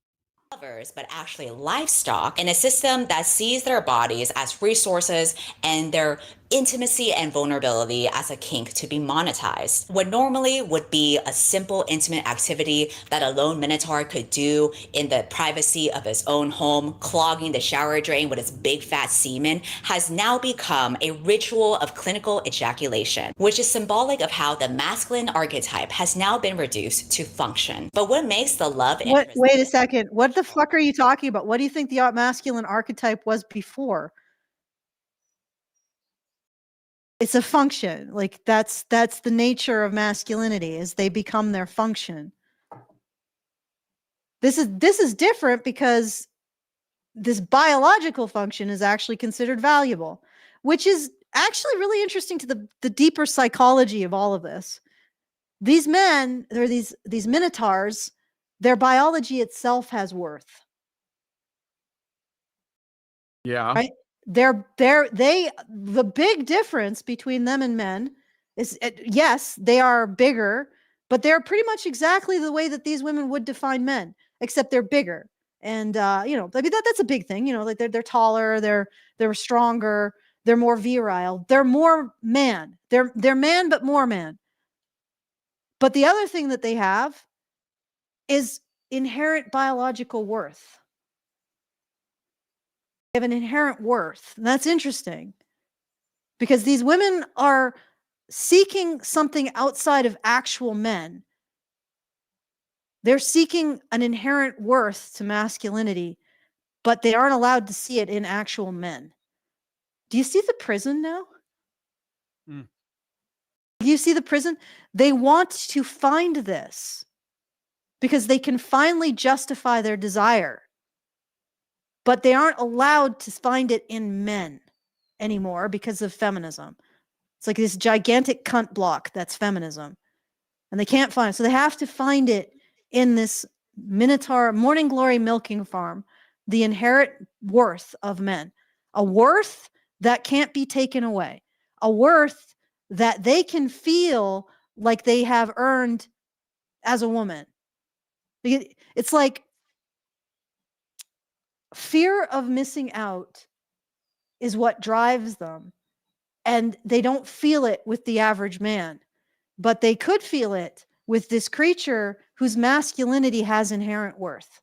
lovers, but actually livestock in a system that sees their bodies as resources and their intimacy and vulnerability as a kink to be monetized. What normally would be a simple intimate activity that a lone minotaur could do in the privacy of his own home, clogging the shower drain with his big fat semen, has now become a ritual of clinical ejaculation, which is symbolic of how the masculine archetype has now been reduced to function. But what makes the love interest— Wait a second. What the fuck are you talking about? What do you think the masculine archetype was before? It's a function. Like that's the nature of masculinity, is they become their function. This is different because this biological function is actually considered valuable, which is actually really interesting to the deeper psychology of all of this. These men, they're these minotaurs, their biology itself has worth. Yeah. Right? The big difference between them and men is, yes, they are bigger, but they're pretty much exactly the way that these women would define men, except they're bigger. And I mean, that's a big thing, like they're taller, they're stronger, they're more virile, they're more man. They're man, but more man. But the other thing that they have is inherent biological worth. They have an inherent worth. And that's interesting because these women are seeking something outside of actual men. They're seeking an inherent worth to masculinity, but they aren't allowed to see it in actual men. Do you see the prison now? Mm. Do you see the prison? They want to find this because they can finally justify their desire. But they aren't allowed to find it in men anymore because of feminism. It's like this gigantic cunt block that's feminism. And they can't find it. So they have to find it in this Minotaur morning glory milking farm, the inherent worth of men. A worth that can't be taken away. A worth that they can feel like they have earned as a woman. It's like fear of missing out is what drives them. And they don't feel it with the average man, but they could feel it with this creature whose masculinity has inherent worth.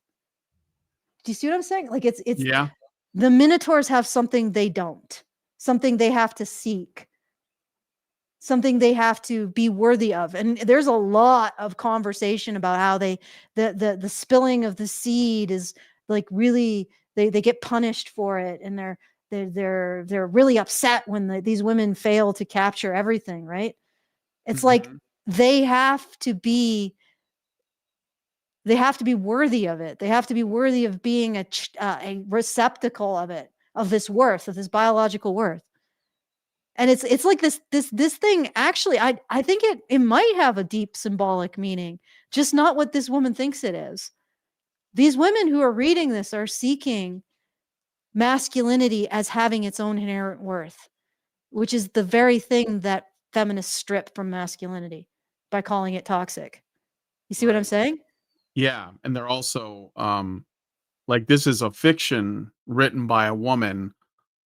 Do you see what I'm saying? Like it's Yeah. The minotaurs have something they don't, something they have to seek, something they have to be worthy of. And there's a lot of conversation about how the spilling of the seed is like really, they get punished for it. And they're really upset when these women fail to capture everything. Right. It's like they have to be worthy of it. They have to be worthy of being a receptacle of it, of this worth, of this biological worth. And it's like this thing, actually, I think it might have a deep symbolic meaning, just not what this woman thinks it is. These women who are reading this are seeking masculinity as having its own inherent worth, which is the very thing that feminists strip from masculinity by calling it toxic. You see what I'm Right. saying? Yeah, and they're also like this is a fiction written by a woman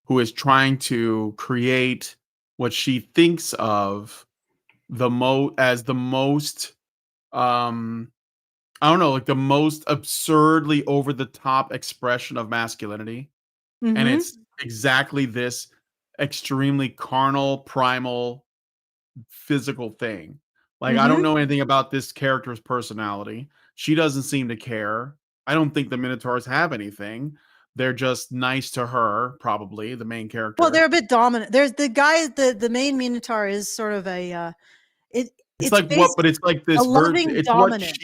who is trying to create what she thinks of the most um I don't know, like the most absurdly over the top expression of masculinity. And Mm-hmm. it's exactly this extremely carnal, primal, physical thing. Like, I don't Mm-hmm. know anything about this character's personality. She doesn't seem to care. I don't think the Minotaurs have anything. They're just nice to her, probably, the main Well, character. they're a bit dominant. There's the guy, the main Minotaur is sort of a it It's it's like what based but it's like a this loving it's what dominant.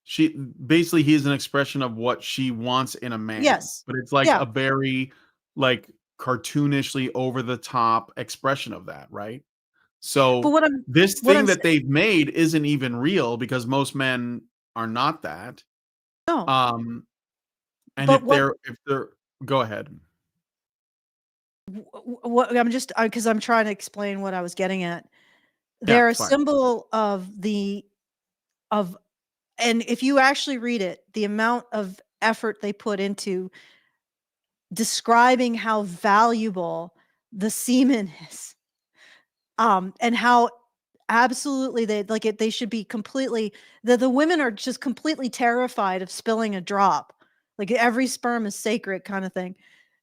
she basically he's an expression of what she wants in a man. Yes. But it's like Yeah. a very like cartoonishly over the top expression of that, right? But So, what I'm this what thing I'm that saying, they've made isn't even real because most men are not that. no. Um, and But if they're go ahead. what I'm just because I'm trying to explain what I was getting at. Yeah, They're a it's fine. symbol of of and if you actually read it, the amount of effort they put into describing how valuable the semen is, and how absolutely they like it, they should be completely the women are just completely terrified of spilling a drop. Like every sperm is sacred kind of thing.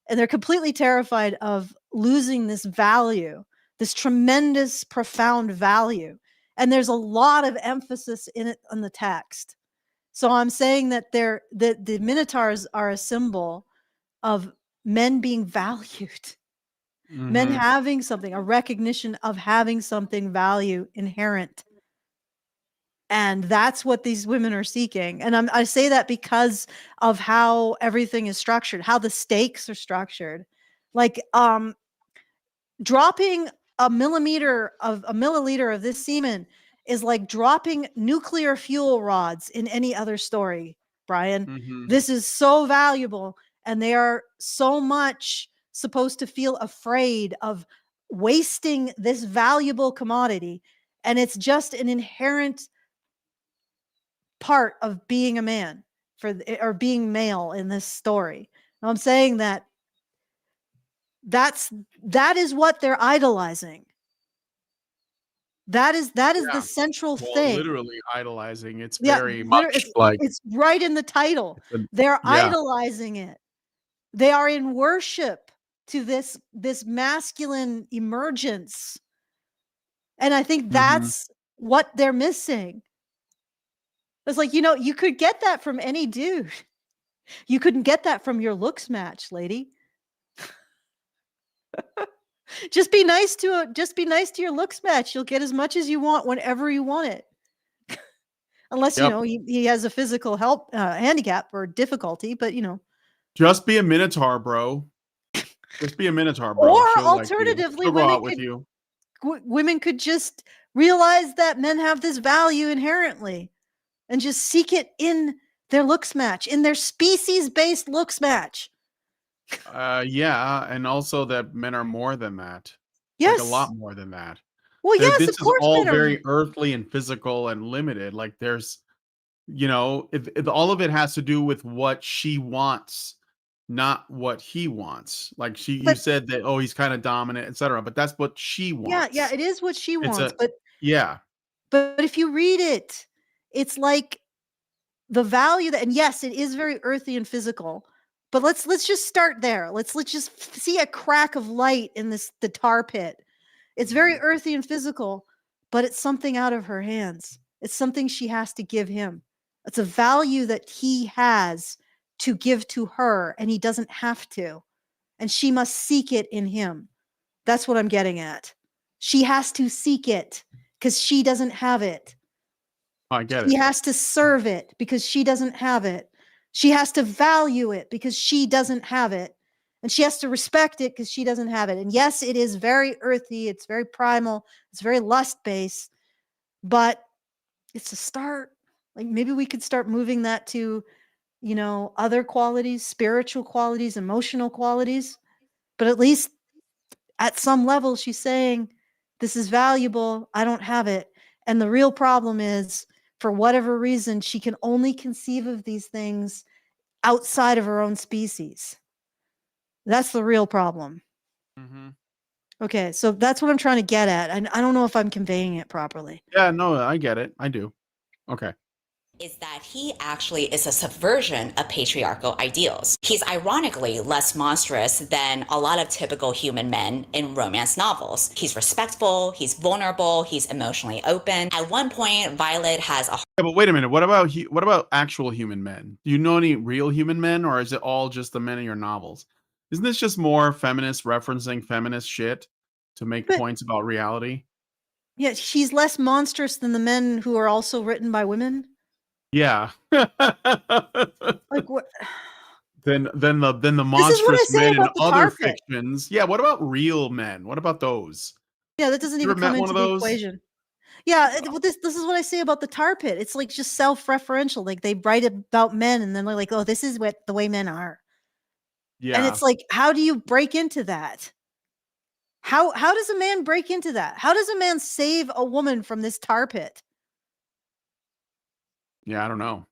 And they're completely terrified of losing this value, this tremendous, profound value. And there's a lot of emphasis in it on the text. So I'm saying that the Minotaurs are a symbol of men being valued, men Mhm. having something, a recognition of having something value inherent. And that's what these women are seeking. And I say that because of how everything is structured, how the stakes are structured. Like dropping a milliliter of this semen is like dropping nuclear fuel rods in any other story, Brian. Mhm. This is so valuable, and they are so much supposed to feel afraid of wasting this valuable commodity. And it's just an inherent part of being a man or being male in this story. Now, I'm saying that that is what they're idolizing. That is the Yeah. central Well, thing. literally idolizing. It's Yeah, very it's much like it's right in the title. it's a They're yeah. idolizing it. They are in worship to this masculine emergence. And I think Mhm. that's what they're missing. It's like, you could get that from any dude. You couldn't get that from your looks match, lady. Just be nice to your looks match. You'll get as much as you want whenever you want it. Unless, Yep. he has a physical handicap or difficulty, but Just be a minotaur, bro. Just be a minotaur, or bro. She'll like you. alternatively, She'll go out with you. women could just realize that men have this value inherently and just seek it in their looks match, in their species-based looks match. Yeah, and also that men are more than that. Like a Yes. lot more than that. Well, yes, This of is course all men are. very earthly and physical and limited. Like there's, if all of it has to do with what she wants, not what he wants. Like you But said that, oh, he's kind of dominant, etc. But that's what she yeah, wants. it is what she It's wants. a But yeah. if you read it, it's like the value that, and yes, it is very earthy and physical. But let's just start there. Let's just see a crack of light in the tar pit. It's very Mhm. earthy and physical, but it's something out of her hands. It's something she has to give him. It's a value that he has to give to her, and he doesn't have to. And she must seek it in him. That's what I'm getting at. She has to seek it because she doesn't have it. I get She it. has to serve it because she doesn't have it. She has to value it because she doesn't have it. And she has to respect it because she doesn't have it. And yes, it is very earthy, it's very primal, it's very lust based, but it's a start. Like maybe we could start moving that to other qualities, spiritual qualities, emotional qualities. But at least at some level, she's saying, this is valuable. I don't have it. And the real problem is, for whatever reason, she can only conceive of these things outside of her own species. That's the real problem. Mm-hmm. Okay, so that's what I'm trying to get at. And I don't know if I'm conveying it properly. Yeah, no, I get it. I do. Okay. Is that he actually is a subversion of patriarchal ideals. He's ironically less monstrous than a lot of typical human men in romance novels. He's respectful, he's vulnerable, he's emotionally open. At one point, Violet has a Yeah, but wait a minute. What about actual human men? Do you know any real human men, or is it all just the men in your novels? Isn't this just more feminists referencing feminist shit to make But points about reality? yeah, she's less monstrous than the men who are also written by women. Yeah. Like what? Than the This is what I monstrous say men in about the other tar pit. fictions. Yeah, what about real men? What about those? Yeah, that doesn't You even ever come met one into of the those? equation. Yeah, well, this is what I say about the tar pit. It's like just self-referential. Like they write about men and then they're like, "Oh, this is what the way men are." And Yeah. it's like, how do you break into that? How does a man break into that? How does a man save a woman from this tar pit? Yeah, I don't know.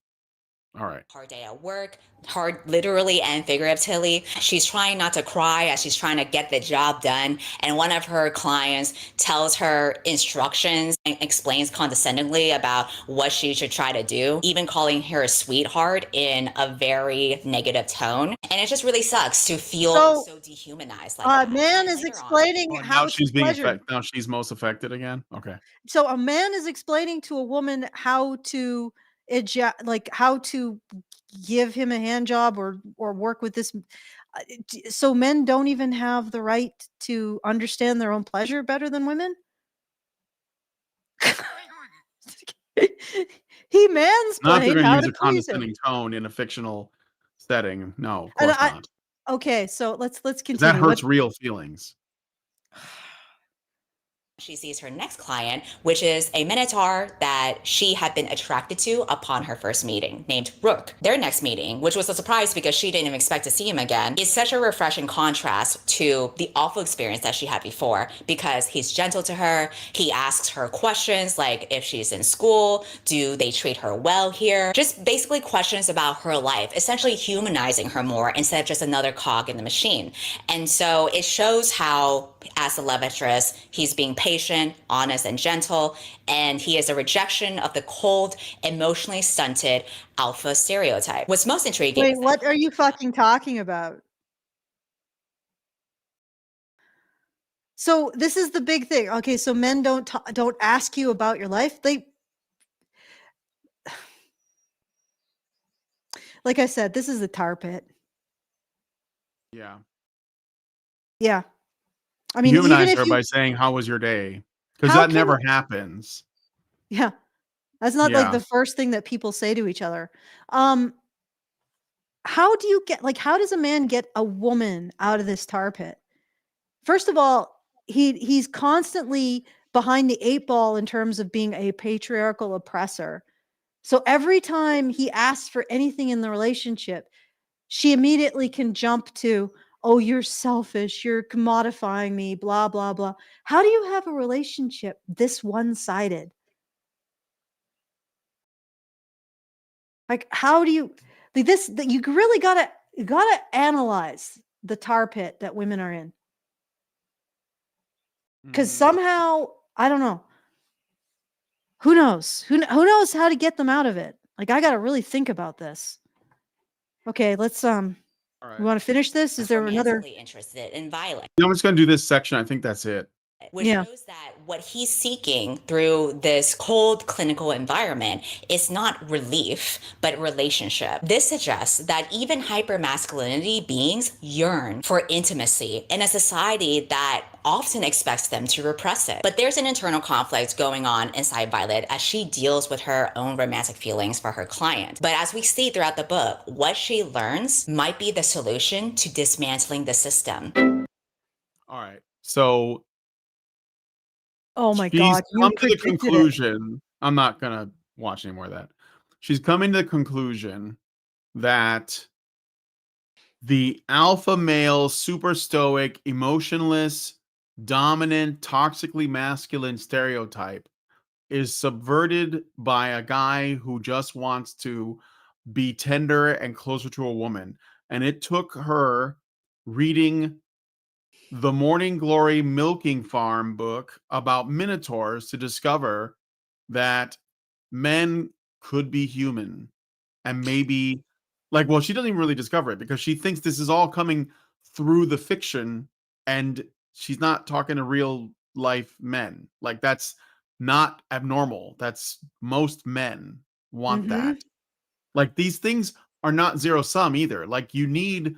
All right. hard day at work, hard literally and figuratively. She's trying not to cry as she's trying to get the job done. And one of her clients tells her instructions and explains condescendingly about what she should try to do, even calling her a sweetheart in a very negative tone. And it just really sucks to feel so dehumanized like that. Man And is later on, explaining Oh, how now to she's being pleasure. affected. Now she's most affected again. Okay. So a man is explaining to a woman how to like how to give him a hand job or work with this. So men don't even have the right to understand their own pleasure better than women. He Not if they're mansplained going to how use to a please him. condescending tone in a fictional setting. No, of And course not. okay, so let's 'Cause that continue. hurts real feelings. she sees her next client, which is a minotaur that she had been attracted to upon her first meeting, named Rook. Their next meeting, which was a surprise because she didn't even expect to see him again, is such a refreshing contrast to the awful experience that she had before because he's gentle to her. He asks her questions like if she's in school, do they treat her well here? Just basically questions about her life, essentially humanizing her more instead of just another cog in the machine. And so it shows how, as the love interest, he's being patient, honest, and gentle, and he is a rejection of the cold, emotionally stunted alpha stereotype. What's most intriguing Wait, is that what are you fucking talking about? So this is the big thing. Okay, so men don't ask you about your life. They like I said, this is the tar pit. Yeah. Yeah. I mean, even Humanize if her you by saying, "How was your day?" Because how that can never happens. yeah, that's not like Yeah. the first thing that people say to each other. Um, how do you get like how does a man get a woman out of this tar pit? First of all, he's constantly behind the 8 ball in terms of being a patriarchal oppressor. So every time he asks for anything in the relationship, she immediately can jump to, "Oh, you're selfish, you're commodifying me, blah blah blah." How do you have a relationship this one-sided? Like how do you like this that you really got to analyze the tar pit that women are in. Cuz Mhm. somehow, I don't know. Who knows? Who knows how to get them out of it? Like I got to really think about this. Okay, let's All we right. want to finish this? Is there another? romantically interested in Violet. Yeah, I'm just gonna do this section. I think that's it. Which Yeah. shows that what he's seeking through this cold clinical environment is not relief, but relationship. This suggests that even hypermasculinity beings yearn for intimacy in a society that often expects them to repress it. But there's an internal conflict going on inside Violet as she deals with her own romantic feelings for her client. But as we see throughout the book, what she learns might be the solution to dismantling the system. All right. So Oh my she's god, you come to the predicted it. conclusion. I'm not gonna watch any more of that. She's coming to the conclusion that the alpha male, super stoic, emotionless, dominant, toxically masculine stereotype is subverted by a guy who just wants to be tender and closer to a woman. And it took her reading the Morning Glory Milking Farm book about minotaurs to discover that men could be human and maybe well, she doesn't even really discover it because she thinks this is all coming through the fiction and she's not talking to real life men. Like that's not abnormal. That's most men want Mm-hmm. that. Like these things are not zero sum either. Like you need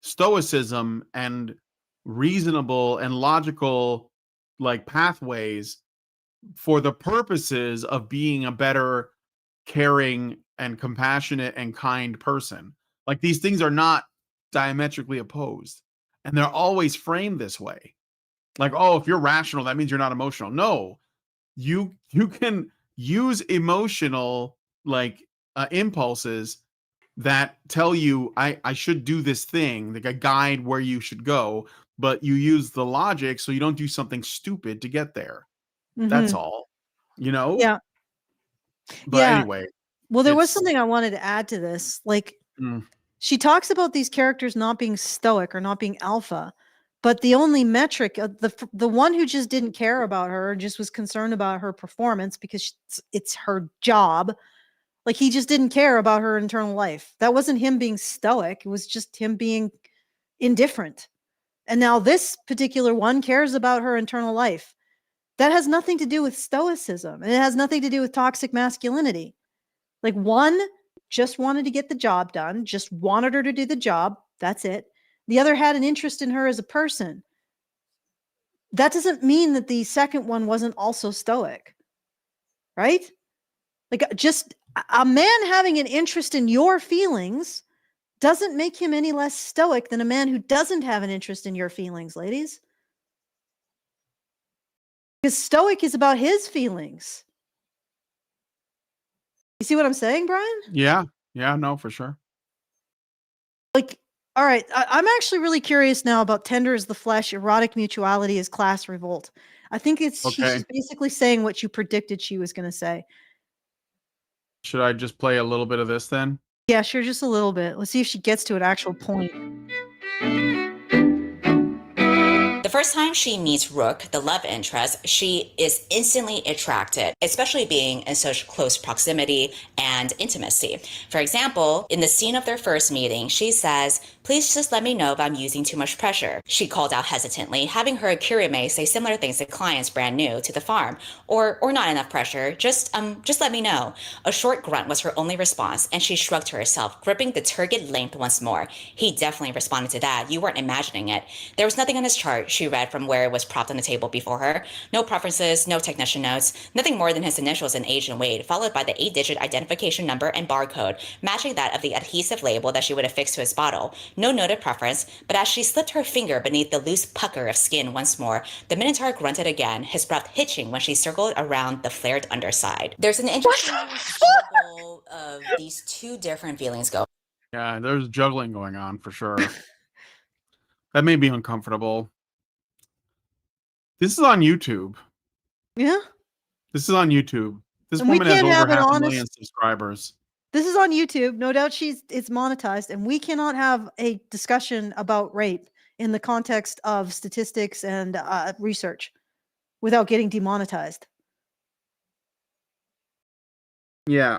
stoicism and reasonable and logical like pathways for the purposes of being a better caring and compassionate and kind person. Like these things are not diametrically opposed. And they're always framed this way. Like, oh, if you're rational, that means you're not emotional. No, you can use emotional impulses that tell you I should do this thing, like a guide where you should go, but you use the logic so you don't do something stupid to get there. That's Mm-hmm. all. You know? Yeah. But Yeah. anyway, Well, there was it's something I wanted to add to this. Like, mm, she talks about these characters not being stoic or not being alpha, but the only metric, the one who just didn't care about her, just was concerned about her performance because it's her job. Like he just didn't care about her internal life. That wasn't him being stoic. It was just him being indifferent. And now this particular one cares about her internal life. That has nothing to do with stoicism. And it has nothing to do with toxic masculinity. Like one just wanted to get the job done, just wanted her to do the job. That's it. The other had an interest in her as a person. That doesn't mean that the second one wasn't also stoic, right? Like just a man having an interest in your feelings doesn't make him any less stoic than a man who doesn't have an interest in your feelings, ladies. Because stoic is about his feelings. You see what I'm saying, Brian? yeah, no, for sure. Like, all right, I'm actually really curious now about tender as the flesh, erotic mutuality as class revolt. I think she's Okay. just basically saying what you predicted she was going to say. Should I just play a little bit of this then? Yeah, sure, just a little bit. Let's see if she gets to an actual point. The first time she meets Rook, the love interest, she is instantly attracted, especially being in such close proximity and intimacy. For example, in the scene of their first meeting, she says, "Please just let me know if I'm using too much pressure." She called out hesitantly, having her Kirime say similar things to clients brand new to the farm. Or not enough pressure, just let me know. A short grunt was her only response, and she shrugged to herself, gripping the turgid length once more. He definitely responded to that. You weren't imagining it. There was nothing on his chart, she read from where it was propped on the table before her. No preferences, no technician notes, nothing more than his initials in age and weight, followed by the 8-digit identification number and barcode, matching that of the adhesive label that she would affix to his bottle. No noted preference, but as she slipped her finger beneath the loose pucker of skin once more, the Minotaur grunted again, his breath hitching when she circled around the flared underside. There's an interesting juggle of these two different feelings going. Yeah, there's juggling going on for sure. That made me uncomfortable. This is on YouTube. Yeah. This is on YouTube. This And we woman has can't over have an 500,000 honest- subscribers. This is on YouTube. No doubt it's monetized, and we cannot have a discussion about rape in the context of statistics and research without getting demonetized. Yeah.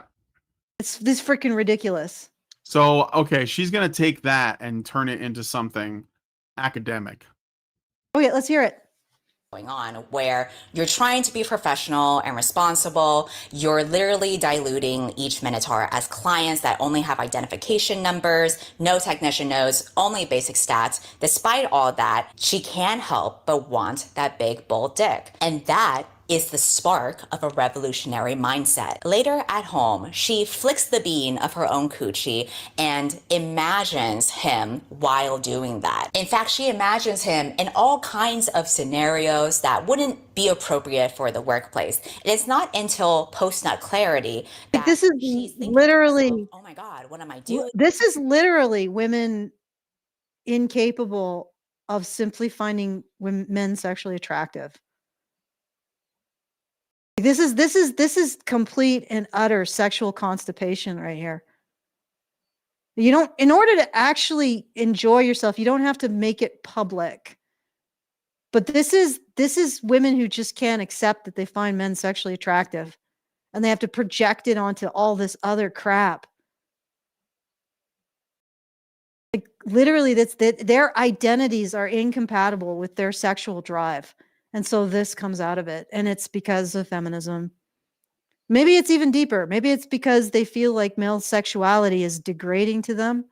It's this freaking ridiculous. So, okay, she's going to take that and turn it into something academic. Okay, let's hear it. Going on where you're trying to be professional and responsible. You're literally diluting each Minotaur as clients that only have identification numbers, no technician notes, only basic stats. Despite all that, she can't help but want that big, bold dick. And that is the spark of a revolutionary mindset. Later at home, she flicks the bean of her own coochie and imagines him while doing that. In fact, she imagines him in all kinds of scenarios that wouldn't be appropriate for the workplace. And it's not until post-nut clarity Like, that this is she's thinking to literally, herself, oh my God, what am I doing? this is literally women incapable of simply finding men sexually attractive. This is complete and utter sexual constipation right here. You don't, in order to actually enjoy yourself, you don't have to make it public. But this is women who just can't accept that they find men sexually attractive, and they have to project it onto all this other crap. Like, literally, their identities are incompatible with their sexual drive. And so this comes out of it. And it's because of feminism. Maybe it's even deeper. Maybe it's because they feel like male sexuality is degrading to them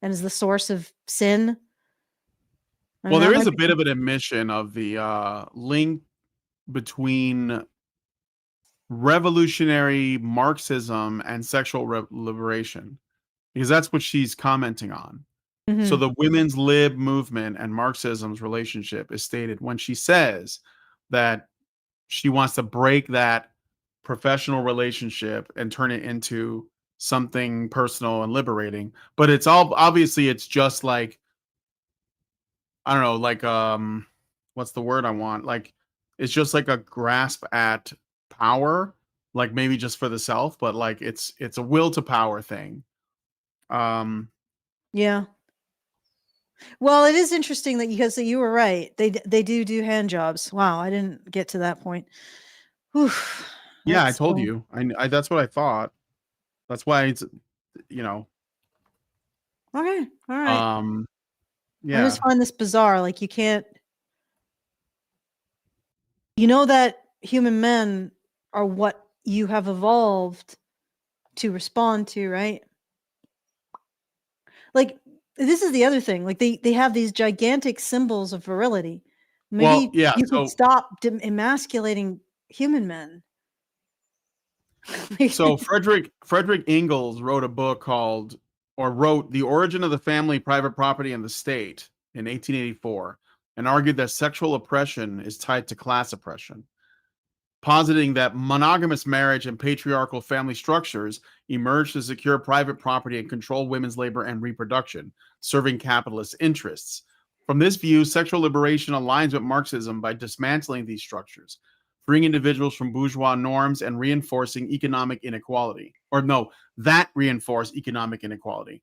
and is the source of sin. I Well, mean, there that is might a be. bit of an admission of the link between revolutionary Marxism and sexual liberation, because that's what she's commenting on. So Mhm. the women's lib movement and Marxism's relationship is stated when she says that she wants to break that professional relationship and turn it into something personal and liberating. But it's all obviously it's just like, I don't know, like what's the word I want? Like it's just like a grasp at power, like maybe just for the self, but like it's a will to power thing. Um Yeah. Well, it is interesting that, because you were right. They do hand jobs. Wow, I didn't get to that point. Whew, yeah, I that's told you. I that's what I thought. That's why it's you know, okay. All right. um I just yeah. find this bizarre. Like, you can't, you know, that human men are what you have evolved to respond to, right? Like, this is the other thing. Like, they have these gigantic symbols of virility. Well, Maybe yeah, you could so stop emasculating human men. so Frederick Ingalls wrote a book called or wrote The Origin of the Family, Private Property and the State in 1884 and argued that sexual oppression is tied to class oppression, positing that monogamous marriage and patriarchal family structures emerged to secure private property and control women's labor and reproduction, serving capitalist interests. From this view, sexual liberation aligns with Marxism by dismantling these structures, freeing individuals from bourgeois norms and reinforcing economic inequality. Or no, that reinforce economic inequality.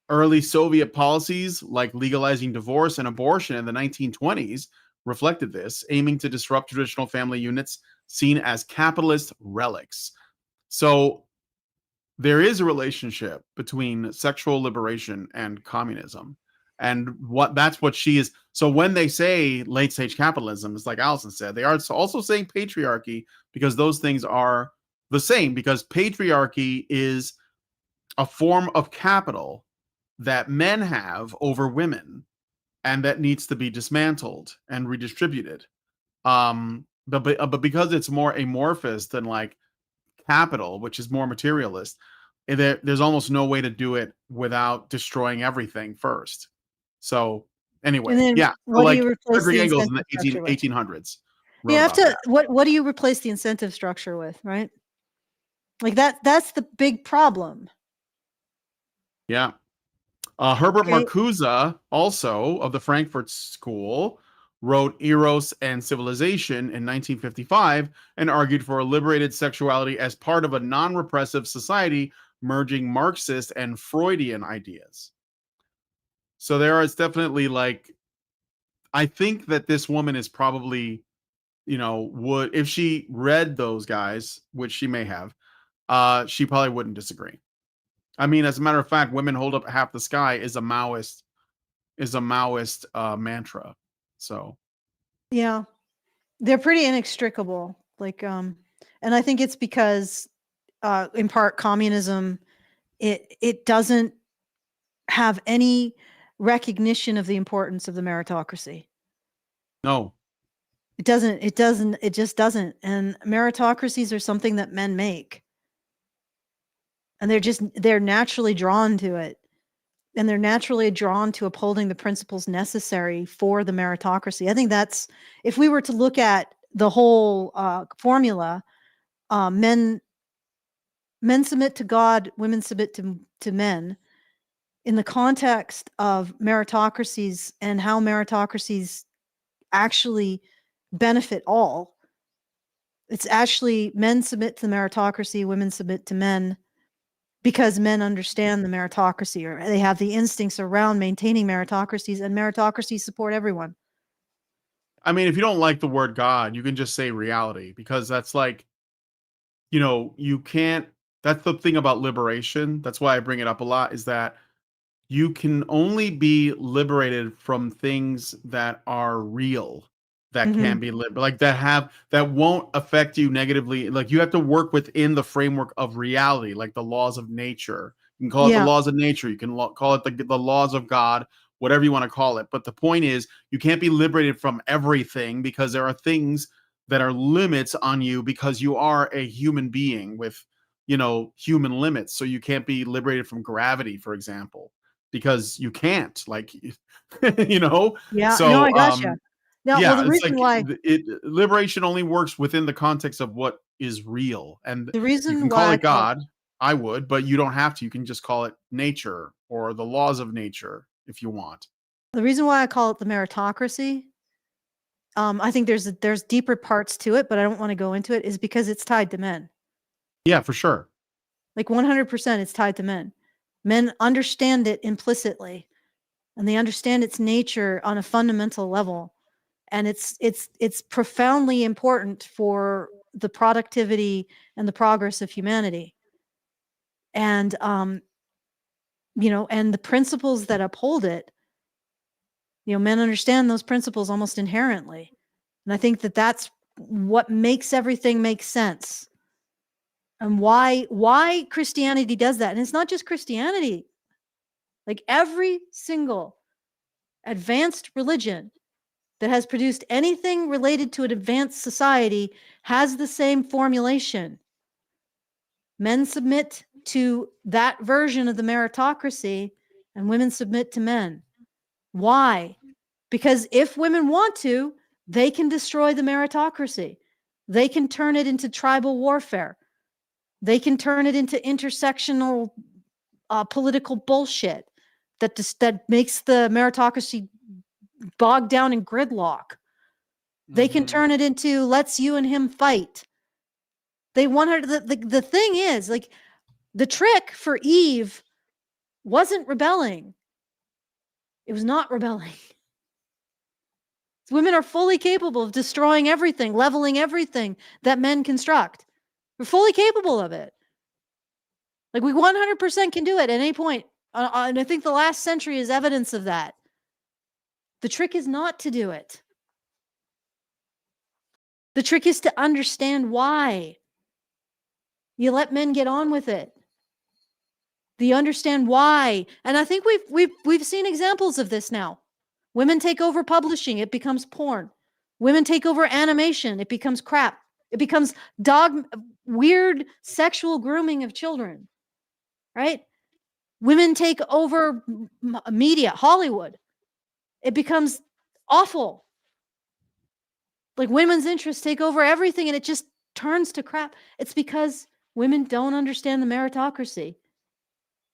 Early Soviet policies like legalizing divorce and abortion in the 1920s reflected this, aiming to disrupt traditional family units seen as capitalist relics. So there is a relationship between sexual liberation and communism. And that's what she is. So when they say late stage capitalism, it's like Allison said, they are also saying patriarchy, because those things are the same, because patriarchy is a form of capital that men have over women and that needs to be dismantled and redistributed. But because it's more amorphous than like capital, which is more materialist, there's almost no way to do it without destroying everything first. So And anyway, then yeah. So what do like you replace Frederick the Engels in incentive the structure with? 1800s You wrote have about to, that. what do you replace the incentive structure with, right? Like, that's the big problem. Yeah. Herbert Okay. Marcuse, also of the Frankfurt School, wrote Eros and Civilization in 1955 and argued for a liberated sexuality as part of a non repressive society, merging Marxist and Freudian ideas. So there is definitely like, I think that this woman is probably, would, if she read those guys, which she may have, she probably wouldn't disagree. I mean, as a matter of fact, women hold up half the sky is a Maoist mantra. So Yeah. They're pretty inextricable. Like, and I think it's because, in part, communism, it doesn't have any recognition of the importance of the meritocracy. no, It just doesn't. And meritocracies are something that men make. And they're naturally drawn to it. And they're naturally drawn to upholding the principles necessary for the meritocracy. I think that's, if we were to look at the whole formula, men submit to God, women submit to men. In the context of meritocracies and how meritocracies actually benefit all, it's actually men submit to the meritocracy, women submit to men, because men understand the meritocracy, or they have the instincts around maintaining meritocracies, and meritocracies support everyone. I mean, if you don't like the word God, you can just say reality, because that's like, you can't. That's the thing about liberation. That's why I bring it up a lot, is that you can only be liberated from things that are real, that can be like that won't affect you negatively. Like, you have to work within the framework of reality, like the laws of nature. You can call it the laws of nature, you can call it the laws of God, whatever you want to call it. But the point is, you can't be liberated from everything, because there are things that are limits on you, because you are a human being with human limits. So you can't be liberated from gravity, for example, because you can't, like, Yeah, no, so I gotcha. Now, well, yeah, the it's reason like why liberation only works within the context of what is real, and the you reason can call why I it call God. I would, but you don't have to. You can just call it nature or the laws of nature if you want. the reason why I call it the meritocracy, I think there's deeper parts to it, but I don't want to go into it, is because it's tied to men. Yeah, for sure. Like 100%, it's tied to men. Men understand it implicitly, and they understand its nature on a fundamental level, and it's profoundly important for the productivity and the progress of humanity. And and the principles that uphold it, men understand those principles almost inherently. And I think that that's what makes everything make sense, and why Christianity does that. And it's not just Christianity. Like, every single advanced religion that has produced anything related to an advanced society has the same formulation. Men submit to that version of the meritocracy, and women submit to men. Why? Because if women want to, they can destroy the meritocracy. They can turn it into tribal warfare. They can turn it into intersectional political bullshit that makes the meritocracy bogged down in gridlock. They can turn it into, let's you and him fight. They want her to, the thing is, like, the trick for Eve wasn't rebelling. It was not rebelling. Women are fully capable of destroying everything, leveling everything that men construct. We're fully capable of it. Like, we 100% can do it at any point. And I think the last century is evidence of that. The trick is not to do it. The trick is to understand why. You let men get on with it. You understand why. And I think we've seen examples of this now. Women take over publishing, it becomes porn. Women take over animation, it becomes crap. It becomes weird sexual grooming of children, right? Women take over media, Hollywood. It becomes awful. Like, women's interests take over everything, and it just turns to crap. It's because women don't understand the meritocracy.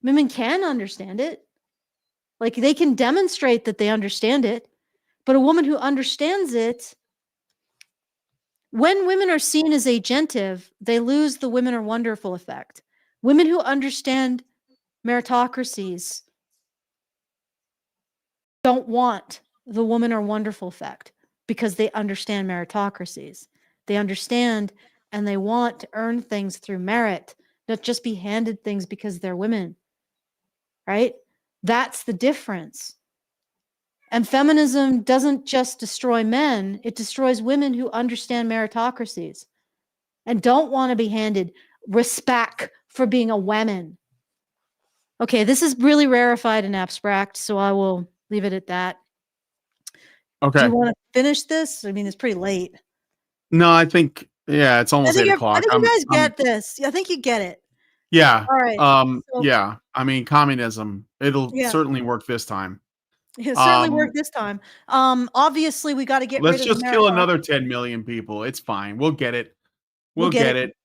Women can understand it. Like, they can demonstrate that they understand it. But a woman who understands it, when women are seen as agentive, they lose the women are wonderful effect. Women who understand meritocracies don't want the women are wonderful effect, because they understand meritocracies. They understand, and they want to earn things through merit, not just be handed things because they're women, right? That's the difference. And feminism doesn't just destroy men, it destroys women who understand meritocracies and don't want to be handed respect for being a woman. Okay, this is really rarefied and abstract, so I will leave it at that. Okay. finish this? I mean, it's pretty late. No, I think it's almost 8 I o'clock. think you guys get this. I think you get it. Yeah. All right. So, Yeah. I mean, communism. It'll yeah, certainly work this time. it certainly Um, worked this time. Obviously, we got to get rid let's of the just kill meritocracy. another 10 million people. It's fine. We'll get it. We'll We'll get get it. it.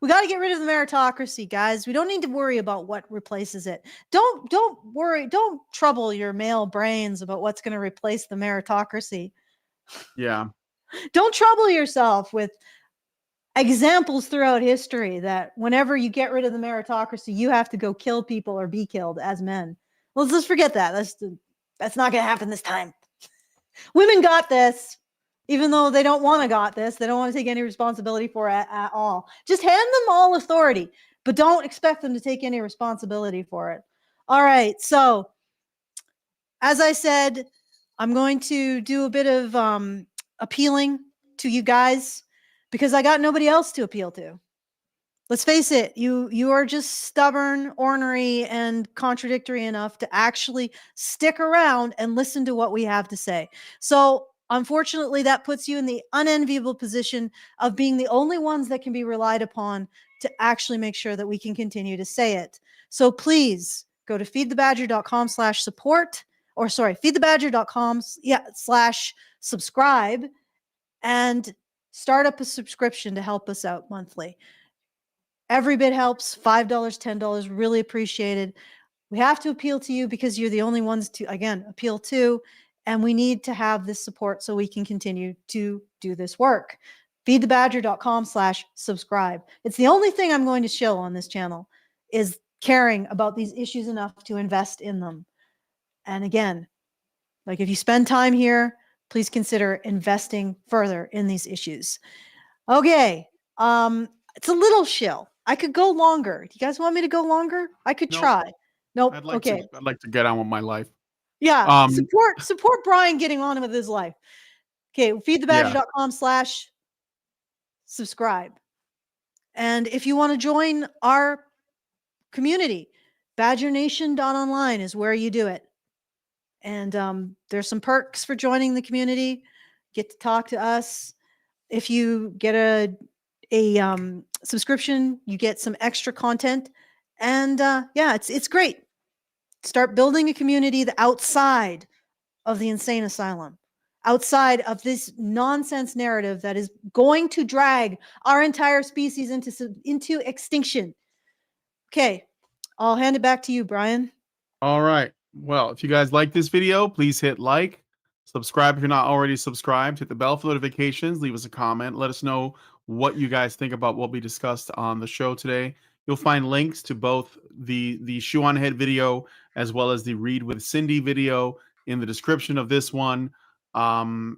We got to get rid of the meritocracy, guys. We don't need to worry about what replaces it. Don't worry. Don't trouble your male brains about what's going to replace the meritocracy. Yeah. Don't trouble yourself with examples throughout history that whenever you get rid of the meritocracy, you have to go kill people or be killed as men. Let's just forget that. That's not going to happen this time. Women got this. Even though they don't want to got this, they don't want to take any responsibility for it at all. Just hand them all authority, but don't expect them to take any responsibility for it. All right. So, as I said, I'm going to do a bit of appealing to you guys because I got nobody else to appeal to. Let's face it, you are just stubborn, ornery, and contradictory enough to actually stick around and listen to what we have to say. So, unfortunately, that puts you in the unenviable position of being the only ones that can be relied upon to actually make sure that we can continue to say it. So please go to feedthebadger.com/support, or sorry, feedthebadger.com/subscribe, and start up a subscription to help us out monthly. Every bit helps. $5, $10, really appreciated. We have to appeal to you because you're the only ones to, again, appeal to, and we need to have this support so we can continue to do this work. Feedthebadger.com/subscribe. It's the only thing I'm going to show on this channel is caring about these issues enough to invest in them. And again, like if you spend time here, please consider investing further in these issues. Okay. It's a little shill. I could go longer. Do you guys want me to go longer? I could Nope. try. Nope. I'd like Okay. to get on with my life. Yeah. Support Brian getting on with his life. Okay. Feedthebadger.com/subscribe. And if you want to join our community, badgernation.online is where you do it. And there's some perks for joining the community. Get to talk to us. If you get a subscription, you get some extra content, and yeah, it's great. Start building a community outside of the insane asylum, outside of this nonsense narrative that is going to drag our entire species into extinction. Okay, I'll hand it back to you, Brian. All right. Well, if you guys like this video, please hit like, subscribe if you're not already subscribed, hit the bell for notifications, leave us a comment, let us know what you guys think about what we discussed on the show today. You'll find links to both the Shoe on Head video as well as the Read with Cindy video in the description of this one. And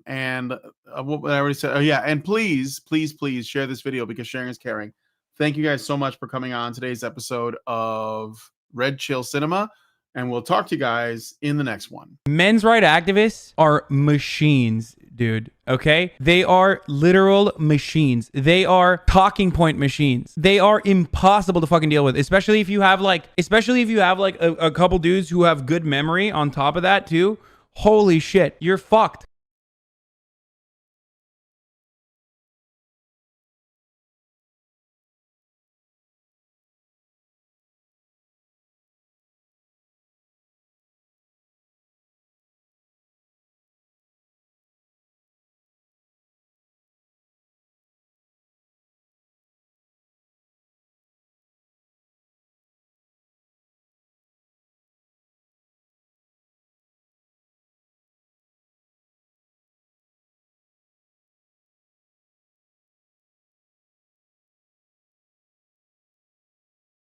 what I already said, and please share this video because sharing is caring. Thank you guys so much for coming on today's episode of Red Chill Cinema, and we'll talk to you guys in the next one. Men's rights activists are machines, dude. Okay? They are literal machines. They are talking point machines. They are impossible to fucking deal with, especially if you have like a couple dudes who have good memory on top of that too. Holy shit, you're fucked.